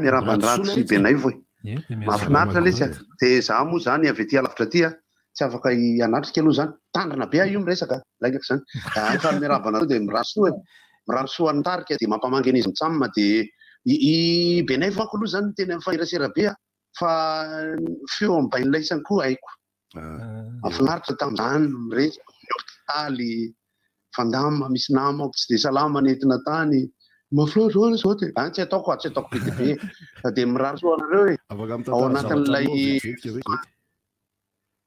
miarambany rado sy benay vo mahafinaritra le tsy dia za moa zany avy aty alavitra aty tsy afaka hanatrika aloha zany tandrina be io miresaka laingako zany fa miarambana dia mirasoa nitarika dia mampamangana izy mitsamina dia i benay voako aloha zany tena mifanerasera be fa feo ambain'laisany koa haiko mahafinaritra tamin'izany miresaka hopitaly fandama misy namako tsy dia salama nentina tany mafloatroana zao ty tsy ataoko be dia be dia mirasoa anareo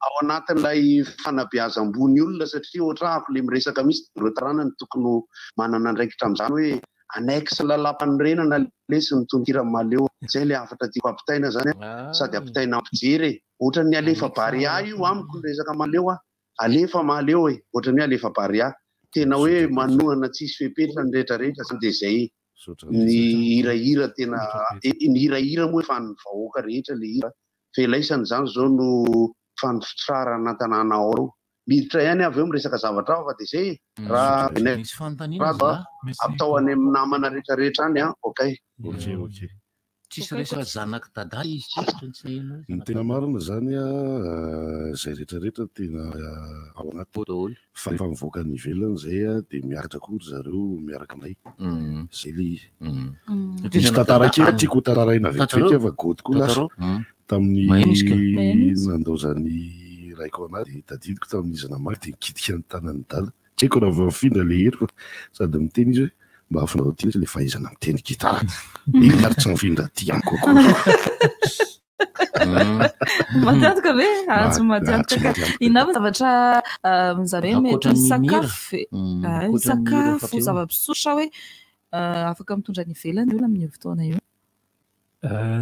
ao anatin'ilay fanabeazam-bony olona satria ohatrahako le miresaka misy retrana ny tokony manana andraikitra amin'izany hoe annexe lalam-panorenana lesy ny tonkira maleo zay le afatra tiako ampitaina zany sady ampitaina ampijery ohatra ny alefa baria io amiko ny resaka maleo alefa maleo ohatra ny hoe alefa baria tena hoe manohana tsisy fepetra ny rehetrarehetra zany dia zay ny hirahira tena ny hirahira moa fa ny vahoaka rehetra le hira fa ilaisany zany zao no fanofitrarana tanàna ao reo miditra ihany avy eo miresaka zavatra ao fa dia zay raha atao any amin'ny namana rehetrarehetra any okay tsisy resaka zanaky daday izy ny tena marina zany zay rehetrarehetra tena ao anaty fa efa mivoaka ny ivelany zay dia miakatra kory zareo miaraka anay zay le izy misy tantara kely tiako tantaraina vetivety fa gody koa lasa tamin'ny nandaozany raiko anahy dia tadidiko tamin'izy namaky dia nikitika ny tanany dala tsy haiko raha vafindra le hery fa sady miteny izy hoe mba afinareo ty le fahaizana miteny gitara iny ary tsy mifindra ty any kokoa matiantoka ve tsy matiantoka inava zavatra mizare mety sakafo zava-pisotra hoe afaka mitondra ny ivelany io amin'ny fotoana io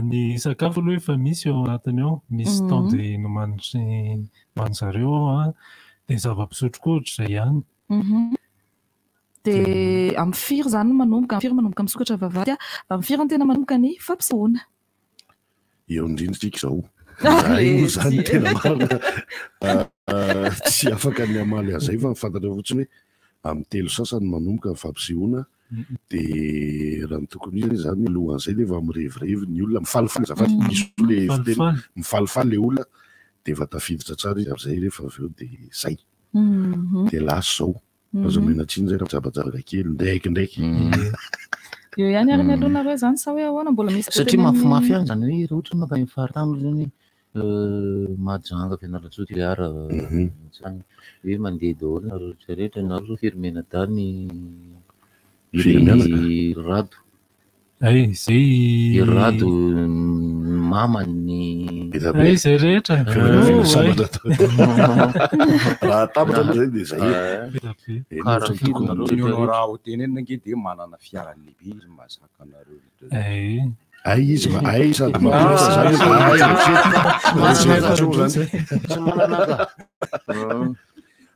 ny sakafo aloha efa misy eo anatiny ao misy tande nomanitry manjareo dia zava-pisotro koa ohatr'izay ihany dia amin'ny firy zany manomboka misokatra vavady amin'ny firy ny tena manomboka ny fampisehoana eo indrindra tsika izao io zany tena marina tsy afaka ny amaly azay fa mifantatra fotsiny hoe amin'ny telo sasany manomboka ny fampisehoana dia raha ny tokony izy zany alohan'izay dia efa mirevirevy ny olona mifalifaly zafady misy le fiteny mifalifaly le olona dia efa tafiditra tsara izy amin'izay rehefa avy eo dia zay dia lasa zao azo menatsiny zay raha jabajabaga kely ndraikindraiky eo ihany ary ny alohanareo zany sa hoe ahoana mbola misy satria mafimafy ihany zany hoe raha ohatra maka mifaritany zany mahajanga fianarantsoa tiara zany hoe mandeha daholo na rehetrarehetra na firmena tany rado Zay rado mamany zay rehetra raha tabatra zay dia zay raha ho teny eny ange dia manana fiarany lehibe izy mahazaka anareo ay izy ay sady mampiasa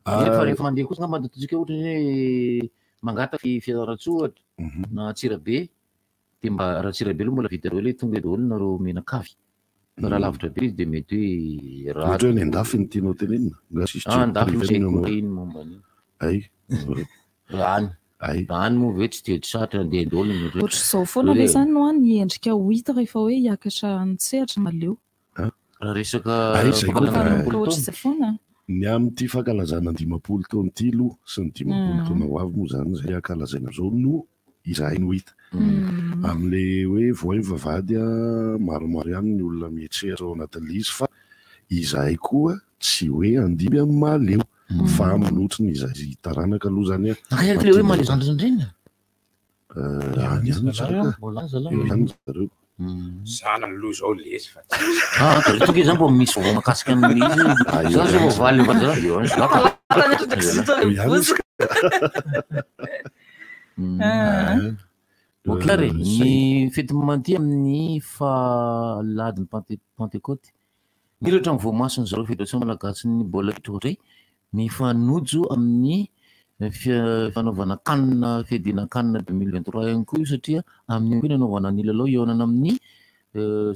fa rehefa mandeha kosa ngamba totsika ohatra hoe mangata fiararatsohatra na Tsirabe dia mba raha Tsirabe aloha mbola vita reo le tonga daholo nareo menakavy raha lavitra be izy dia mety hoe ohatra hoe ny andafy ny tianao tenenina andafy misay iny mombany ay any moa ve tsy teo tsatra andeha daholo ohatra izao foana le zany no any endrika hita rehefa hoe hiakatra nitsehatra maleo raha resaka ohatra izay foana ny amin'ity fankalazana 50 taona ity aloha sy ny 50 taona ho avy moa zany zay ankalazaina zao no izahay no hita amin'le hoe voay vavady maromaro ihany ny olona mihetrehatra ao anatin'le izy fa izahay koa tsy hoe andimy amin'ny mahaleo fa minotriny izay taranaka aloha zany le hoe maleo zandry zandreny any ihany zareo zana aloha zao lesy fa toka zany mbo misy vao makasika amin'izy za zay vao valy okare ny fety mamanty amin'ny fahaladiny pentecote mirehatra amin'ny voamasony zareo fédération malagasy ny baolina kitra ohatray mifanojo amin'ny fanaovana kanina fiadiana kanina 2023 ihany koa io satria amin'ny hoe nanaovana ny lalao ionana amin'ny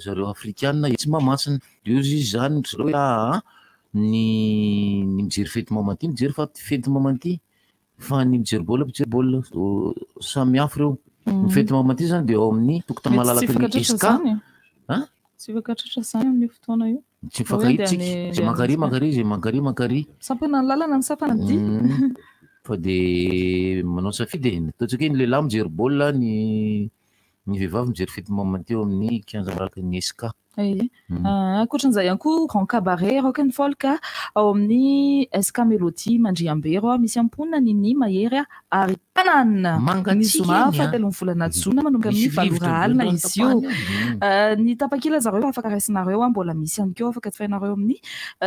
zareo afrikanina tsy mamasina io izy zany zareo hoe ny mijery fety mamanty mijery fa fety mamanty fa ny mijery baolina samy hafa reo ny fety mamanty zany dia ao amin'ny tokotany malalaka ny iska tsy fankatratra zany amin'ny fotoana io tsy mifankahitsika zay makary sampana ny lalana ny sapana ny fa dia manao safidy ataontsika hoe ny lehilahy mijery baolina ny vehivavy mijery fety mamanty eo amin'ny 15 maraka ny eska ankoatran'izay ihany koa grand cabaret rock and folk ao amin'ny SK Mélodie Mandriambero misy amponina ny mahery ary tanàna misy zoma fahatelon'ny volana jona manomboka amin'ny valora alina izy io ny tapakila zareo afaka raisinareo mbola misy ihany keo afaka tifainareo amin'ny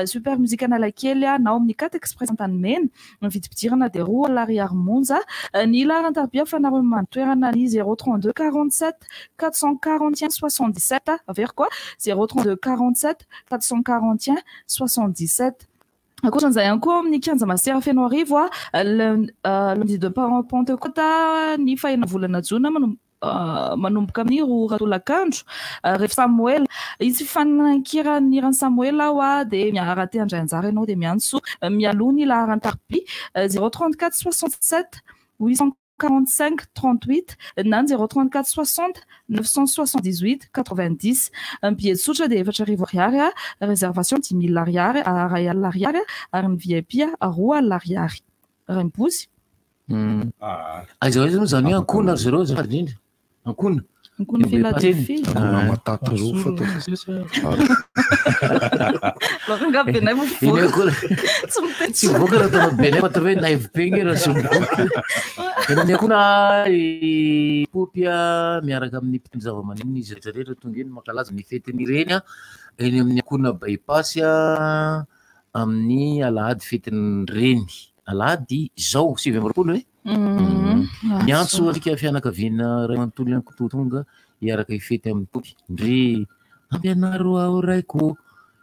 super musique analakely na ao amin'ny 4 express Antanimena mividim-pidirana dia 2 Lariary Monja ny laharan-tarobia fanareo manotoerana ny 032 47 441 77 avery koa 032 47 441 77 ankoatran'izay ihany koa amin'ny kianja masera feno arivo lundi de Pentecôte ny fahena volana jona manomboka amin'ny roa ratolakandro rehefa Samuel izy fanankira ny ran Samuel ao dia miarate andray anjara ianao dia miantso mialoha ny laharan-tarobia 034 67 845 38 na 034 60 978 90 billet tsotra dia 4,000 ariary réservation 10 000 ariary ray alina ariary ary ny VIP 2 alina ariary raha mibozy aiza izy moa zany hoe ankona zareo indrindra ankona Philadelphie matata zao nga benay tsy voaka raha tana benay fa hoe naivo be nge raha ena ny akona popia miaraka amin'ny mpitiny zava-maneno izy rehetrarehetra tonga eny mankalaza ny fetiny ireny eny amin'ny akona bypass amin'ny alahady fetiny reny alahady zao 7 hoe miantso alika fianakaviana ray manontolo ihany koa tonga hiaraka hifety amin'ny tompy ndre ampianaro ao raiko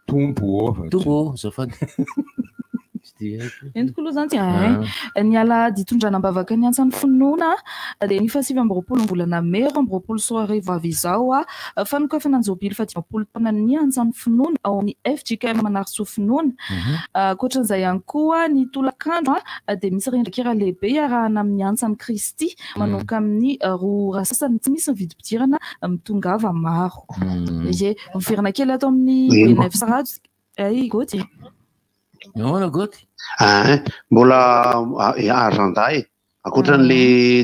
tombo zafady entiko aloha zany ny alahady tondrana-bavaka ny antsan'ny finoana dia ny 7 volana May 20 soirée vavy izao fanokafana anjobily fa 10 taona ny antsan'ny finoana ao amin'ny FJKM Manarso finoana ankoatran'izay ihany koa ny tolakandro dia misy rendrakira lehibe iarahana amin'ny antsan'ny Kristy manomboka amin'ny roa rasasany tsy misy mividim-pidirana mitongava maro miverina kely ato amin'ny Benef Sarado goty mbola agenda ankoatran'le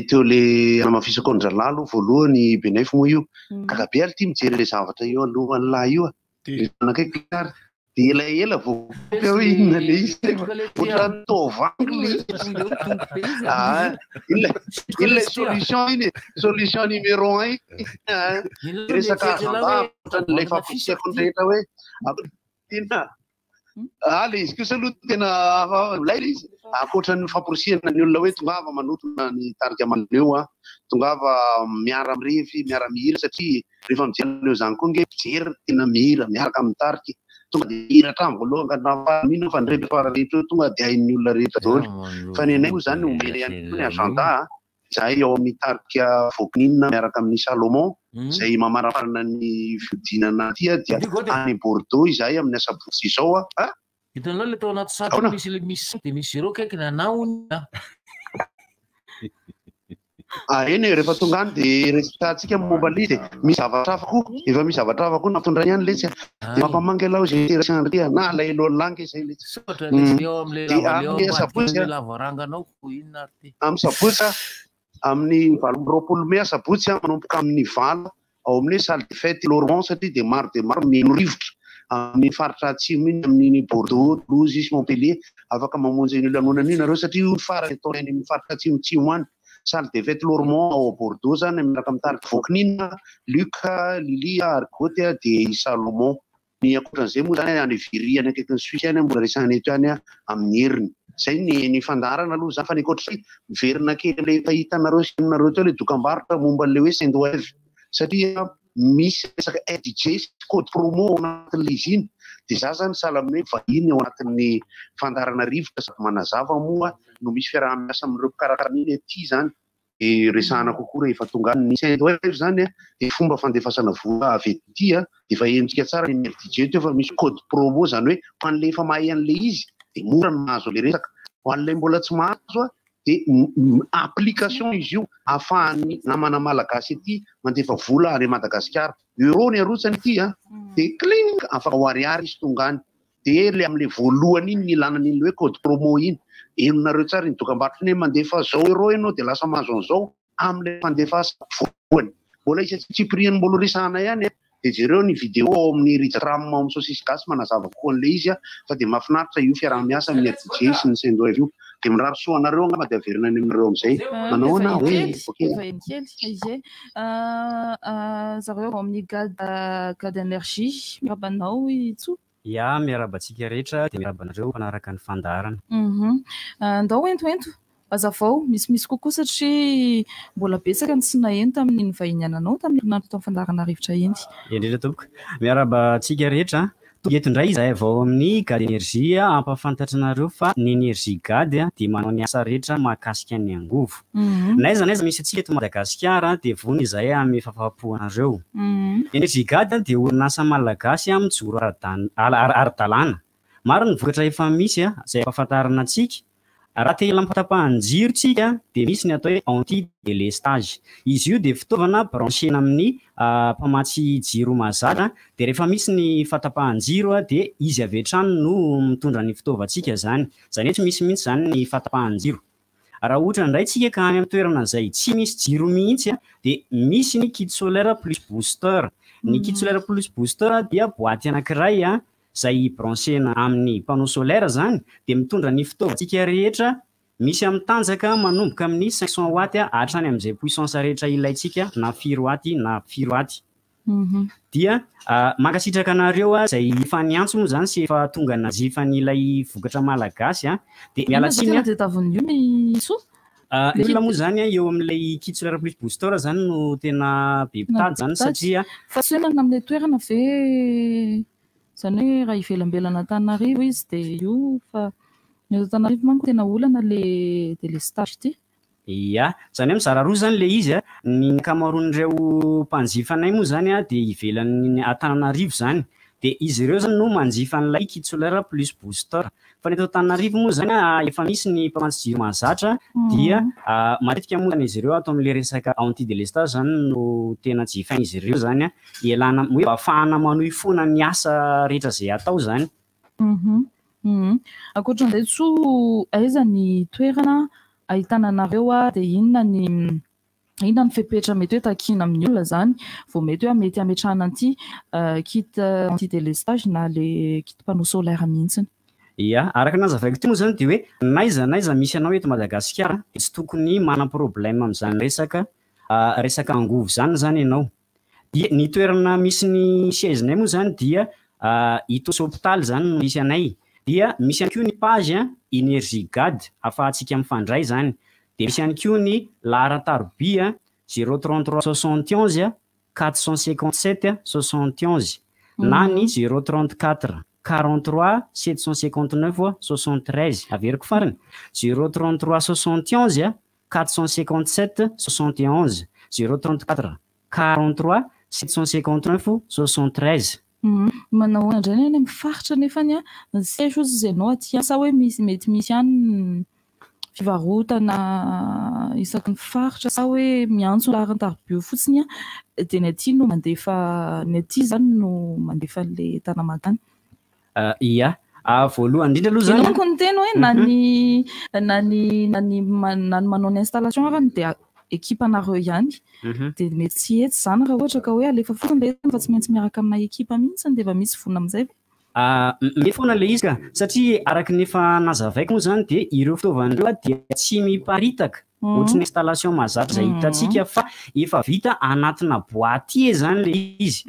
teo le anamafisako ny zalalo voalohany Benef moa io kakabe aly ty mijery le zavatra io alohan'ny lahy io anakaiky gitara dia elaela vao inona le izy ohatrany tovangy le ilay solution iny solution numéro 1 resaka azandavatra ilay faposiako ny rehetra hoe tena le izy kosa aloha tena lay le izy akoatran'ny famporisiana ny olona hoe tongava manotona ny tarika aman'eo tongava miara mirefy miara mihira satria rehefa mijery zany koa nge mijery tena mihira miaraka amin'ny tarika tonga dia hira hatrany voalohany mino fa ny rehetra rehetra tonga dia hain'ny olona rehetra daholo fa ny anay moa zany omena ihany koa ny agenda zahay ao amin'ny tarika vokinina miaraka amin'ny Salomon izay mamaraparana ny fiodinana dia any Bordeaux izahay amin'ny asabotsy izao hitanao le tao anaty satroka misy dia misy zéro kaiky nanaony eny rehefa tonga any dia resantsika momba le izy misy zavatra hafa koa efa misy zavatra hafa koa nampitondra ihany le tsy dia mampamangy alao zay terasandria na la elolangy izay le amin'ny sabotsy amin'ny 20 mai sabotsy manomboka amin'ny vala ao amin'ny salle de fête Laurent satria dia maro mino rivotra amin'ny faritra atsimo iny amin'ny Bordeaux Toulouse isy Montpellier afaka mamonjy ny lanonana iny nareo satria io farany atao any amin'ny faritra atsimotsimo any salle de fête Laurent ao Bordeaux zany miaraka amin'ny tarika vokinina Luca Lilia Argote dia Salomon ny akoatran'izay moa zany any Viry any akaikin'ny Suisse any mbola resahana eto any amin'ny heriny zay ny fandarana aloha zany fa ny akoatra miverina kely le fahitanareo sy aminareo teo le dokam-barotra momba le hoe Saint-Oeuvre satria misy resaka RDJ code promo ao anatin'le izy iny dia za zany sahala amin'ny hoe vahiny ao anatin'ny fandarana rivotra sady manazava moa no misy fiarahamiasa amin'ireo mpikarakara iny aty zany dia resahana kokoa rehefa tonga ny Saint-Oeuvre zany dia fomba fandefasana vola avy ety dia efa endrika tsara ny RDJ teo fa misy code promo zany hoe ho an'le efa mahay an'le izy dia mora ny mahazo le resaka ho an'ilay mbola tsy mahazo dia application izy io ahafahany namana malagasy ety mandefa vola any Madagasikara euro ny arotsany ity dia cling afaka ho ariary izy tonga any dia le amin'le voalohany iny ny ilanana iny hoe code promo iny enonareo tsara ny dokam-barotra ny mandefa zao euro ianao dia lasa mahazo an'izao amin'le mandefasa voalohany mbola isa tsy prix-ny mbola resahana ihany dia jereo ny vidéo ao amin'ny rijatram ao amin'ny saucisse gasy manazava koa an'le izy fa dia mahafinaritra io fiaraha-miasa amin'ny RDJ sy ny Saint-Oeuvre io dia mirary soa anareo angamba dia averina any aminareo amin'izay manao na hoe zareo amin'ny gade énergie mirabanao itso miarabantsika rehetra dia mirabanareo manaraka ny fandarana ndao entoento azavao misy kokoa satria mbola betsaka ny tsy naheno tamin'ny vahiny ananao tamin'ny herinandro tao fandarana rivotra eny indrindra tompoko miarabantsika rehetra etondray izahay vao amin'ny gade énergie ampafantatranareo fa ny énergie gade dia manao ny asa rehetra mahakasika ny angovo naiza misy atsika eto Madagasikara dia vony izahay amin'ny fahafapoanareo énergie gade dia orinasa malagasy mijoro ara-dalàna maro ny vokatra efa misy izay ampafantarana antsika raha te lampatapahan-jiro tsika dia misy ny atao hoe anti-délestage izy io dia fitaovana branchena amin'ny mpamatsy jiro mazatra dia rehefa misy ny fatapahan-jiro dia izy avy hatrany no mitondra ny fitaovantsika zany hoe tsy misy mihitsy zany ny fatapahan-jiro raha ohatra indray tsika ka any amin'ny toerana izay tsy misy jiro mihitsy dia misy ny kit solaire plus booster ny kit solaire plus booster dia boaty anankiray izay branchena amin'ny panneau solaire zany dia mitondra ny fitaovantsika rehetra misy amin'ny tanjaka manomboka amin'ny 500 watt hatrany amin'izay puissance rehetra ilayntsika na 4 watt na 4 watt dia mankasitraka anareo izay efa niantso moa zany sy efa tonga najifan'ilay vokatra malagasy dia mialatsiny olona moa zany eo amin'ilay kit solaire plus booster zany no tena be mpitady zany satria fa soenana amin'ilay toerana ve zany hoe raha ivelambelana Tananarivo izy dia io fa ny eto Tananarivo manko tena olana le délestage ity zany hoe mizara roa zany le izy ny ankamaroan'ireo mpanjifanay moa zany dia ivelan'ny Antananarivo zany dia izy ireo zany no manjifa n'ilay kit solaire plus booster fa ny eto Antananarivo moa zany efa misy ny mpamatsy jiro mahazatra dia matetika moa zany izy ireo atao amin'ilay resaka anti-délestage zany no tena jifain'izy ireo zany ialana hoe ahafahana manohifona ny asa rehetra izay atao zany ankoatran'izay tso aiza ny toerana ahitana anareo dia inona ny inona ny fepetra mety hoe takina amin'ny olona zany vao mety hoe mety ametrahana anty kit anti-délestage na le kit panneau solaire mihitsiny. Ia, araka nazavaiko teo moa zany de hoe naiza misy anao eto Madagasikara de tsy tokony mana problème amin'izany resaka angovo zany ianao. Dia ny toerana misy ny siège-nay moa zany dia ito hôpital zany no misy anay. Dia misy ihany koa ny page énergie GAD afahantsika mifandray zany. De misy ihany koa ny Laratarby 033 71 457 71 na ny 034 43 759 73 averiko farany 033 71 457 71 034 43 759 73. Manao indray ny mifaritra nefany ny siège ozy izay anao aty sa hoe mety misy ihany fivarotana isaky ny faritra sa hoe miantso Laratarby fotsiny de ny aty no mandefa ny aty zany no mandefa le Tanamatany. Ia, voalohany indrindra aloha zany ko ny teny hoe na ny manao ny installation arany de équipe anareo ihany de mety tsy etsy zany raha ohatra ka hoe alefa fotsiny le fa tsy maintsy miaraka amina équipe mihitsy de efa misy vonona amin'izay. Mety foana le izy ka satria araky ny efa nazavaiko moa zany de ireo fitaovan'ireo dia tsy miparitaka ohatry ny installation mazatra zay hitantsika fa efa vita anatina boîtier zany le izy.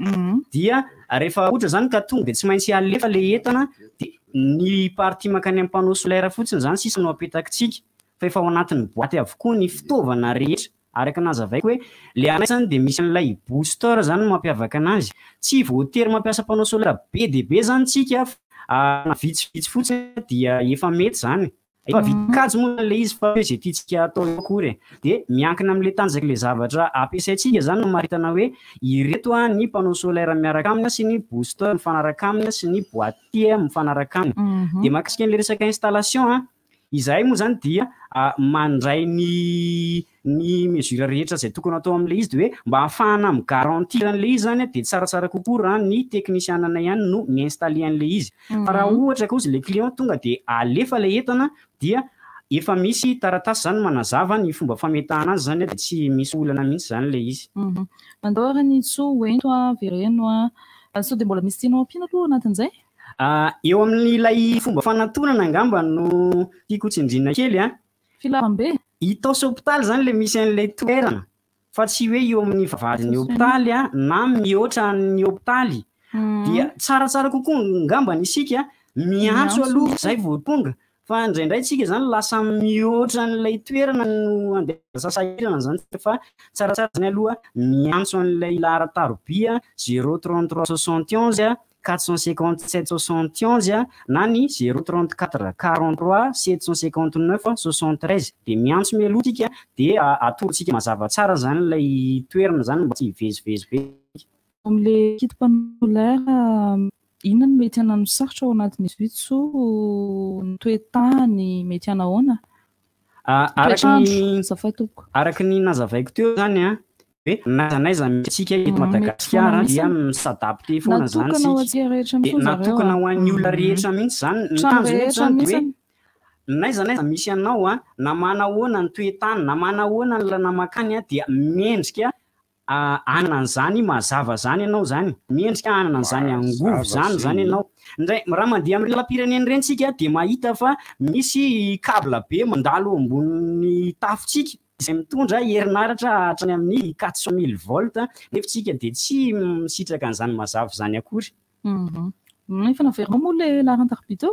Dia rehefa ohatra zany ka tonga de tsy maintsy alefa le entana de ny partie makany amin'ny panneau solaire fotsiny zany sisa no apetakitsika fa efa ao anatin'ny boîte avokoa ny fitaovana rehetra. Araka nazavaiko hoe le anay zany de misy an'ilay booster zany mampiavaka anazy tsy voatery mampiasa panneau solaire be de be zany tsika na vitsivitsy fotsiny dia efa mety zany. Efa vitikajo moa le izy fa hoe zay tiantsika atao akory de miankina amin'le tanjaky le zavatra ampiasaintsika zany no maritana hoe ireto ny panneau solaire miaraka aminy sy ny booster mifanaraka aminy sy ny boîtier mifanaraka aminy. De makasika an'le resaka installation izahay moa zany dia mandray ny mesure rehetra zay tokony atao amin'le izy de hoe mba ahafahana migarantir an'le izy zany de tsaratsara kokoa raha ny technicianana ihany no miinstaller an'le izy. Fa raha ohatra ka ozy le client tonga de alefa le entana dia efa misy taratasy zany manazava ny fomba fametahana azy zany de tsy misy olana mihitsy zany le izy. Mandao arany tso hoento vereno sao de mbola misy tianao ampina aloha anatin'izay? Eo amin'ilay fomba fanatonana angamba no tiako tsindrina kely filarambe itao sy hôpitaly zany le misy an'ilay toerana fa tsy hoe eo amin'ny vavahadin'ny hôpitaly na mihoatra ny hôpitaly dia tsaratsara kokoa angamba ny isika miantso aloha zay vao tonga fa indraindray tsika zany lasa mihoatra n'ilay toerana no andeha sasahirana zany fa tsaratsara zany aloha miantso an'ilay Laratarby 033 71 457 71 na ny 034 43 759 73 de miantso mialotika de atorontsika mazava tsara zany lay toerana zany mba tsy hivezivezy be. Am'le kit panneau solaire inona no mety anano sarotra ao anatin'izy vitso ny toetany mety anahoana? Araky ny nazavaiko teo zany hoe naiza mitsika eto Madagasikara dia misadapte foana zany sika natokana ho an'ny olona rehetra mihitsy zany ny hoe naiza misy anao na manahoana ny toetany na manahoana ny lanamakany dia miendrika anan'izany mazava zany ianao zany miendrika anan'izany angovo zany ianao. Indray raha mandeha amin'ny lalam-pireneny reny tsika de mahita fa misy kabla be mandalo ambony tafontsika izay mitondra herinaratra hatrany amin'ny 400 000 volts nefa tsika de tsy misitraka an'izany mazava zany akory. Nefa naverinao moa le Laratarby teo?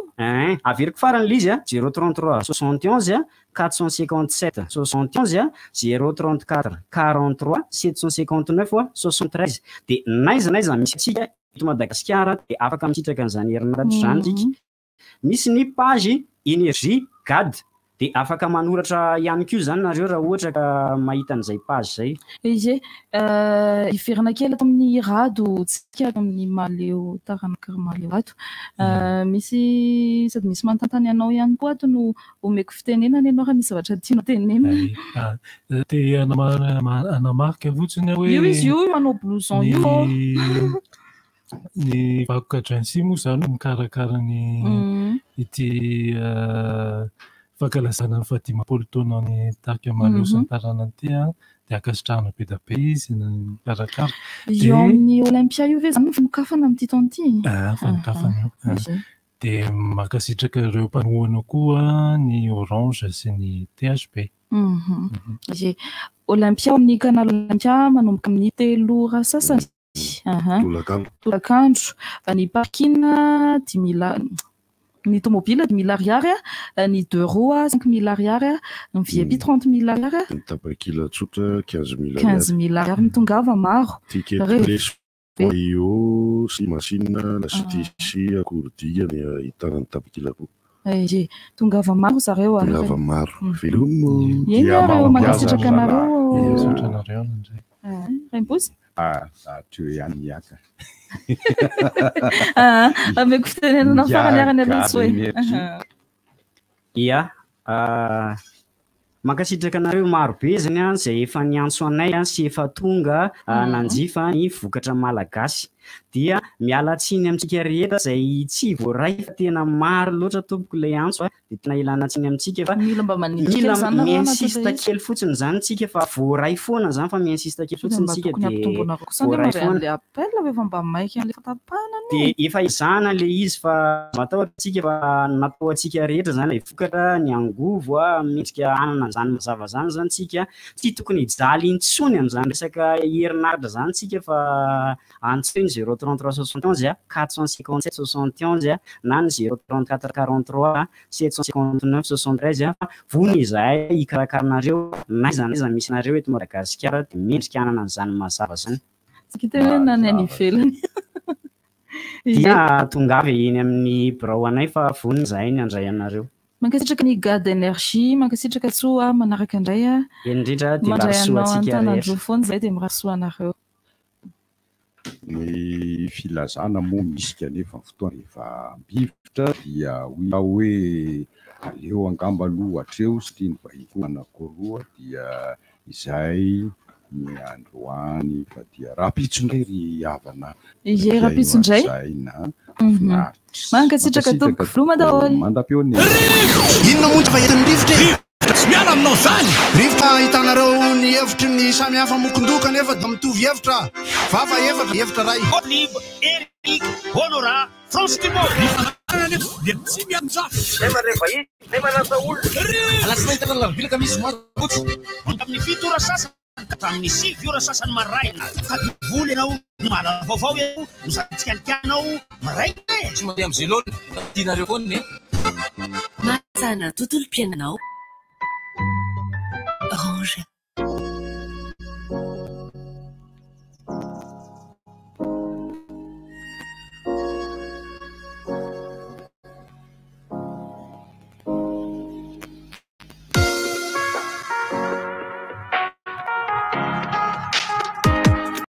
Averiko farany le izy 033 71 457 71 034 43 759 73 de naiza misy atsika eto Madagasikara de afaka misitraka an'izany herinaratra zany tsika. Misy ny page énergie GAD de afaka manoratra ihany koa zany nareo raha ohatra ka mahita an'izay page zay. Izy iverina kely ato amin'ny rado tsika amin'ny maleo taranaka maleo ato misy sady misy manontantany anao ihany koa ato no omeko fitenenana ianao raha misy zavatra tianao tenenana. Te anamarika fotsiny hoe io izy io manao blouson io ny vakoka dransi moa zany mikarakara ny ity fankalazana ny 10 taona ny Tarika Maleo sy ny taranany ty dia akasitrahana be da be izy karakara. Eo amin'ny Olympia io ve zany fanokafana amin'ity taona ity? Fanokafana io. Dia makasitraka ireo mpanohana koa ny Orange sy ny THP. Olympia amin'ny canal Olympia manomboka amin'ny 3 sasany. Tolakandro. Ny parking 10 000, ny tomobile 10 000 ariary, ny 2 roues 5 000 ariary, ny VIP 30 000 ariary, ny tapakila tsotra 15 000 ariary mitongava maro. Io sy machine lasity akordia ny ahitana ny tapakila koa. Tongava maro zareo. Tongava maro. Velomo. Ireo mankasitraka anareo. Raimpozy? Teo ihany miaka. Ameko fitenenana farany aloha hoe. Ia, mankasitraka anareo maro be zany izay efa niantso anay sy efa tonga nanjifa ny vokatra malagasy. Dia miala tsiny amintsika rehetra izay tsy voaray fa tena maro loatra tompoko ilay antso dia tena ilana tsiny amintsika fa mila miinsista kely fotsiny zany tsika fa voaray foana zany fa miinsista kely fotsiny tsika dia voaray foana. Dia efa izana le izy fa matao atsika fa natao atsika rehetra zany ilay vokatra ny angovo mendrika anana zany mazava zany zany tsika tsy tokony hijaly intsony amin'izany resaka herinaratra zany tsika fa antsony 033 71 457 71 na ny 034 43 759 73 vony izahay hikarakaranareo na izany misy nareo eto Madagasikara dia mendrika anana an'izany mazava zany. Dia tongava eny amin'ny birao anay fa vony izahay ny andray anareo. Mankasitraka ny gaz d'énergie, mankasitraka tsoa manaraka indray indrindra dia marasoa antsika rehetra foana izay dia mirasoa anareo. Ny filazana moa misy kanefa fotoana efa bivotra dia hoe aleo angamba aloha hatreo sy tiany vahiko anakoroa dia izay ny androany fa dia rapitsondray ry havana. Rapitsondray mankasitraka tompoko filoma daholo. Mandam-peony. Inona moa tsy fahitan'ny rivotra miala aminao zany rivotra hitanareo ny hevitry ny samy hafa mokondoka nefa da mitovy hevitra vafa hevitra ray Olive, Eric, Honora, France Timor. dia tsy mianjafy Nefa rehefa nefa lasa olona. alasina hitanana vilaka misy marotsy Amin'ny 7 ora sasany hatramin'ny 6 ora sasany maraina. Fady voly ianao mala vaovao ianao misatikalikanao maraina tsy mandeha amin'izay loatra tianareo foana ne Mazana tontolo-piainanao. Orange.